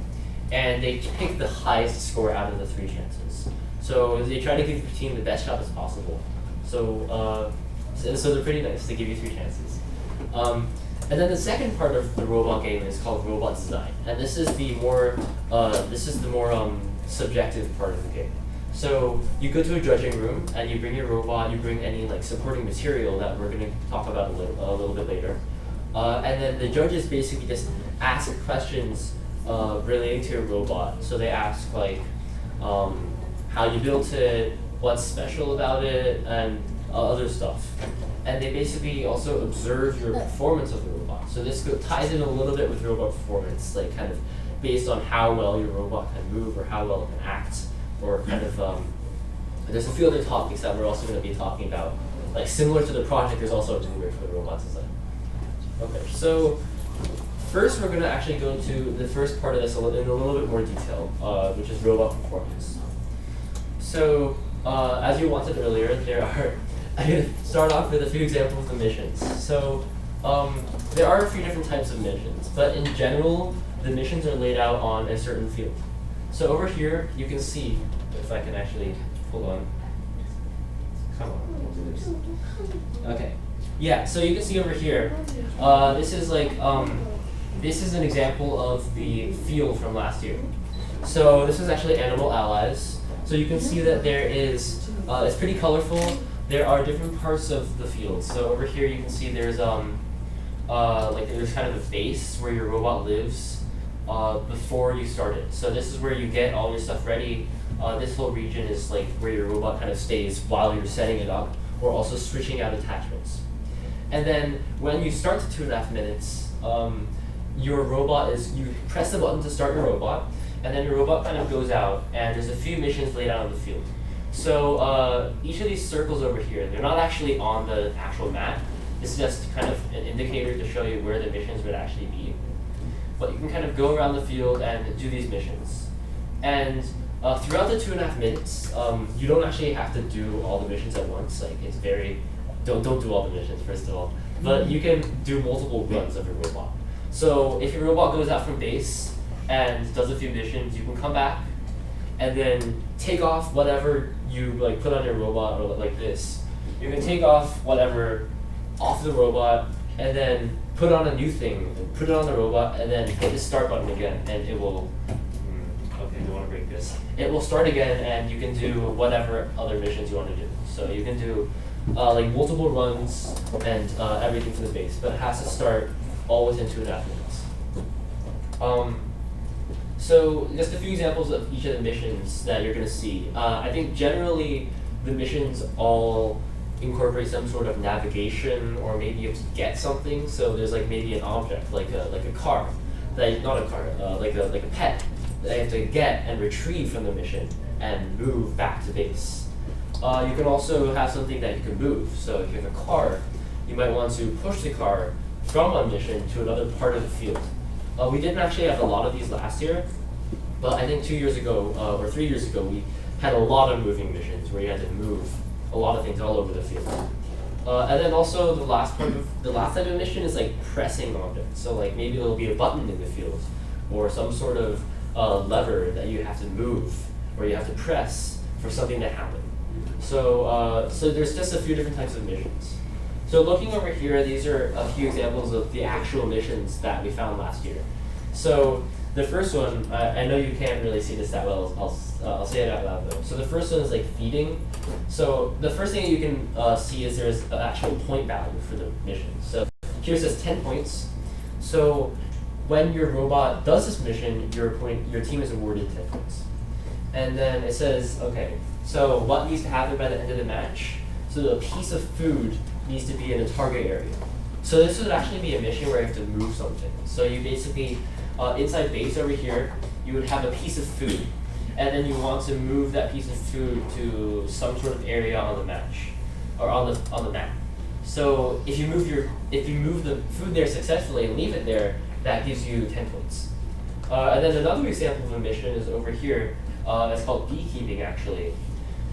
And they pick the highest score out of the 3 chances. So they try to give your team the best shot as possible. So they're pretty nice. They give you 3 chances. And then the second part of the robot game is called robot design, and this is the more subjective part of the game. So you go to a judging room and you bring your robot, you bring any like supporting material that we're going to talk about a little bit later, and then the judges basically just ask questions relating to your robot. So they ask like how you built it, what's special about it, and other stuff. And they basically also observe your performance of the robot. So this ties in a little bit with robot performance, like kind of based on how well your robot can move or how well it can act, or kind of, there's a few other topics that we're also going to be talking about. Like similar to the project, there's also a tutor for the robot design. Okay, so first we're going to actually go to the first part of this in a little bit more detail, which is robot performance. So as you wanted earlier, I'm going to start off with a few examples of the missions. So there are a few different types of missions, but in general, the missions are laid out on a certain field. So over here, you can see, if I can actually, hold on. Come on. Okay. Yeah, so you can see over here, this is like, this is an example of the field from last year. So this is actually Animal Allies. So you can see that there is, it's pretty colorful. There are different parts of the field. So over here you can see there's there's kind of a base where your robot lives before you start it. So this is where you get all your stuff ready. This whole region is like where your robot kind of stays while you're setting it up, or also switching out attachments. And then when you start the 2.5 minutes, your robot you press the button to start your robot, and then your robot kind of goes out, and there's a few missions laid out on the field. So each of these circles over here, they're not actually on the actual map. It's just kind of an indicator to show you where the missions would actually be. But you can kind of go around the field and do these missions. And throughout the 2.5 minutes, you don't actually have to do all the missions at once. Like it's don't do all the missions first of all. But you can do multiple runs of your robot. So if your robot goes out from base and does a few missions, you can come back and then take off whatever you like put on your robot, or like this. You can take off whatever off the robot and then put on a new thing, and put it on the robot, and then hit the start button again, and it will, okay, don't want to break this. It will start again, and you can do whatever other missions you want to do. So you can do like multiple runs and everything for the base, but it has to start all within 2.5 minutes. So just a few examples of each of the missions that you're going to see. I think generally the missions all incorporate some sort of navigation, or maybe you have to get something. So there's like maybe an object, like a car, not a car, like a pet that you have to get and retrieve from the mission and move back to base. You can also have something that you can move. So if you have a car, you might want to push the car from one mission to another part of the field. We didn't actually have a lot of these last year, but I think 2 years ago, or 3 years ago, we had a lot of moving missions where you had to move a lot of things all over the field. And then also the last type of mission is like pressing objects. So like maybe there'll be a button in the field, or some sort of lever that you have to move, or you have to press for something to happen. So there's just a few different types of missions. So looking over here, these are a few examples of the actual missions that we found last year. So the first one, I know you can't really see this that well, I'll say it out loud though. So the first one is like feeding. So the first thing you can see is there's an actual point value for the mission. So here it says 10 points. So when your robot does this mission, your team is awarded 10 points. And then it says, okay, so what needs to happen by the end of the match? So a piece of food needs to be in a target area. So this would actually be a mission where you have to move something. So you basically, inside base over here, you would have a piece of food, and then you want to move that piece of food to some sort of area on the match, or on the map. So if you move the food there successfully and leave it there, that gives you 10 points. And then another example of a mission is over here. It's called beekeeping actually.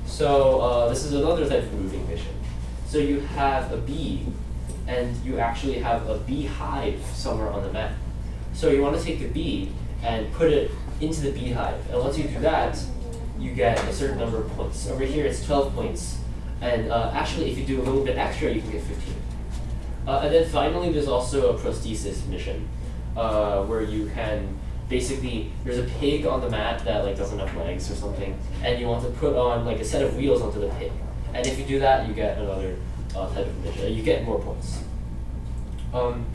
So this is another type of moving mission. So you have a bee, and you actually have a beehive somewhere on the map. So you want to take the bee and put it into the beehive. And once you do that, you get a certain number of points. Over here it's 12 points. And actually if you do a little bit extra, you can get 15. And then finally, there's also a prosthesis mission, where you can basically, there's a pig on the mat that like doesn't have legs or something, and you want to put on like a set of wheels onto the pig. And if you do that, you get another type of mission. You get more points. And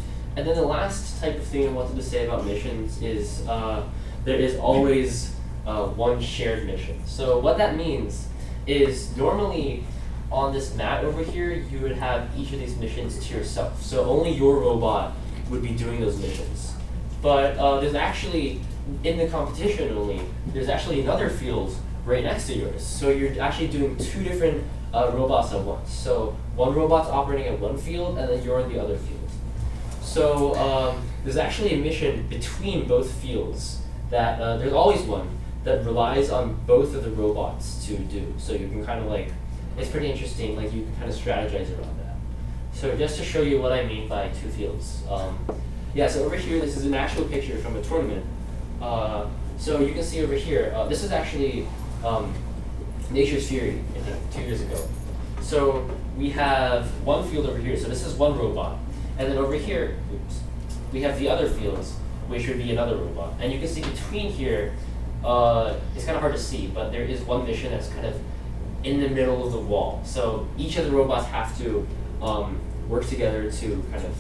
then the last type of thing I wanted to say about missions is there is always one shared mission. So what that means is normally on this mat over here, you would have each of these missions to yourself. So only your robot would be doing those missions. But there's actually, in the competition only, there's actually another field right next to yours. So you're actually doing two different robots at once. So one robot's operating at one field, and then you're in the other field. So there's actually a mission between both fields that there's always one that relies on both of the robots to do. So you can kind of like, it's pretty interesting, like you can kind of strategize around that. So just to show you what I mean by two fields. Yeah, so over here, this is an actual picture from a tournament. So you can see over here, this is actually Nature's Fury, I think, 2 years ago. So we have one field over here, so this is one robot. And then over here, oops, we have the other fields, which would be another robot. And you can see between here, it's kind of hard to see, but there is one mission that's kind of in the middle of the wall. So each of the robots have to work together to kind of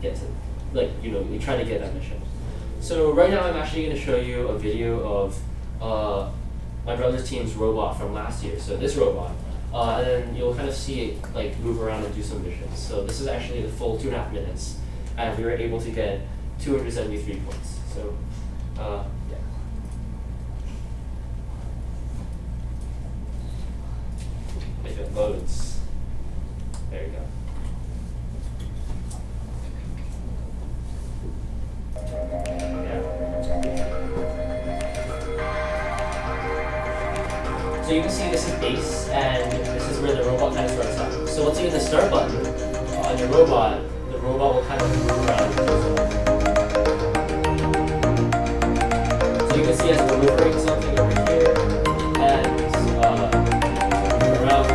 get to, like, you know, we try to get that mission. So right now I'm actually going to show you a video of my brother's team's robot from last year. So this robot, and then you'll kind of see it like move around and do some missions. So this is actually the full 2.5 minutes, and we were able to get 273 points. So yeah. If it loads, there you go. So you can see this is base, and this is where the robot kind of starts up. So once you hit the start button on your robot, the robot will kind of move around. So you can see it's delivering something over here, and move around.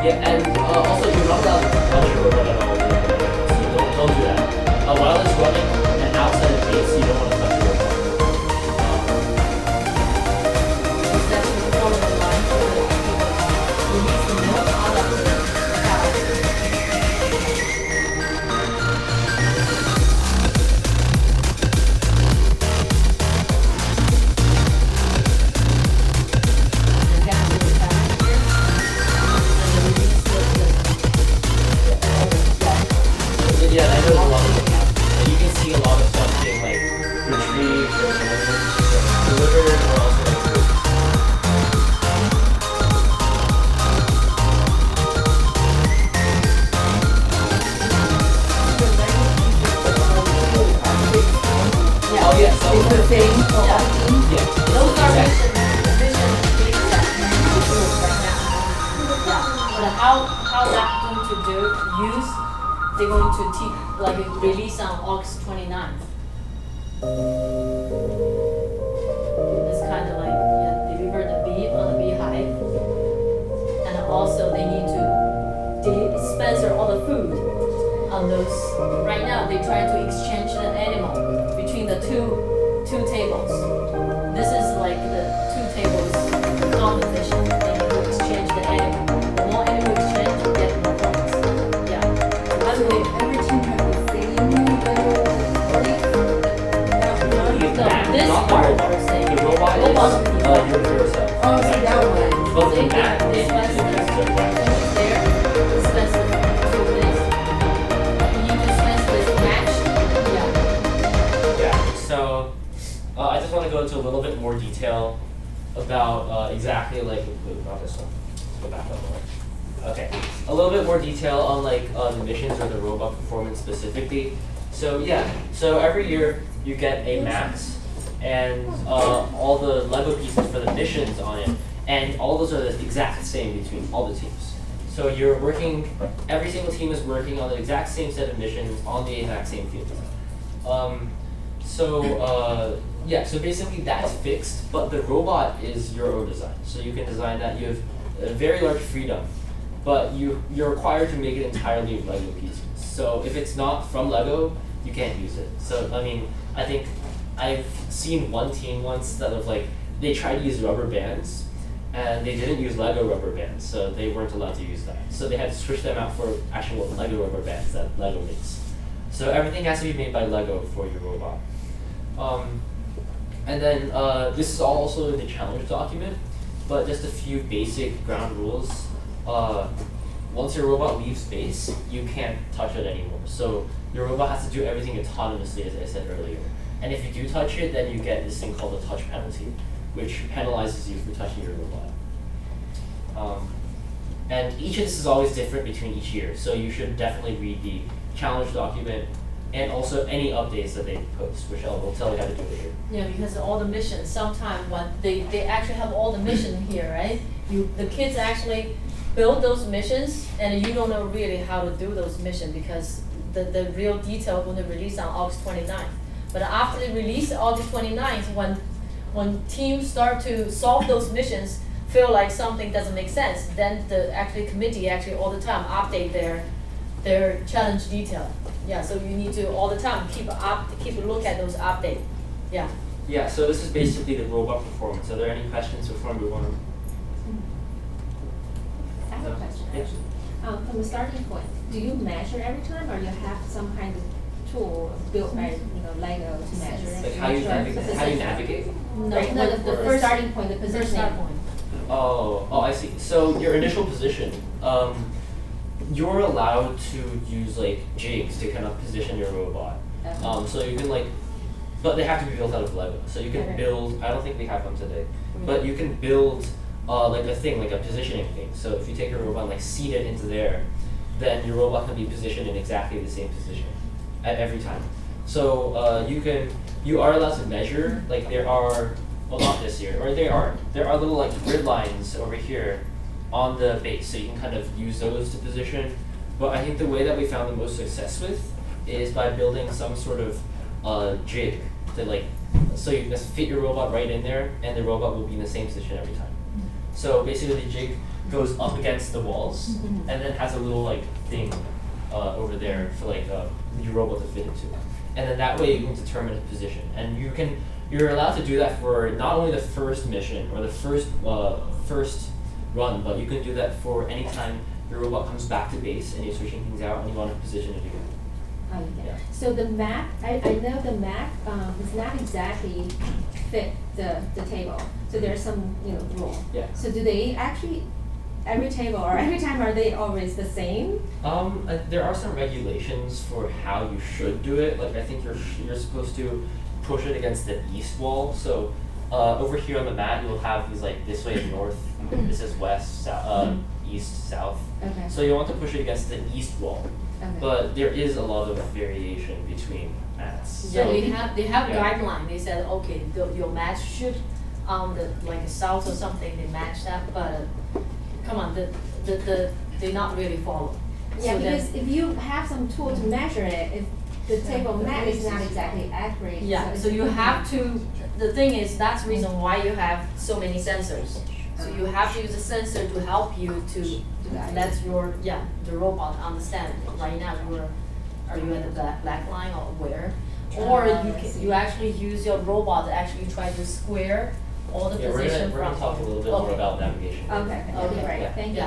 Yeah, and also you're not allowed to touch your robot at all. So don't do that. While it's running and outside of base, you don't want to touch your robot. That's the form of the line so that people release the milk out of the cow. Yeah, I know a lot of them. You can see a lot of stuff being like retrieved or delivered or also like cooked. Yeah. Oh yeah, so it's the same for all teams? Yeah. Those are vision things that you do right now. Yeah. But how that's going to use, they're going to release on August 29th. It's kind of like deliver the bee on the beehive, and also they need to dispense all the food on those. Right now they're trying to exchange the animal between the two tables. This is like the two tables competition. They need to exchange the animal. The more animal exchange, you get more points. Yeah. Every team has the same level This part are saying the robot is yourself. Oh, so that one. But the map is there, dispense the this. You need to dispense this match. Yeah. Yeah. So I just want to go into a little bit more detail about exactly like not this one. Let's go back up more. Okay. A little bit more detail on like the missions or the robot performance specifically. So yeah. So every year you get a mat and all the Lego pieces for the missions on it, and all those are the exact same between all the teams. So you're working, every single team is working on the exact same set of missions on the exact same field. Yeah, so basically that's fixed, but the robot is your own design. So you can design that. You have a very large freedom, but you're required to make it entirely of Lego pieces. So if it's not from Lego, you can't use it. So I mean, I think I've seen one team once that was like, they tried to use rubber bands, and they didn't use Lego rubber bands, so they weren't allowed to use that. So they had to switch them out for actual Lego rubber bands that Lego makes. So everything has to be made by Lego for your robot. And then this is all also in the challenge document, but just a few basic ground rules. Once your robot leaves base, you can't touch it anymore. So your robot has to do everything autonomously, as I said earlier. And if you do touch it, then you get this thing called a touch penalty, which penalizes you for touching your robot. And each of this is always different between each year, so you should definitely read the challenge document and also any updates that they post, which will tell you how to do it here. Yeah, because all the missions, sometimes when they actually have all the mission here, right? The kids actually build those missions, and you don't know really how to do those missions because the real detail going to release on August 29th. But after they release August 29th, when teams start to solve those missions, feel like something doesn't make sense, then the committee all the time update their challenge detail. Yeah, so you need to all the time keep a look at those updates. Yeah. Yeah, so this is basically the robot performance. Are there any questions before we want to? I have a question actually. From the starting point, do you measure every time, or you have some kind of tool built by Lego to measure? Like how you navigate? No, the first starting point, the positioning. Oh, I see. So your initial position, you're allowed to use like jigs to kind of position your robot. So you can but they have to be built out of Lego. So you can build. I don't think they have them today, but you can build like a thing, like a positioning thing. So if you take your robot and like seat it into there, then your robot can be positioned in exactly the same position at every time. So you are allowed to measure. Like there are, well, not this year, or there are little like grid lines over here on the base, so you can kind of use those to position. But I think the way that we found the most success with is by building some sort of jig to so you just fit your robot right in there, and the robot will be in the same position every time. So basically the jig goes up against the walls, and then has a little thing over there for your robot to fit into. And then that way you can determine its position. And you're allowed to do that for not only the first mission or the first run, but you can do that for any time your robot comes back to base and you're switching things out and you want to position it again. Yeah. So the map, I know the map does not exactly fit the table. So there's some rule. Yeah. So do they actually every table or every time are they always the same? There are some regulations for how you should do it. Like I think you're supposed to push it against the east wall. So over here on the mat you'll have these this way is north, this is west, east, south. Okay. So you want to push it against the east wall. Okay. But there is a lot of variation between mats. Yeah, So, they have guideline. They said okay, your mat should the south or something. They match that, but come on, they not really follow. Yeah, So because if you have some tool to measure it, if the table map is not exactly accurate. Yeah, so you have to. The thing is, that's the reason why you have so many sensors. So you have to use a sensor to help you to let the robot understand. Right now, are you at the black line or where? Or you actually use your robot to actually try to square all the position we're gonna talk a little bit more about navigation. Okay, great. Thank you.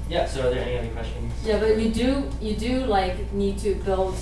Yeah. So are there any other questions? Yeah, but you do need to build,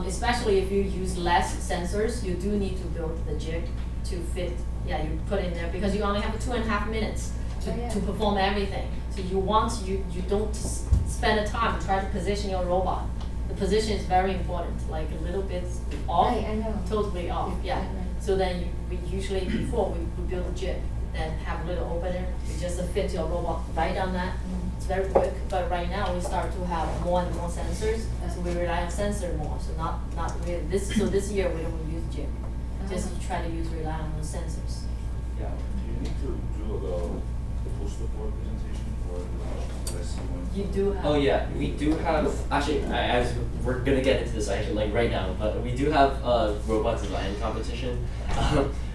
especially if you use less sensors, you do need to build the jig to fit. Yeah, you put in there because you only have 2.5 minutes to perform everything. So you don't spend the time to try to position your robot. The position is very important. Like a little bit off, Right, I know. totally off. Yeah. So then we usually before we build a jig, then have a little opener. You just fit your robot right on that. It's very quick. But right now we start to have more and more sensors, so we rely on sensor more. So not really this. So this year we don't use jig. Just try to rely on those sensors. Yeah. Do you need to do the poster board presentation for the You do have. Oh yeah, we do have, actually, we're gonna get into this actually like right now, but we do have a robot design competition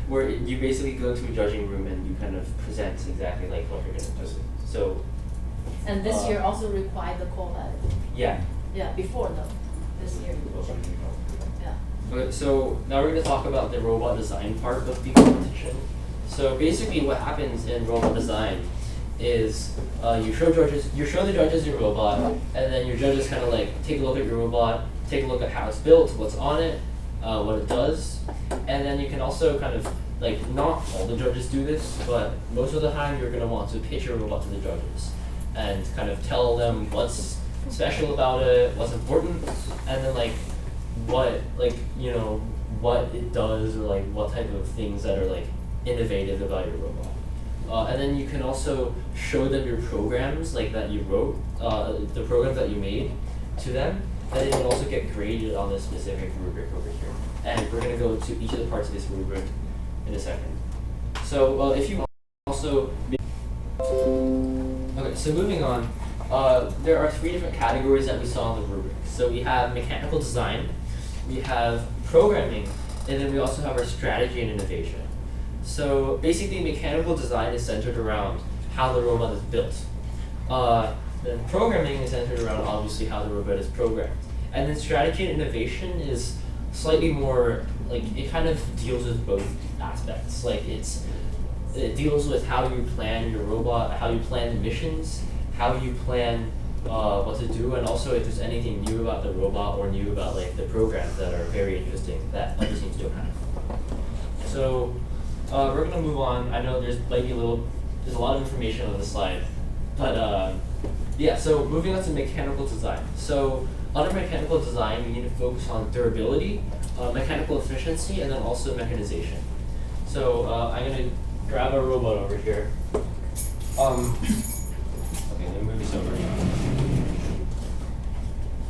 where you basically go to a judging room and you kind of present exactly like what you're gonna do. So. And this year also required the core lab. Yeah. Yeah, before though, this year. Yeah. Okay, so now we're going to talk about the robot design part of the competition. So basically what happens in robot design is you show the judges your robot, and then your judges kind of like take a look at your robot, take a look at how it's built, what's on it, what it does, and then you can also kind of like, not all the judges do this, but most of the time you're going to want to pitch your robot to the judges and kind of tell them what's special about it, what's important, and then like what, like, you know, what it does, or like what type of things that are like innovative about your robot. And then you can also show them your programs like that you wrote, the programs that you made to them, and then it will also get graded on this specific rubric over here. And we're going to go to each of the parts of this rubric in a second. So if you also, okay, so moving on, there are 3 different categories that we saw in the rubric. So we have mechanical design, we have programming, and then we also have our strategy and innovation. So basically mechanical design is centered around how the robot is built. Then programming is centered around obviously how the robot is programmed. And then strategy and innovation is slightly more, like, it kind of deals with both aspects. Like it deals with how you plan your robot, how you plan missions, how you plan what to do, and also if there's anything new about the robot or new about like the programs that are very interesting that other teams don't have. So we're gonna move on. I know there's a lot of information on the slide, but yeah. So moving on to mechanical design. So under mechanical design, we need to focus on durability, mechanical efficiency, and then also mechanization. So I'm gonna grab a robot over here. Okay, let me move this over.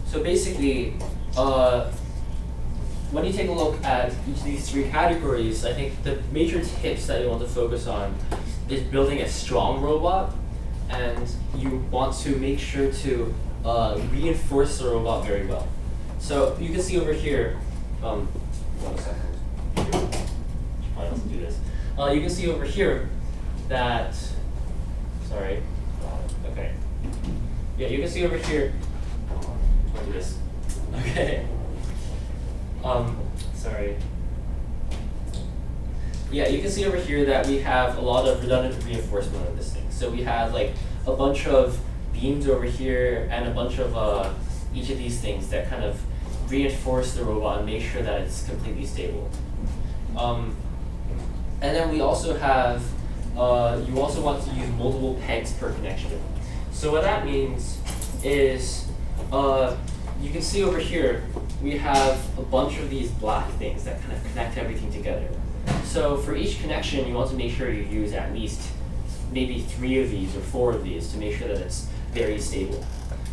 So basically, when you take a look at each of these 3 categories, I think the major tips that you want to focus on is building a strong robot, and you want to make sure to reinforce the robot very well. So you can see over here, 1 second. Why else do this? You can see over here that, sorry, okay. Yeah, you can see over here, I'll do this. Okay. Sorry. Yeah, you can see over here that we have a lot of redundant reinforcement of this thing. So we have like a bunch of beams over here and a bunch of each of these things that kind of reinforce the robot and make sure that it's completely stable. And then we also have, you also want to use multiple pegs per connection. So what that means is, you can see over here, we have a bunch of these black things that kind of connect everything together. So for each connection, you want to make sure you use at least maybe 3 of these or 4 of these to make sure that it's very stable.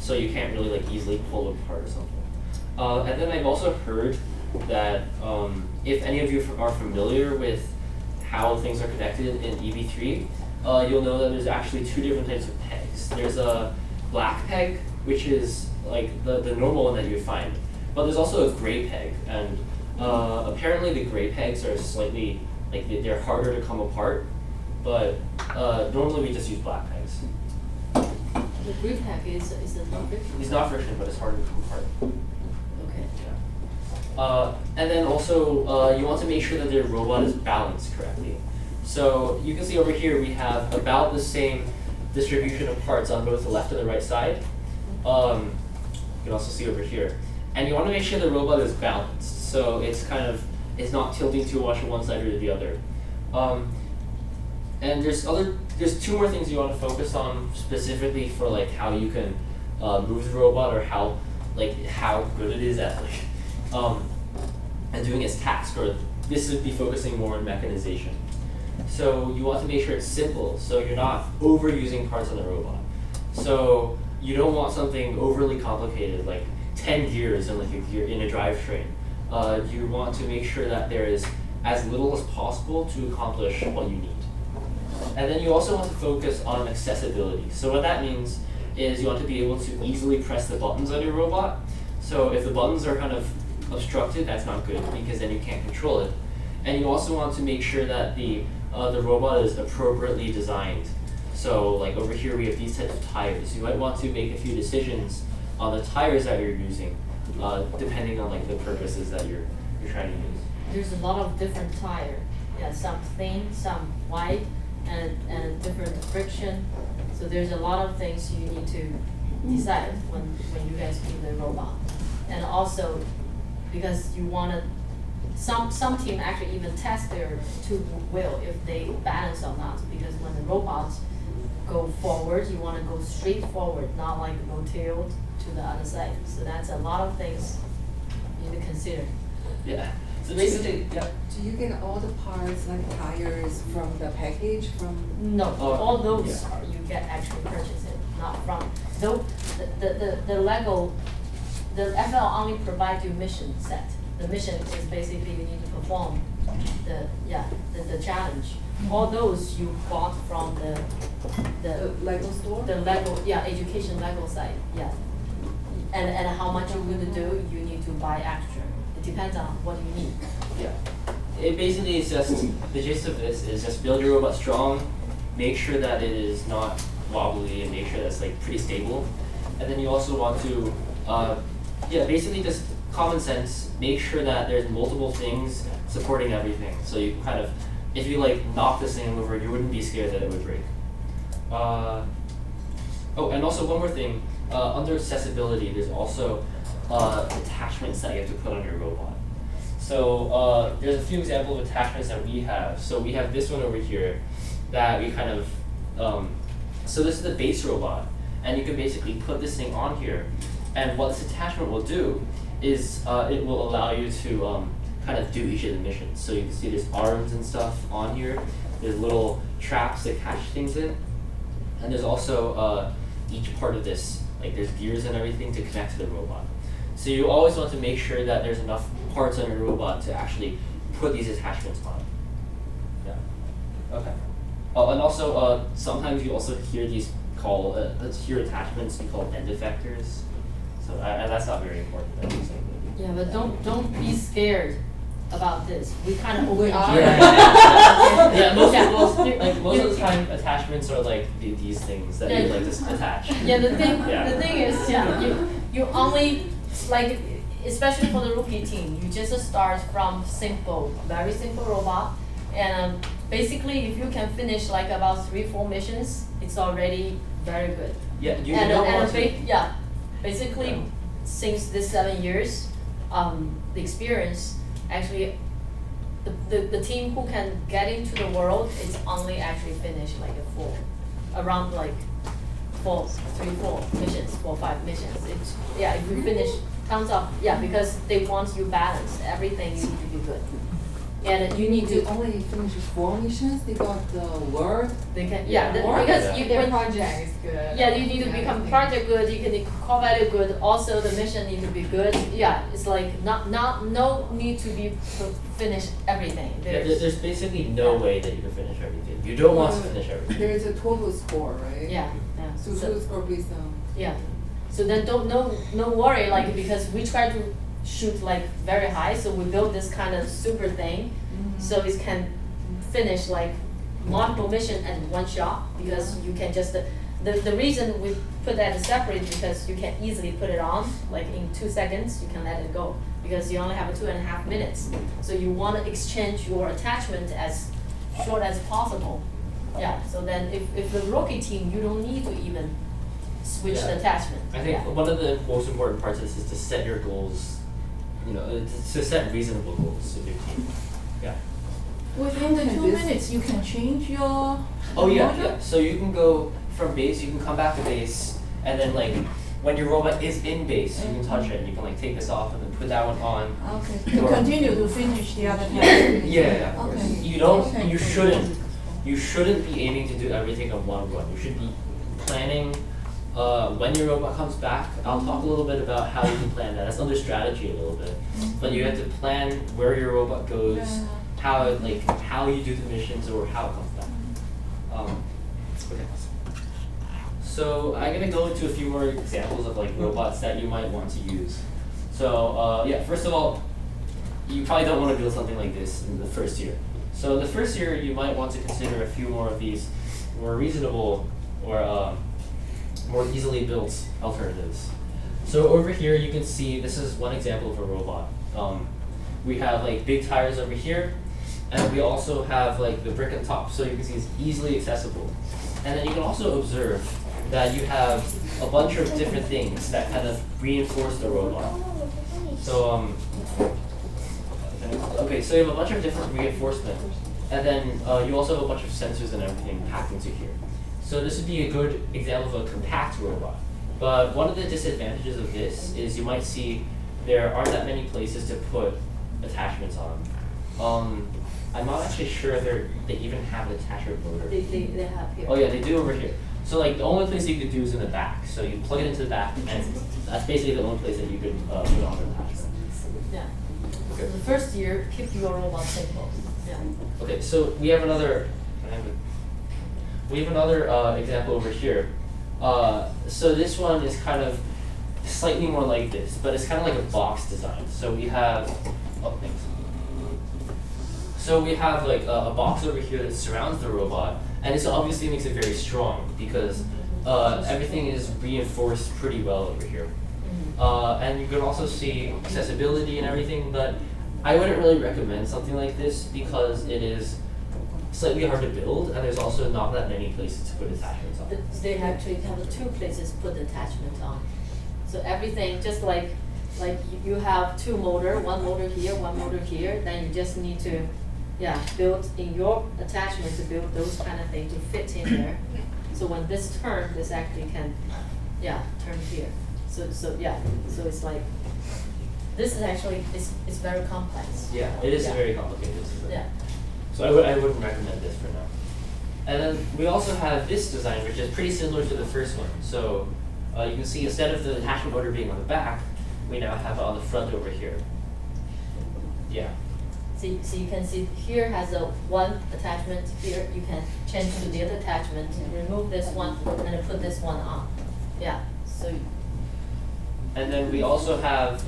So you can't really like easily pull it apart or something. And then I've also heard that if any of you are familiar with how things are connected in EV3, you'll know that there's actually 2 different types of pegs. There's a black peg, which is like the normal one that you would find. But there's also a gray peg, and apparently the gray pegs are slightly, like they're harder to come apart, but normally we just use black pegs. The gray peg is a non-friction? It's not friction, but it's harder to come apart. Okay. Yeah. And then also, you want to make sure that the robot is balanced correctly. So you can see over here we have about the same distribution of parts on both the left and the right side. You can also see over here. And you want to make sure the robot is balanced, so it's kind of, it's not tilting too much to one side or the other. And there's 2 more things you want to focus on specifically for like how you can move the robot, or how good it is at at doing its task, or this would be focusing more on mechanization. So you want to make sure it's simple, so you're not overusing parts on the robot. So you don't want something overly complicated, like 10 gears and like you're in a drivetrain. You want to make sure that there is as little as possible to accomplish what you need. And then you also want to focus on accessibility. So what that means is you want to be able to easily press the buttons on your robot. So if the buttons are kind of obstructed, that's not good because then you can't control it. And you also want to make sure that the robot is appropriately designed. So like over here we have these types of tires. You might want to make a few decisions on the tires that you're using, depending on like the purposes that you're trying to use. There's a lot of different tire. Yeah, some thin, some wide, and different friction. So there's a lot of things you need to decide when you guys do the robot. And also, because you want to, some team actually even test their two wheel if they balance or not. Because when the robots go forward, you want to go straight forward, not like go tailed to the other side. So that's a lot of things you need to consider. Yeah. So basically, yeah. Do you get all the parts like tires from the package from? No, Oh, all those yeah. are, you get actually purchase it, not from. Though the Lego, the FL only provides you mission set. The mission is basically you need to perform the challenge. All those you bought from the Lego store? The Lego, education Lego site, yeah. And how much you're going to do, you need to buy extra. It depends on what you need. Yeah. It basically is just, the gist of this is just build your robot strong, make sure that it is not wobbly, and make sure that it's like pretty stable. And then you also want to, basically just common sense, make sure that there's multiple things supporting everything. So you kind of, if you like knock this thing over, you wouldn't be scared that it would break. And also one more thing, under accessibility, there's also attachments that you have to put on your robot. So there's a few examples of attachments that we have. So we have this one over here that we kind of, so this is the base robot, and you can basically put this thing on here, and what this attachment will do is it will allow you to kind of do each of the missions. So you can see there's arms and stuff on here, there's little traps that catch things in, and there's also each part of this, like there's gears and everything to connect to the robot. So you always want to make sure that there's enough parts on your robot to actually put these attachments on. Yeah. Okay. And also, sometimes you also hear these attachments be called end effectors. So that's not very important. Yeah, but don't be scared about this. We kind of open. Yeah, most of the time attachments are like these things that you like just attach. Yeah, the thing is, you only like, especially for the rookie team, you just start from very simple robot, and basically if you can finish like about 3-4 missions, it's already very good. Yeah, you don't want to. Basically, since this 7 years, the experience, actually, the team who can get into the world is only actually finish like around like 4 missions, 4 or 5 missions. It's, if you finish, thumbs up, because they want you balance, everything you need to be good. And you need to only finish 4 missions. They got the word. They can because their project is good. Yeah, you need to become project good. You can core value good. Also, the mission need to be good. Yeah, it's like no need to be finish everything. There's basically no way that you can finish everything. You don't want to finish everything. There's a total score, right? Yeah. So total score based on. Yeah. So then no worry, like, because we try to shoot like very high, so we build this kind of super thing, so it can finish like multiple mission at one shot, because you can just the reason we put that separate because you can easily put it on like in 2 seconds. You can let it go because you only have 2.5 minutes, so you want to exchange your attachment as short as possible. Yeah, so then if the rookie team, you don't need to even switch the attachment. I think one of the most important parts is to set your goals, to set reasonable goals with your team. Yeah. Within the 2 minutes, you can change your. Oh yeah. So you can go from base, you can come back to base, and then like when your robot is in base, you can touch it, and you can like take this off and then put that one on. Okay. To continue to finish the other task. Yeah. Of course. You shouldn't be aiming to do everything in one run. You should be planning. When your robot comes back, I'll talk a little bit about how you can plan that. That's under strategy a little bit. But you have to plan where your robot goes, how you do the missions, or how it comes back. Okay. So I'm gonna go into a few more examples of like robots that you might want to use. So yeah, first of all, you probably don't want to build something like this in the first year. So in the first year, you might want to consider a few more of these more reasonable or more easily built alternatives. So over here, you can see this is one example of a robot. We have like big tires over here, and we also have like the brick on top. So you can see it's easily accessible. And then you can also observe that you have a bunch of different things that kind of reinforce the robot. So okay, so you have a bunch of different reinforcement, and then you also have a bunch of sensors and everything packed into here. So this would be a good example of a compact robot. But one of the disadvantages of this is you might see there aren't that many places to put attachments on. I'm not actually sure they even have an attachment motor. They have here. Oh yeah, they do over here. So like the only place you could do is in the back. So you plug it into the back, and that's basically the only place that you could put on an attachment. Yeah. Okay. So the first year, keep your robot simple. Yeah. Okay, so we have another example over here. So this one is kind of slightly more like this, but it's kind of like a box design. So we have, So we have like a box over here that surrounds the robot, and this obviously makes it very strong because everything is reinforced pretty well over here. And you can also see accessibility and everything, but I wouldn't really recommend something like this because it is slightly hard to build, and there's also not that many places to put attachments on. They actually have two places to put the attachment on. So everything, just like you have two motor, one motor here, one motor here, then you just need to, build in your attachment to build those kind of things to fit in there. So when this turns, this actually can, turn here. So it's like, this is actually, it's very complex. Yeah, it is very complicated. Yeah. So I wouldn't recommend this for now. And then we also have this design, which is pretty similar to the first one. So you can see instead of the attachment motor being on the back, we now have it on the front over here. Yeah. So you can see here has a one attachment, here you can change to the other attachment, remove this one, and put this one on. Yeah, so. And then we also have,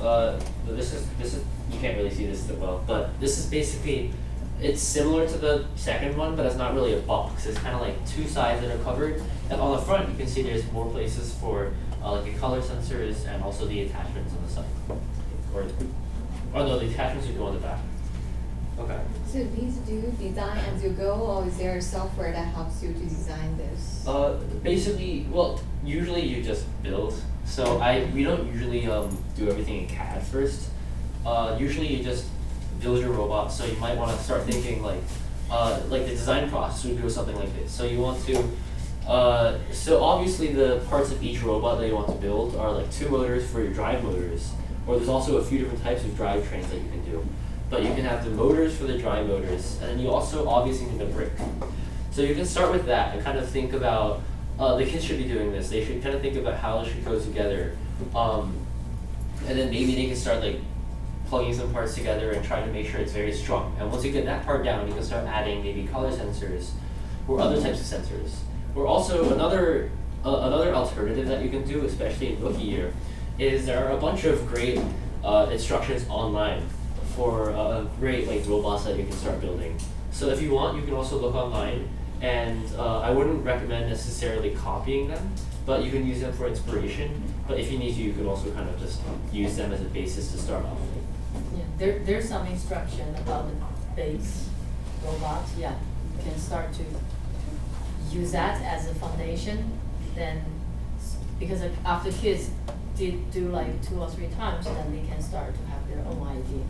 this is you can't really see this that well, but this is basically, it's similar to the second one, but it's not really a box. It's kind of like two sides that are covered, and on the front you can see there's more places for like the color sensors and also the attachments on the side. Or no, the attachments would go on the back. Okay. So these do design as you go, or is there software that helps you to design this? Basically, well, usually you just build. So we don't usually do everything in CAD first. Usually you just build your robot. So you might want to start thinking like the design process would go something like this. So you want to, so obviously the parts of each robot that you want to build are like two motors for your drive motors, or there's also a few different types of drive trains that you can do. But you can have the motors for the drive motors, and then you also obviously need a brick. So you can start with that and kind of think about, the kids should be doing this. They should kind of think about how it should go together. And then maybe they can start like plugging some parts together and trying to make sure it's very strong. And once you get that part down, you can start adding maybe color sensors or other types of sensors. Or also another alternative that you can do, especially in rookie year, is there are a bunch of great instructions online for great like robots that you can start building. So if you want, you can also look online, and I wouldn't recommend necessarily copying them, but you can use them for inspiration. But if you need to, you can also kind of just use them as a basis to start off with. Yeah, there's some instruction about the base robot. Yeah, you can start to use that as a foundation. Then, because after kids did do like 2 or 3 times, then they can start to have their own idea.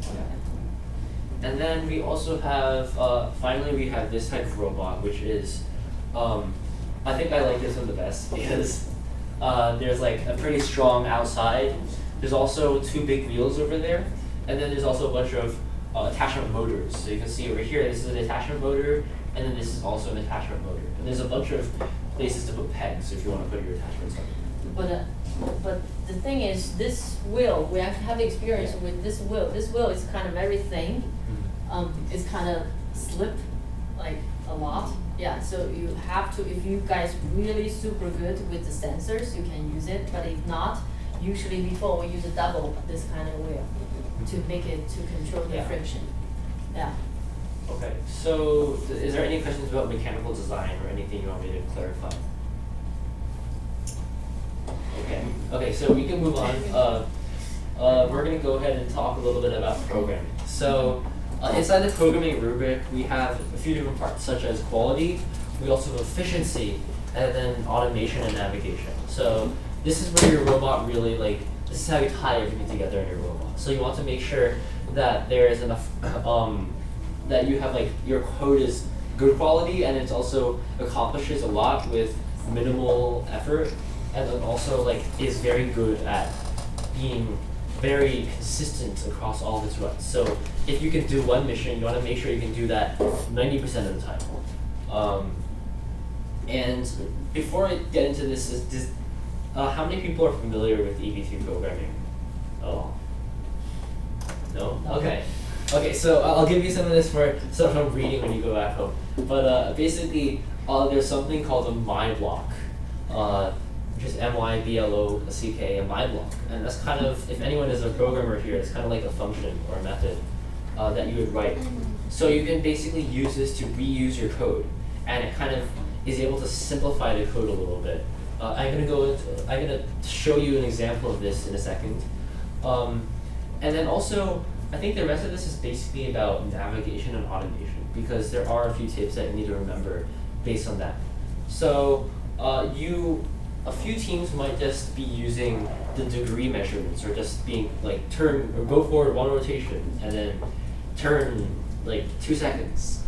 And then we also have, finally we have this type of robot, which is, I think I like this one the best because there's like a pretty strong outside. There's also 2 big wheels over there, and then there's also a bunch of attachment motors. So you can see over here, this is an attachment motor, and then this is also an attachment motor. And there's a bunch of places to put pegs if you want to put your attachments on. But the thing is, this wheel, we actually have experience with this wheel. This wheel is kind of very thin. It's kind of slip, like a lot. Yeah, so you have to, if you guys really super good with the sensors, you can use it, but if not, usually before we use a double this kind of wheel to make it, to control the Yeah. friction. Yeah. Okay, so is there any questions about mechanical design or anything you want me to clarify? Okay, so we can move on. We're going to go ahead and talk a little bit about programming. So inside the programming rubric, we have a few different parts, such as quality, we also have efficiency, and then automation and navigation. So this is where your robot really, like, this is how you tie everything together in your robot. So you want to make sure that there is enough, that you have, like, your code is good quality and it also accomplishes a lot with minimal effort, and then also, like, is very good at being very consistent across all of its runs. So if you can do one mission, you want to make sure you can do that 90% of the time. And before I get into this, how many people are familiar with EV3 programming at all? No? Okay. Okay, so I'll give you some of this for some from reading when you go back home. But basically, there's something called a my block, which is MYBLOCK, a my block. And that's kind of, if anyone is a programmer here, it's kind of like a function or a method that you would write. So you can basically use this to reuse your code, and it kind of is able to simplify the code a little bit. I'm gonna show you an example of this in a second. And then also, I think the rest of this is basically about navigation and automation, because there are a few tips that you need to remember based on that. So a few teams might just be using the degree measurements, or just being like turn or go forward 1 rotation and then turn like 2 seconds.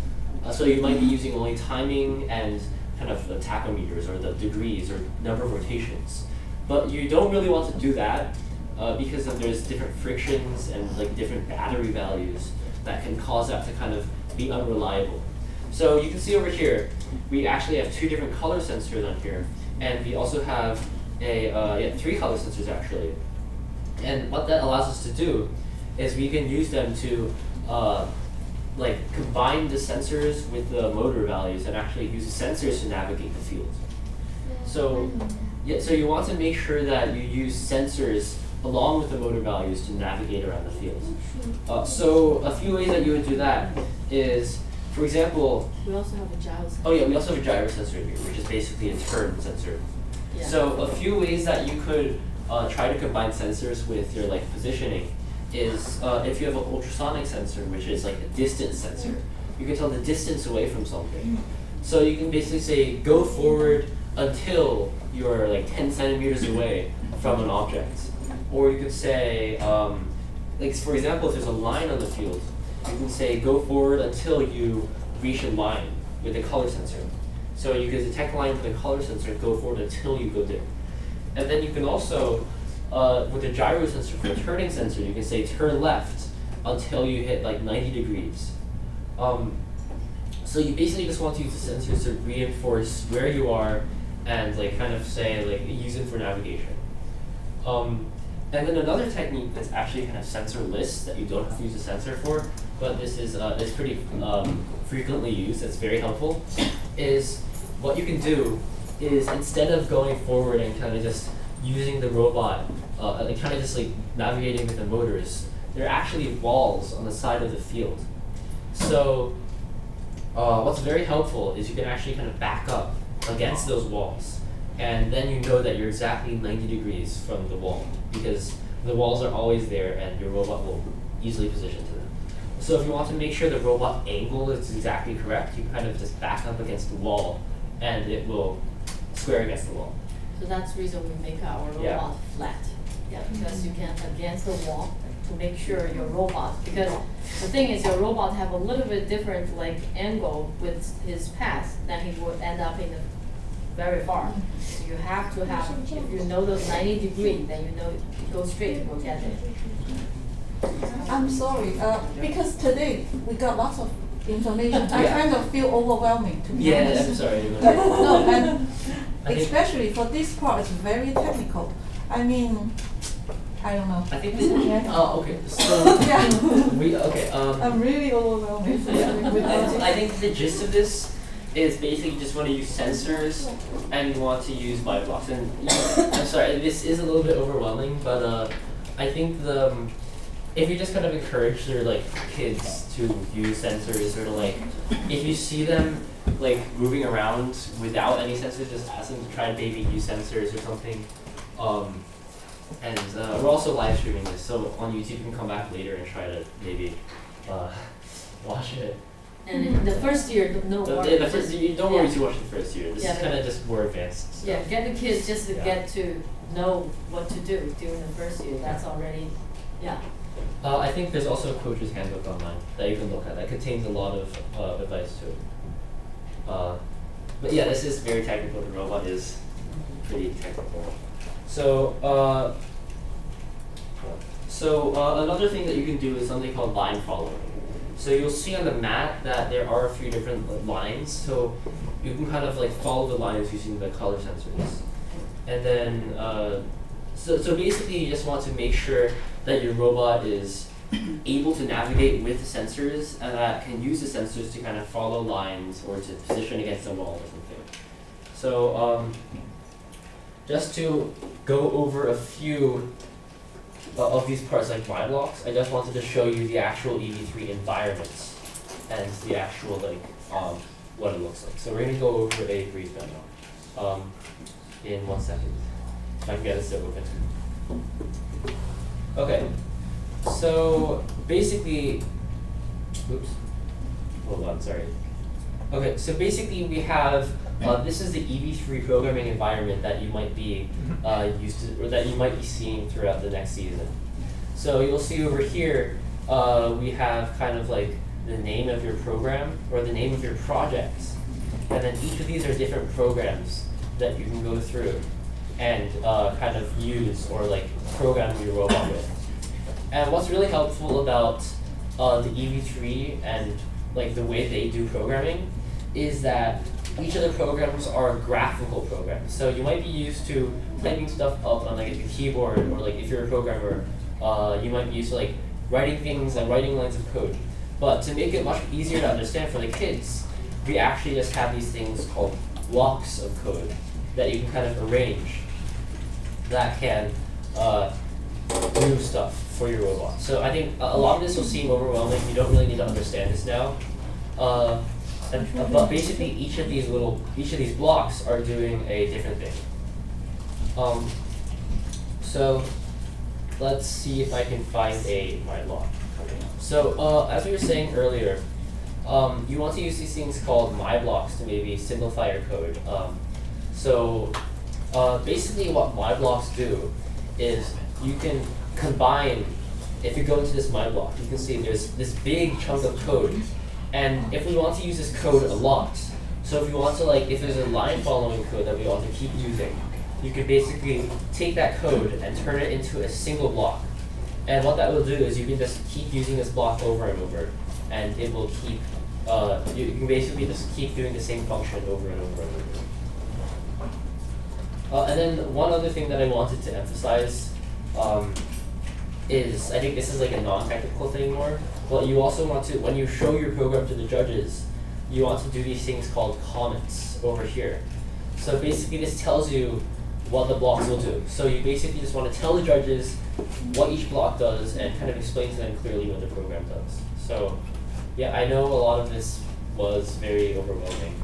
So you might be using only timing and kind of the tachometers or the degrees or number of rotations. But you don't really want to do that because there's different frictions and like different battery values that can cause that to kind of be unreliable. So you can see over here, we actually have 2 different color sensors on here, and we also have 3 color sensors actually. And what that allows us to do is we can use them to like combine the sensors with the motor values and actually use the sensors to navigate the field. So so you want to make sure that you use sensors along with the motor values to navigate around the field. So a few ways that you would do that is, for example, We also have a gyro sensor. oh yeah, we also have a gyro sensor here, which is basically a turn sensor. Yeah. So a few ways that you could try to combine sensors with your like positioning is if you have an ultrasonic sensor, which is like a distance sensor, you can tell the distance away from something. So you can basically say go forward until you're like 10 centimeters away from an object. Or you could say, like for example, if there's a line on the field, you can say go forward until you reach a line with a color sensor. So you can detect a line with a color sensor, go forward until you go there. And then you can also, with a gyro sensor, for a turning sensor, you can say turn left until you hit like 90 degrees. So you basically just want to use the sensors to reinforce where you are and like kind of say like use it for navigation. And then another technique that's actually kind of sensorless that you don't have to use a sensor for, but this is it's pretty frequently used, it's very helpful, is what you can do is instead of going forward and kind of just using the robot, and kind of just like navigating with the motors, there are actually walls on the side of the field. So what's very helpful is you can actually kind of back up against those walls, and then you know that you're exactly 90 degrees from the wall, because the walls are always there and your robot will easily position to them. So if you want to make sure the robot angle is exactly correct, you kind of just back up against the wall and it will square against the wall. So that's the reason we make our robot flat. Yeah, because you can against the wall to make sure your robot, because the thing is your robot have a little bit different like angle with his path, then he would end up in the very far. So you have to have, if you know those 90 degrees, then you know go straight, we'll get it. I'm sorry, because today we got lots of information. I kind of feel overwhelming, to be honest. Yeah, I'm sorry. No, and especially for this part, it's very technical. I mean, I don't know. I think this, oh, okay. So yeah. we okay. I'm really overwhelmed. Yeah. I think the gist of this is basically you just want to use sensors and you want to use blocks. And I'm sorry, this is a little bit overwhelming, but I think if you just kind of encourage your like kids to use sensors, or like if you see them like moving around without any sensors, just ask them to try and maybe use sensors or something. And we're also live streaming this, so on YouTube you can come back later and try to maybe watch it. And in the first year, no worry. The first year, don't worry too much in the first year. This is kind of just more advanced stuff. Yeah, get the kids just to get to know what to do during the first year. That's already, yeah. I think there's also a coach's handbook online that you can look at that contains a lot of advice too. But yeah, this is very technical. The robot is pretty technical. So, another thing that you can do is something called line following. So you'll see on the mat that there are a few different lines. So you can kind of like follow the lines using the color sensors. And then, so basically you just want to make sure that your robot is able to navigate with the sensors and that can use the sensors to kind of follow lines or to position against a wall or something. So just to go over a few of these parts like my blocks, I just wanted to show you the actual EV3 environments and the actual like what it looks like. So we're gonna go over a brief demo in 1 second. If I can get it to open. Okay. So basically, oops. Hold on, sorry. Okay, so basically we have this is the EV3 programming environment that you might be used to, or that you might be seeing throughout the next season. So you'll see over here, we have kind of like the name of your program or the name of your projects, and then each of these are different programs that you can go through and kind of use or like program your robot with. And what's really helpful about the EV3 and like the way they do programming is that each of the programs are graphical programs. So you might be used to typing stuff up on like a keyboard, or like if you're a programmer, you might be used to like writing things and writing lines of code. But to make it much easier to understand for the kids, we actually just have these things called blocks of code that you can kind of arrange that can do stuff for your robot. So I think a lot of this will seem overwhelming. You don't really need to understand this now. But basically each of these blocks are doing a different thing. So let's see if I can find my block. So as we were saying earlier, you want to use these things called my blocks to maybe simplify your code. Basically what my blocks do is you can combine, if you go into this my block, you can see there's this big chunk of code. And if we want to use this code a lot, so if you want to if there's a line following code that we want to keep using, you can basically take that code and turn it into a single block. And what that will do is you can just keep using this block over and over, and it will keep, you can basically just keep doing the same function over and over and over. And then one other thing that I wanted to emphasize is, I think this is like a non-technical thing more, but you also want to, when you show your program to the judges, you want to do these things called comments over here. So basically this tells you what the blocks will do. So you basically just want to tell the judges what each block does and kind of explain to them clearly what the program does. So yeah, I know a lot of this was very overwhelming.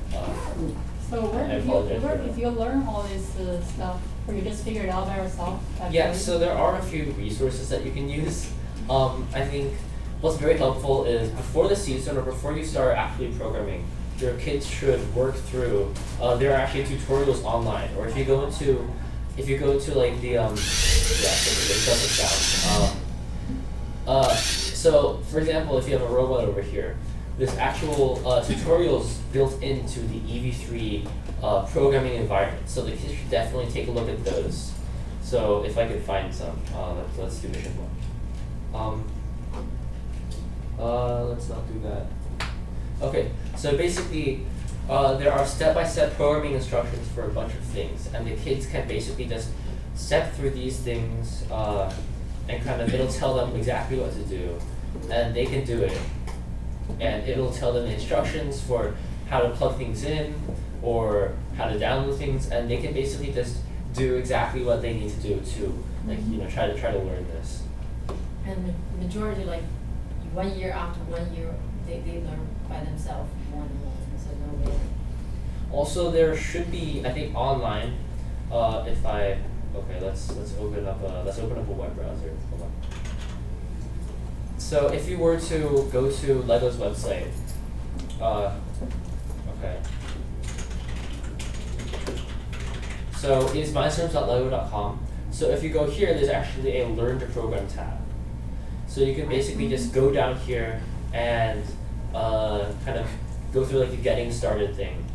So where did you learn all this stuff? Or you just figure it out by yourself? Yeah, so there are a few resources that you can use. I think what's very helpful is before the season or before you start actually programming, your kids should work through, there are actually tutorials online, or if you go into like the, so for example, if you have a robot over here, there's actual tutorials built into the EV3 programming environment. So the kids should definitely take a look at those. So if I could find some, let's do mission 1. Let's not do that. Okay, so basically there are step-by-step programming instructions for a bunch of things, and the kids can basically just step through these things and kind of, it'll tell them exactly what to do, and they can do it. And it'll tell them the instructions for how to plug things in or how to download things, and they can basically just do exactly what they need to do to like try to learn this. And majority, like 1 year after 1 year, they learn by themselves more and more. So no way. Also, there should be, I think, online. Let's open up a web browser. Hold on. So if you were to go to Lego's website, okay. So it's mindstorms.lego.com. So if you go here, there's actually a Learn to Program tab. So you can basically just go down here and kind of go through like the getting started thing,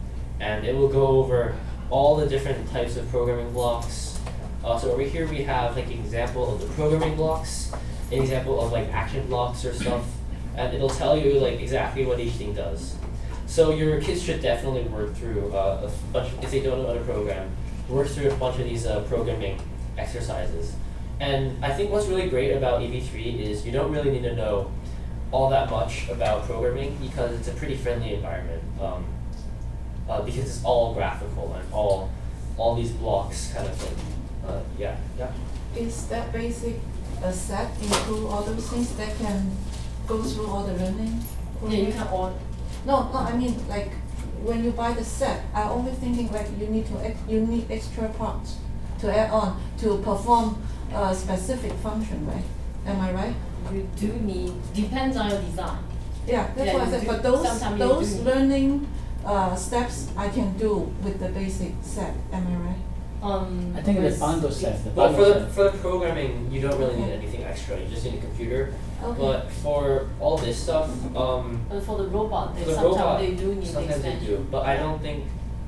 and it will go over all the different types of programming blocks. So over here we have like an example of the programming blocks, an example of like action blocks or stuff, and it'll tell you like exactly what each thing does. So your kids should definitely work through a bunch, if they don't know how to program, work through a bunch of these programming exercises. And I think what's really great about EV3 is you don't really need to know all that much about programming because it's a pretty friendly environment. Because it's all graphical and all these blocks kind of thing. Yeah. Is that basic set include all those things that can go through all the learning? Yeah, you can all. No, I mean like when you buy the set, I'm only thinking like you need extra parts to add on to perform a specific function, right? Am I right? You do need, depends on your design. Yeah, that's what I said. But those learning steps I can do with the basic set. Am I right? I think the bundle set. Well, for the programming, you don't really need anything extra. You just need a computer. Okay. But for all this stuff, But for the robot, for the sometimes robot, they do need sometimes they expansion. do. But I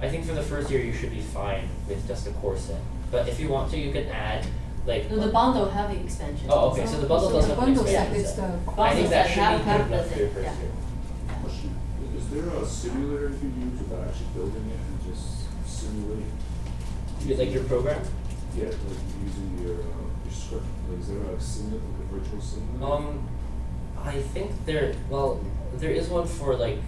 think for the first year you should be fine with just a core set. But if you want to, you can add like. No, the bundle have the expansion. Oh, okay. So the bundle does have an expansion set. I think that should be good enough for your first year. Question: is there a simulator you can use without actually building it and just simulate? Like your program? Yeah, like using your script. Like, is there a simulator, like a virtual simulator? I think there is one for like.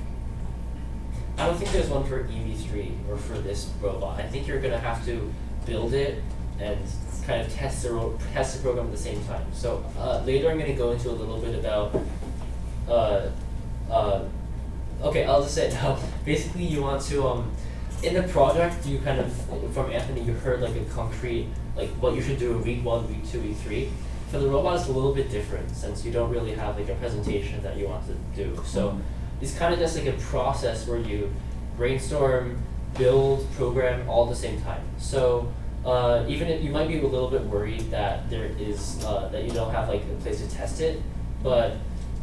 I don't think there's one for EV3 or for this robot. I think you're gonna have to build it and kind of test the program at the same time. So later I'm gonna go into a little bit about. Okay, I'll just say it now. Basically, you want to in the project, you kind of from Anthony, you heard like a concrete like what you should do in week 1, week 2, week 3. For the robot, it's a little bit different since you don't really have like a presentation that you want to do. So it's kind of just like a process where you brainstorm, build, program all at the same time. So even if you might be a little bit worried that there is that you don't have like a place to test it, but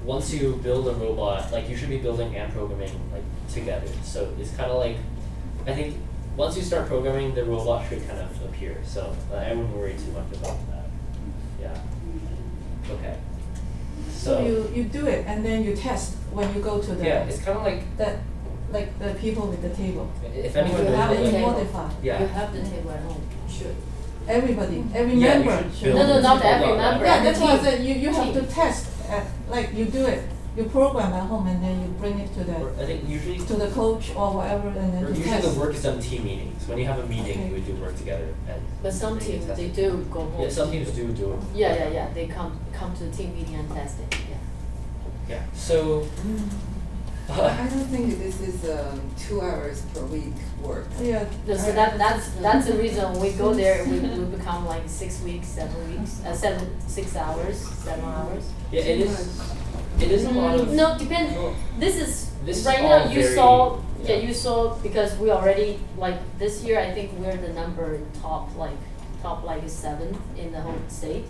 once you build a robot, like you should be building and programming like together. So it's kind of like, I think once you start programming, the robot should kind of appear. So I wouldn't worry too much about that. Yeah. Okay. So you do it and then you test when you go to the. Yeah, it's kind of like that, like the people with the table. If anyone you knows have what, it, like, you modify. Yeah. You have the table at home. Sure. Everybody, every Yeah, you member. should build No, it. not every Well, member. Yeah, that's why I Team. said you have to test. Like you do it, you program at home and then you bring it to Or I think usually the coach or whatever and then or to usually test. the work is done team meetings. When you have a meeting, you would do work together. And But some bring it teams, test they it. do go home. Yeah, some teams do it. Yeah. They come to the team meeting and test it. Yeah. Yeah. So. I don't think this is 2 hours per week work. Yeah. No, so that's the reason we go there. We become like 6 weeks, 7 weeks, 6 hours, 7 hours. Yeah, it is. It is a lot of. No, depends. This is This is right all now. You very- saw. yeah. You saw because we already like this year. I think we're the number top 7 in the whole state.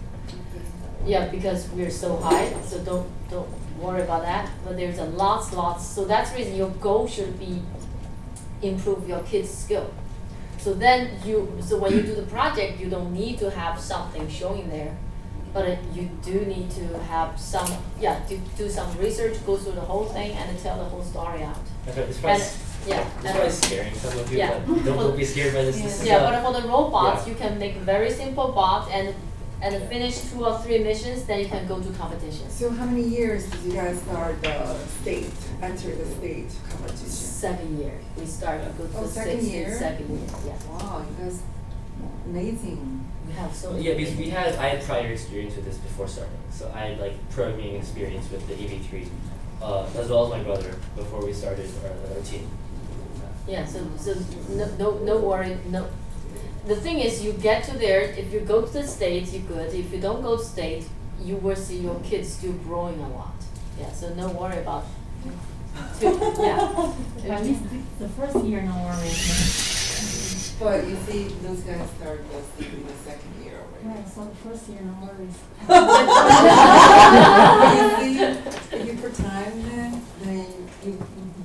Yeah, because we're so high. So don't worry about that. But there's a lots. So that's the reason your goal should be improve your kids' skill. So then when you do the project, you don't need to have something showing there, but you do need to have some do some research, go through the whole thing, and tell the whole story out. Okay, it's probably, And it's probably scaring some of you, Yeah. but don't be scared by this. This is but for the robots, yeah. you can make very simple box, and and then finish 2 or 3 missions, then you can go to competition. So how many years did you guys start enter the state competition? 2nd year. We started to go to the second 6th year? and 2nd year, yeah. Wow, you guys, amazing. We have so many. Yeah, because I had prior experience with this before starting. So I had like programming experience with the EV3, as well as my brother before we started our team. Yeah, so no worry, no. The thing is, you get to there, if you go to the state, you're good. If you don't go to state, you will see your kids still growing a lot. Yeah, so no worry about yeah. At least the first year, no worries. But you see, those guys started in the 2nd year already. Right, so the first year, no worries. If you for time then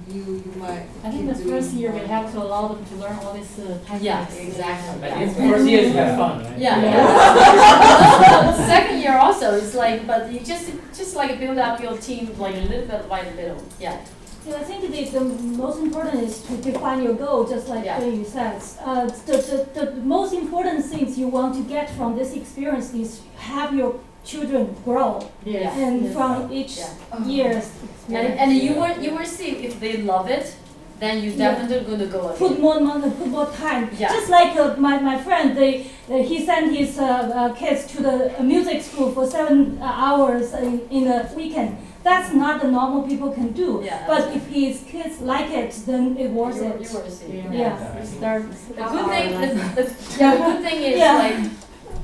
you might. I think the first year we have to allow them to learn all this techniques. Yeah, exactly. I think the first year is have fun, right? Yeah. Second year also is like, but you just like build up your team like a little bit by little. Yeah. Yeah, I think the most important is to define your goal, just like you said. The most important things you want to get from this experience is have your children grow. Yes. And Yes. from each year's experience. And you will see if they love it, then you're definitely going to go again. Put more money, put more time. Yeah. Just like my friend, he sent his kids to the music school for 7 hours in a weekend. That's not the normal people can do. Yeah, but if his kids like it, then it worth it. You will see. Yeah. The good thing, the good thing is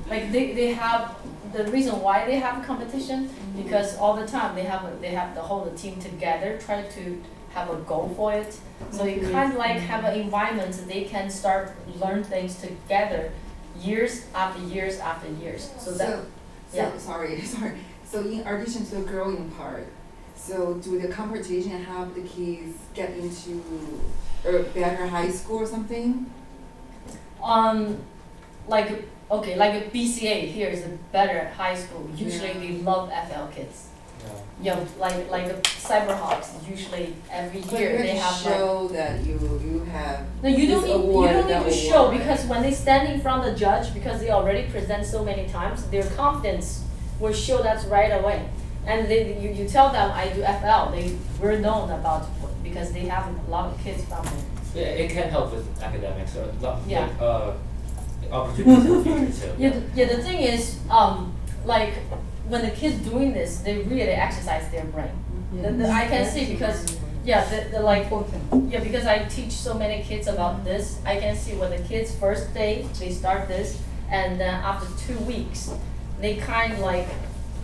like they have the reason why they have a competition because all the time they have the whole team together try to have a goal for it. So you kind of like have an environment that they can start learn things together, years after years after years. Sorry. So in addition to the growing part, so do the competition help the kids get into a better high school or something? Like a BCA here is a better high school. Usually they love FL kids. Yeah, like the Cyberhawks. Usually every year they have show that you have. No, you don't need to show award, because when they stand in front of the judge, because they already present so many times, their confidence will show that right away. And you tell them I do FL, we're known about because they have a lot of kids from there. Yeah, it can help with academics or Yeah. opportunities in the future too. Yeah, the thing is, like when the kids doing this, they really exercise their brain. I can see because because I teach so many kids about this. I can see when the kids first day they start this, and then after 2 weeks, they kind of like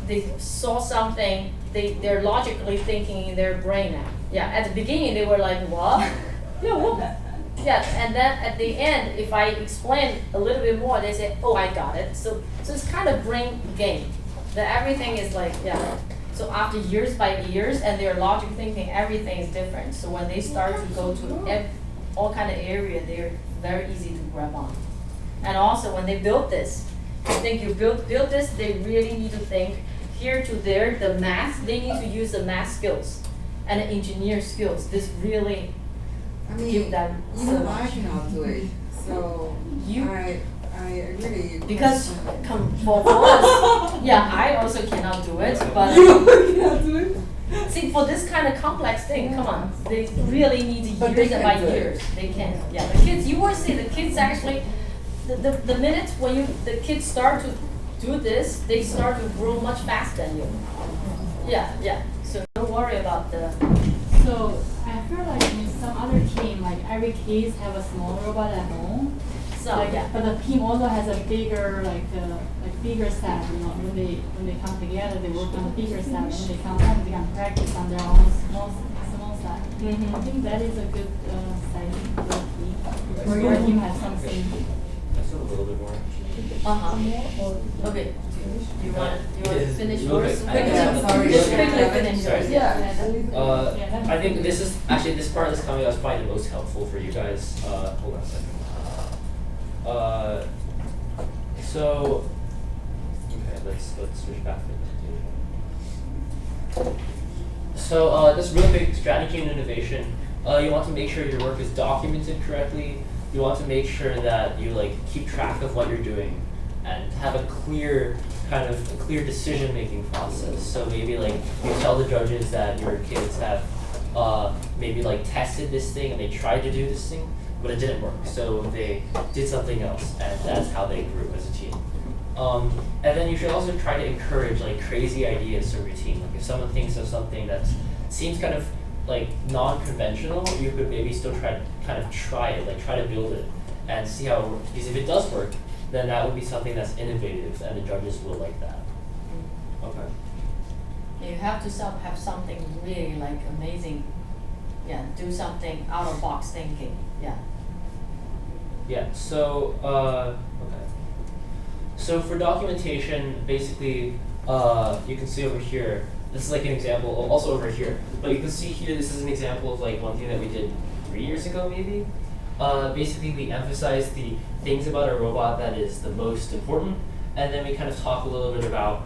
they saw something. They're logically thinking in their brain now. Yeah, at the beginning they were like what? Yeah, what? Yeah, and then at the end, if I explain a little bit more, they say, "Oh, I got it." So it's kind of brain game. That everything is like So after years by years, and their logic thinking, everything is different. So when they start to go to all kind of area, they're very easy to grab on. And also when they build this, I think you build this, they really need to think here to there, the math. They need to use the math skills and the engineer skills. This really. Give them so much. I cannot do it. So I really because for us, I also cannot do it. But you cannot do it. See, for this kind of complex thing, come on, they really need years and by years. They can. Yeah, the kids. You will see the kids actually. The minute when the kids start to do this, they start to grow much faster than you. Yeah. So don't worry about the. So I feel like in some other team, like every kids have a small robot at home. So but the team also has a bigger bigger set. You know, when they come together, they work on a bigger set. When they come home, they can practice on their own small set. I think that is a good side for the team. Or your team has something. That's a little bit more. Okay. You want to finish Okay. yours? Sorry. Just quickly finish yours. Yeah. I think this part is coming out is probably the most helpful for you guys. Hold on a second. So let's switch back to the presentation. So this real big strategy and innovation. You want to make sure your work is documented correctly. You want to make sure that you keep track of what you're doing and have a clear kind of a clear decision-making process. So maybe like you tell the judges that your kids have maybe like tested this thing and they tried to do this thing, but it didn't work. So they did something else, and that's how they grew as a team. And then you should also try to encourage like crazy ideas from your team. Like if someone thinks of something that seems kind of like non-conventional, you could maybe still try it, like try to build it and see how it works. Because if it does work, then that would be something that's innovative, and the judges will like that. Okay. You have to have something really like amazing. Yeah, do something out of box thinking. Yeah. Yeah. So okay. So for documentation, basically, you can see over here. This is like an example. Also over here, but you can see here. This is an example of like one thing that we did 3 years ago, maybe. Basically, we emphasize the things about a robot that is the most important, and then we kind of talk a little bit about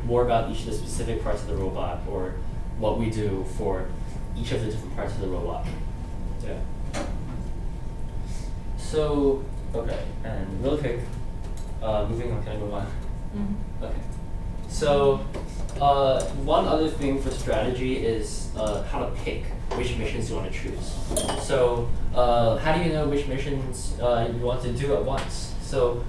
more about each of the specific parts of the robot, or what we do for each of the different parts of the robot. Yeah. So, okay, and real quick, moving on, can I move on? Mm-hmm. Okay. So, one other thing for strategy is how to pick which missions you want to choose. So, how do you know which missions you want to do at once? So,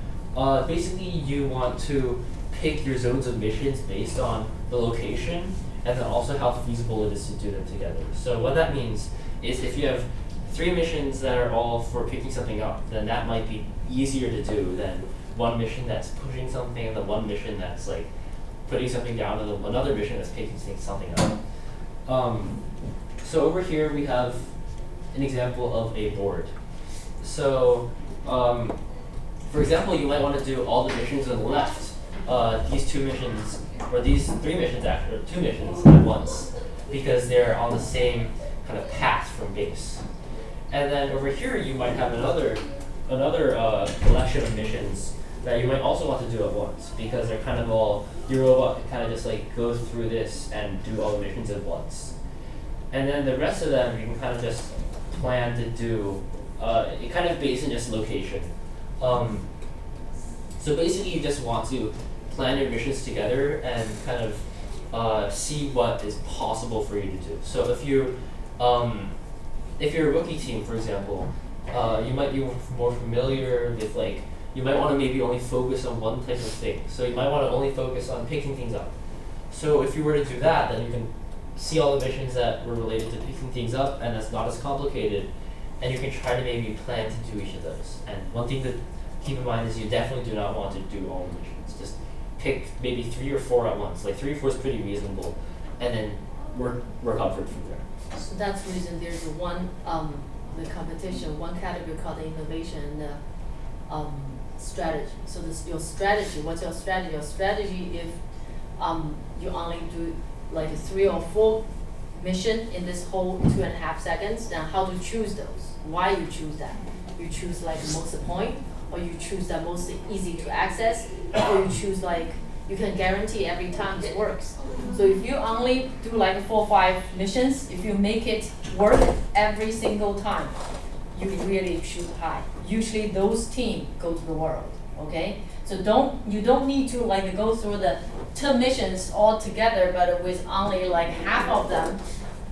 basically you want to pick your zones of missions based on the location, and then also how feasible it is to do them together. So what that means is if you have 3 missions that are all for picking something up, then that might be easier to do than one mission that's pushing something, and then one mission that's like putting something down, and then another mission that's picking something up. So over here we have an example of a board. So for example, you might want to do all the missions on the left. These 2 missions, or these 3 missions actually, or 2 missions at once, because they're on the same kind of path from base. And then over here you might have another collection of missions that you might also want to do at once, because they're kind of all, your robot can kind of just like go through this and do all the missions at once. And then the rest of them you can kind of just plan to do, it kind of based on just location. So basically you just want to plan your missions together and kind of see what is possible for you to do. So if you're a rookie team, for example, you might be more familiar with like, you might want to maybe only focus on one type of thing. So you might want to only focus on picking things up. So if you were to do that, then you can see all the missions that were related to picking things up, and that's not as complicated, and you can try to maybe plan to do each of those. And one thing to keep in mind is you definitely do not want to do all the missions. Just pick maybe 3 or 4 at once. Like 3 or 4 is pretty reasonable, and then work upward from there. So that's the reason there's the competition, one category called the innovation and strategy. So this your strategy. What's your strategy? Your strategy, if you only do like a 3 or 4 mission in this whole 2.5 seconds, then how to choose those? Why you choose that? You choose like the most point, or you choose the most easy to access, or you choose like you can guarantee every time it works. So if you only do like 4 or 5 missions, if you make it work every single time, you really shoot high. Usually those teams go to the world, okay? So you don't need to like go through the 2 missions all together, but with only like half of them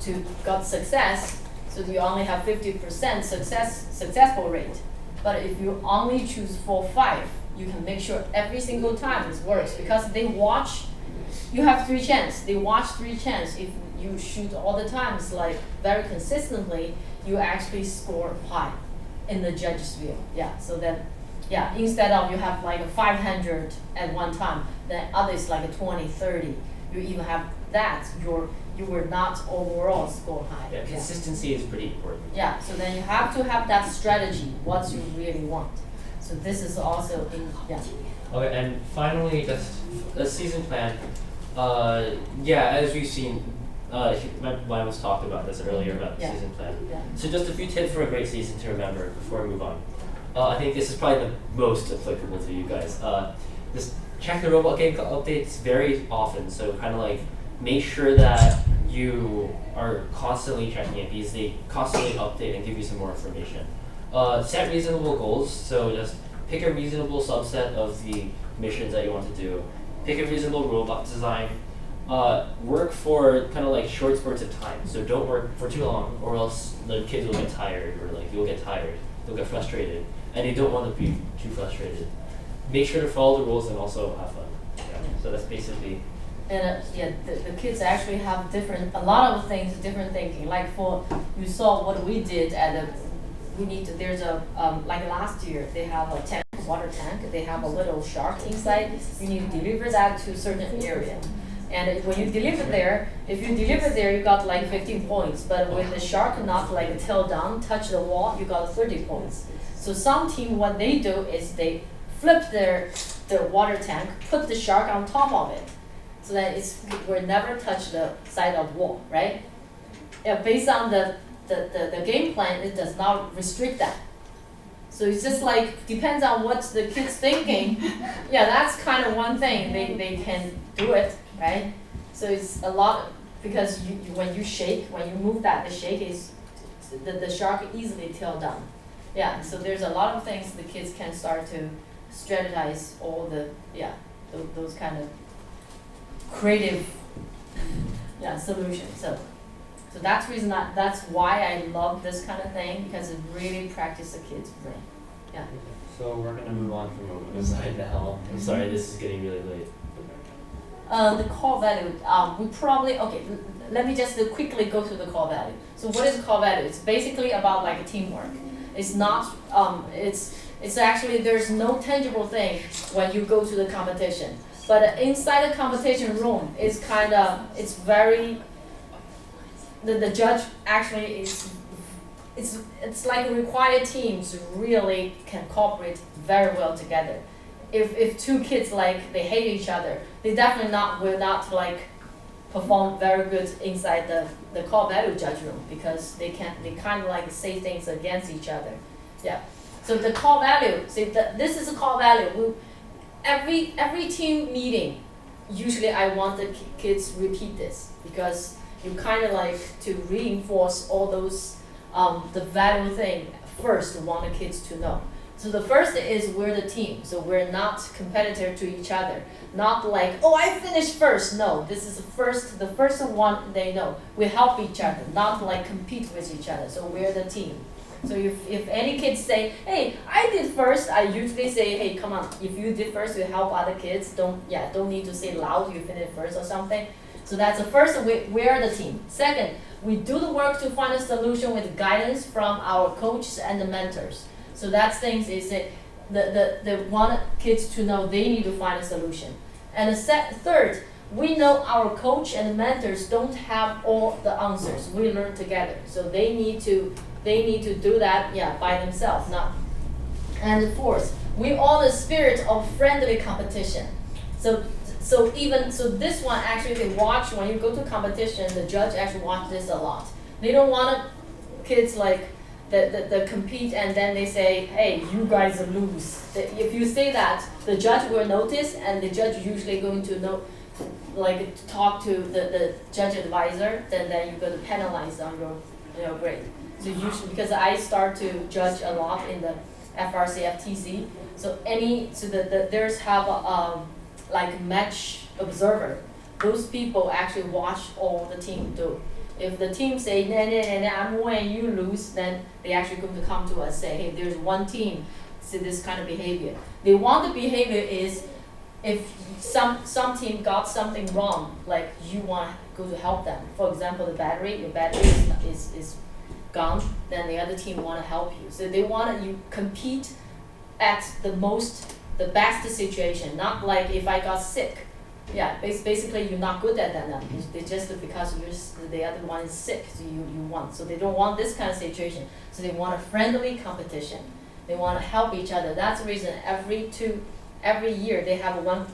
to got success. So you only have 50% successful rate. But if you only choose 4 or 5, you can make sure every single time it works, because they watch. You have 3 chances. They watch 3 chances. If you shoot all the times like very consistently, you actually score high in the judge's view. Yeah. So then, yeah, instead of you have like a 500 at one time, then others like a 20, 30. You even have that. You were not overall score high. Yeah, consistency is pretty important. Yeah. So then you have to have that strategy. What you really want. So this is also in Okay, and finally, just a season plan. As we've seen, Mine was talked about this earlier about the season plan. Yeah. So just a few tips for a great season to remember before we move on. I think this is probably the most applicable to you guys. Just check the robot game updates very often. So kind of like make sure that you are constantly checking it because they constantly update and give you some more information. Set reasonable goals. So just pick a reasonable subset of the missions that you want to do, pick a reasonable robot design. Work for kind of like short spurts of time. So don't work for too long, or else the kids will get tired, or like you'll get tired, they'll get frustrated, and you don't want to be too frustrated. Make sure to follow the rules and also have fun. Yeah. So that's basically. And yeah, the kids actually have a lot of things, different thinking. Like you saw what we did there's a, like last year, they have a tank, water tank, they have a little shark inside. You need to deliver that to a certain area. And when you deliver there, if you deliver there, you got like 15 points. But with the shark not like tail down, touch the wall, you got 30 points. So some team, what they do is they flip their water tank, put the shark on top of it. So that will never touch the side of the wall, right? Yeah, based on the game plan, it does not restrict that. So it's just like, depends on what the kid's thinking. Yeah, that's kind of one thing, they can do it, right? So it's a lot, because when you move that, the shake is, the shark easily tail down. Yeah, so there's a lot of things the kids can start to strategize all those kind of creative solutions. So that's why I love this kind of thing, because it really practices the kids' brain. Yeah. So we're gonna move on from what we decided now. I'm sorry, this is getting really late. The core value, we probably, let me just quickly go through the core value. So what is core value? It's basically about like teamwork. It's not, it's actually, there's no tangible thing when you go to the competition. But inside the competition room, it's very, the judge actually it's like required teams really can cooperate very well together. If two kids like they hate each other, they definitely will not like perform very good inside the core value judge room, because they kind of like say things against each other. Yeah. So the core value, this is a core value. Every team meeting, usually I want the kids repeat this, because you kind of like to reinforce all those the value thing first, want the kids to know. So the first is we're the team, so we're not competitor to each other. Not like, oh, I finished first. No, this is the first one they know. We help each other, not like compete with each other. So we're the team. So if any kids say, hey, I did first, I usually say, hey, come on, if you did first, you help other kids. Don't need to say loud you finished first or something. So that's the first, we're the team. Second, we do the work to find a solution with guidance from our coaches and the mentors. So that's things is that they want kids to know they need to find a solution. And third, we know our coach and mentors don't have all the answers. We learn together. So they need to do that by themselves. And fourth, we all the spirit of friendly competition. So this one actually they watch when you go to competition, the judge actually watch this a lot. They don't want kids like the compete and then they say, hey, you guys lose. If you say that, the judge will notice, and the judge usually going to know, like talk to the judge advisor, then you're going to penalize on your grade. So usually, because I start to judge a lot in the FRC, FTC, so there's have a like match observer. Those people actually watch all the team do. If the team say, nah, I'm winning, you lose, then they actually going to come to us say, hey, there's one team, see this kind of behavior. They want the behavior is, if some team got something wrong, like you want to go to help them. For example, your battery is gone, then the other team want to help you. So they want you compete at the best situation, not like if I got sick. Yeah, basically you're not good at that. They just because the other one is sick, so you want. So they don't want this kind of situation. So they want a friendly competition. They want to help each other. That's the reason every year they have one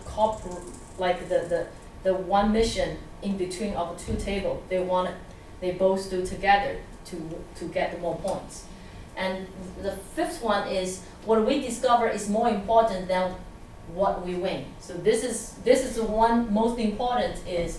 like the one mission in between of two tables. They both do together to get more points. And the fifth one is what we discover is more important than what we win. So this is the one most important is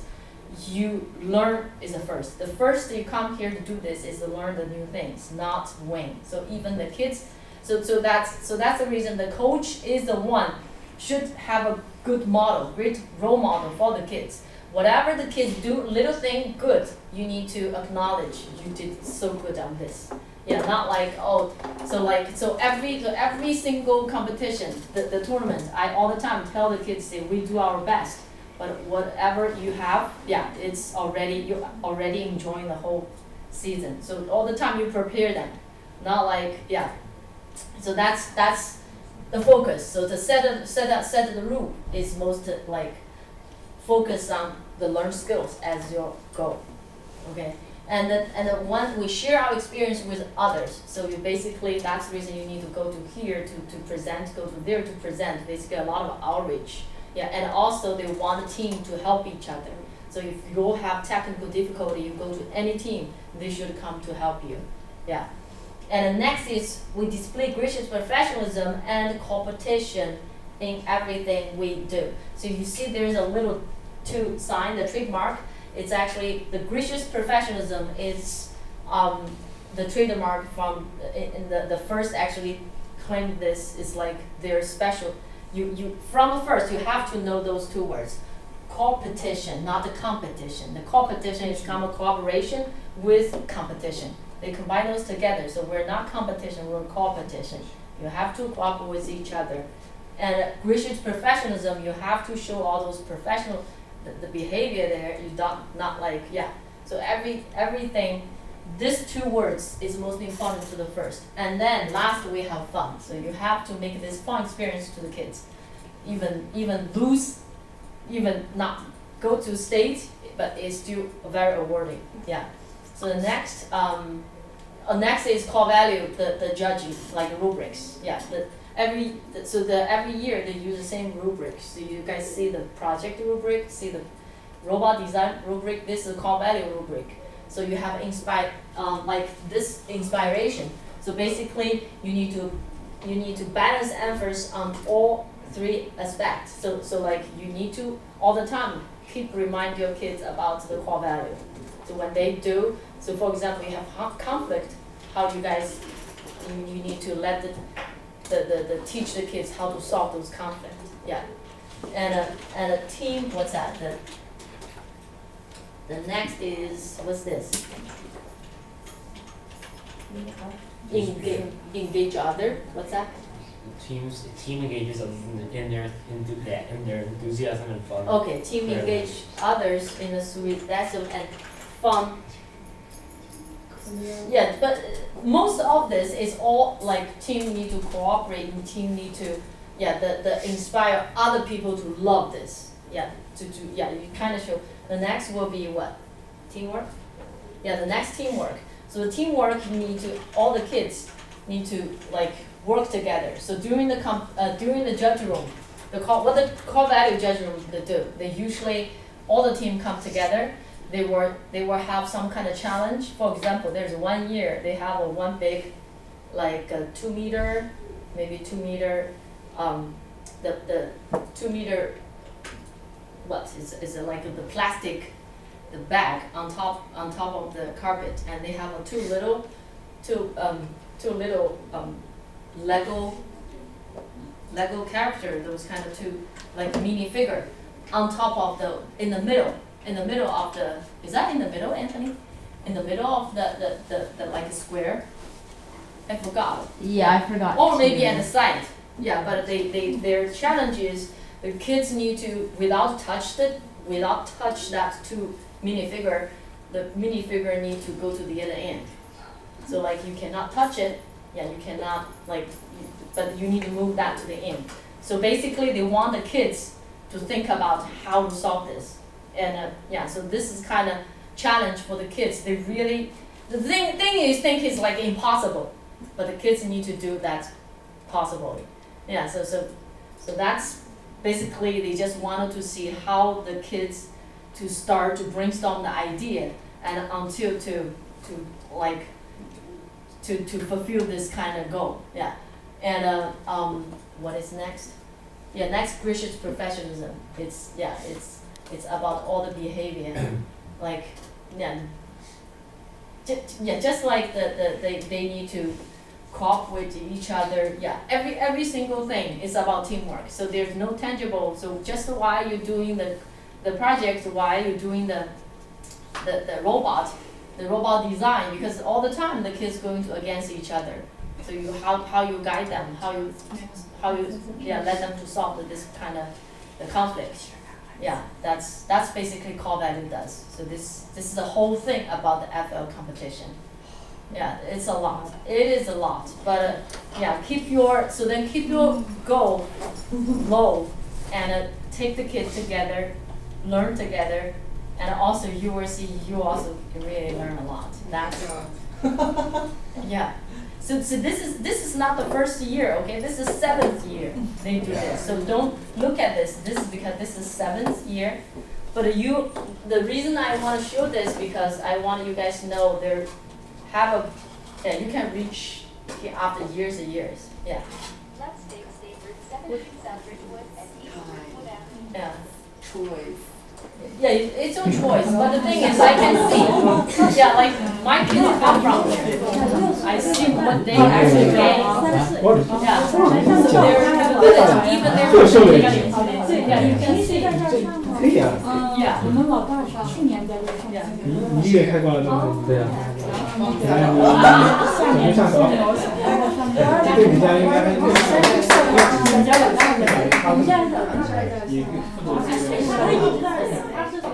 you learn is the first. The first you come here to do this is to learn the new things, not win. So even the kids, so that's the reason the coach is the one should have a good model, great role model for the kids. Whatever the kids do, little thing good, you need to acknowledge you did so good on this. Yeah, not like, oh, so every single competition, the tournament, I all the time tell the kids, say we do our best, but whatever you have, yeah, it's already, you're already enjoying the whole season. So all the time you prepare them, not like, yeah. So that's the focus. So to set the rule is most like focus on the learned skills as your goal, okay? And then when we share our experience with others, so you basically, that's the reason you need to go to here to present, go to there to present, basically a lot of outreach. Yeah, and also they want a team to help each other. So if you have technical difficulty, you go to any team, they should come to help you. Yeah. And the next is we display gracious professionalism and competition in everything we do. So you see there's a little two sign, the trademark. It's actually the gracious professionalism is the trademark from in the first actually claimed this is like they're special. You from the first you have to know those two words. Competition, not the competition. The competition is kind of cooperation with competition. They combine those together. So we're not competition, we're competition. You have to cooperate with each other. And gracious professionalism, you have to show all those professional the behavior there. You not like, yeah. So everything, these two words is most important to the first. And then last we have fun. So you have to make this fun experience to the kids. Even lose, even not go to state, but it's still very rewarding. Yeah. So the next next is core value, the judging, like rubrics. Yeah. Every year they use the same rubric. So you guys see the project rubric, see the robot design rubric. This is the core value rubric. So you have like this inspiration. So basically you need to balance emphasis on all three aspects. So like you need to all the time keep remind your kids about the core value. So when they do, so for example you have conflict, how you guys you need to let the teach the kids how to solve those conflicts. Yeah. And a team, what's that? The next is, what's this? Engage other. What's that? Team engages in their enthusiasm and fun. Okay, team engage others in a sweet, that's and fun. Yeah, but most of this is all like team need to cooperate and team need to, yeah, the inspire other people to love this. Yeah, you kind of show. The next will be what? Teamwork? Yeah, the next teamwork. So the teamwork all the kids need to like work together. So during the judge room, what the core value judge room they do, they usually all the team come together. They will have some kind of challenge. For example, there's 1 year they have one big, like a 2 meter, maybe 2 meter, the 2 meter. What is it like the plastic, the bag on top of the carpet, and they have two little Lego character, those kind of two like mini figure, on top of in the middle of the, is that in the middle, Anthony? In the middle of the like square? I forgot. Yeah, I forgot. Or maybe at the side. Yeah, but their challenge is the kids need to, without touch that two minifigure, the minifigure need to go to the other end. So like you cannot touch it. Yeah, you cannot but you need to move that to the end. So basically they want the kids to think about how to solve this. And so this is kind of challenge for the kids. They really, the thing is think is like impossible, but the kids need to do that possibly. Yeah, so that's basically they just wanted to see how the kids to start to brainstorm the idea and until to fulfill this kind of goal. Yeah, and what is next? Yeah, next gracious professionalism. It's about all the behavior, like just like they need to cooperate with each other. Yeah, every single thing is about teamwork. So there's no tangible. So just while you're doing the project, while you're doing the robot design, because all the time the kids going to against each other. So you how you guide them, how you let them to solve this kind of the conflict. Yeah, that's basically core value does. So this is the whole thing about the FL competition. Yeah, it's a lot. It is a lot, but yeah, keep your goal low and take the kids together, learn together, and also you will see you also really learn a lot. That's yeah. So this is not the first year, okay? This is 7th year they do this. So don't look at this. This is because this is 7th year. But the reason I want to show this because I want you guys to know you can reach here after years and years. Yeah. Let's take Stanford 17 South Ridgewood and East Ridgewood Avenue. Yeah. Choice. Yeah, it's your choice. But the thing is, I can see. Yeah, like my kids come from there. I see what they actually gain. Yeah. So they're capability, even their yeah, you can see. 可以啊。 Yeah. 我们老大去年在这上学。你也开过那个？对啊。下年下手。对你家应该还是。我家有大的，我们家有大的。也。他一直在，他是在。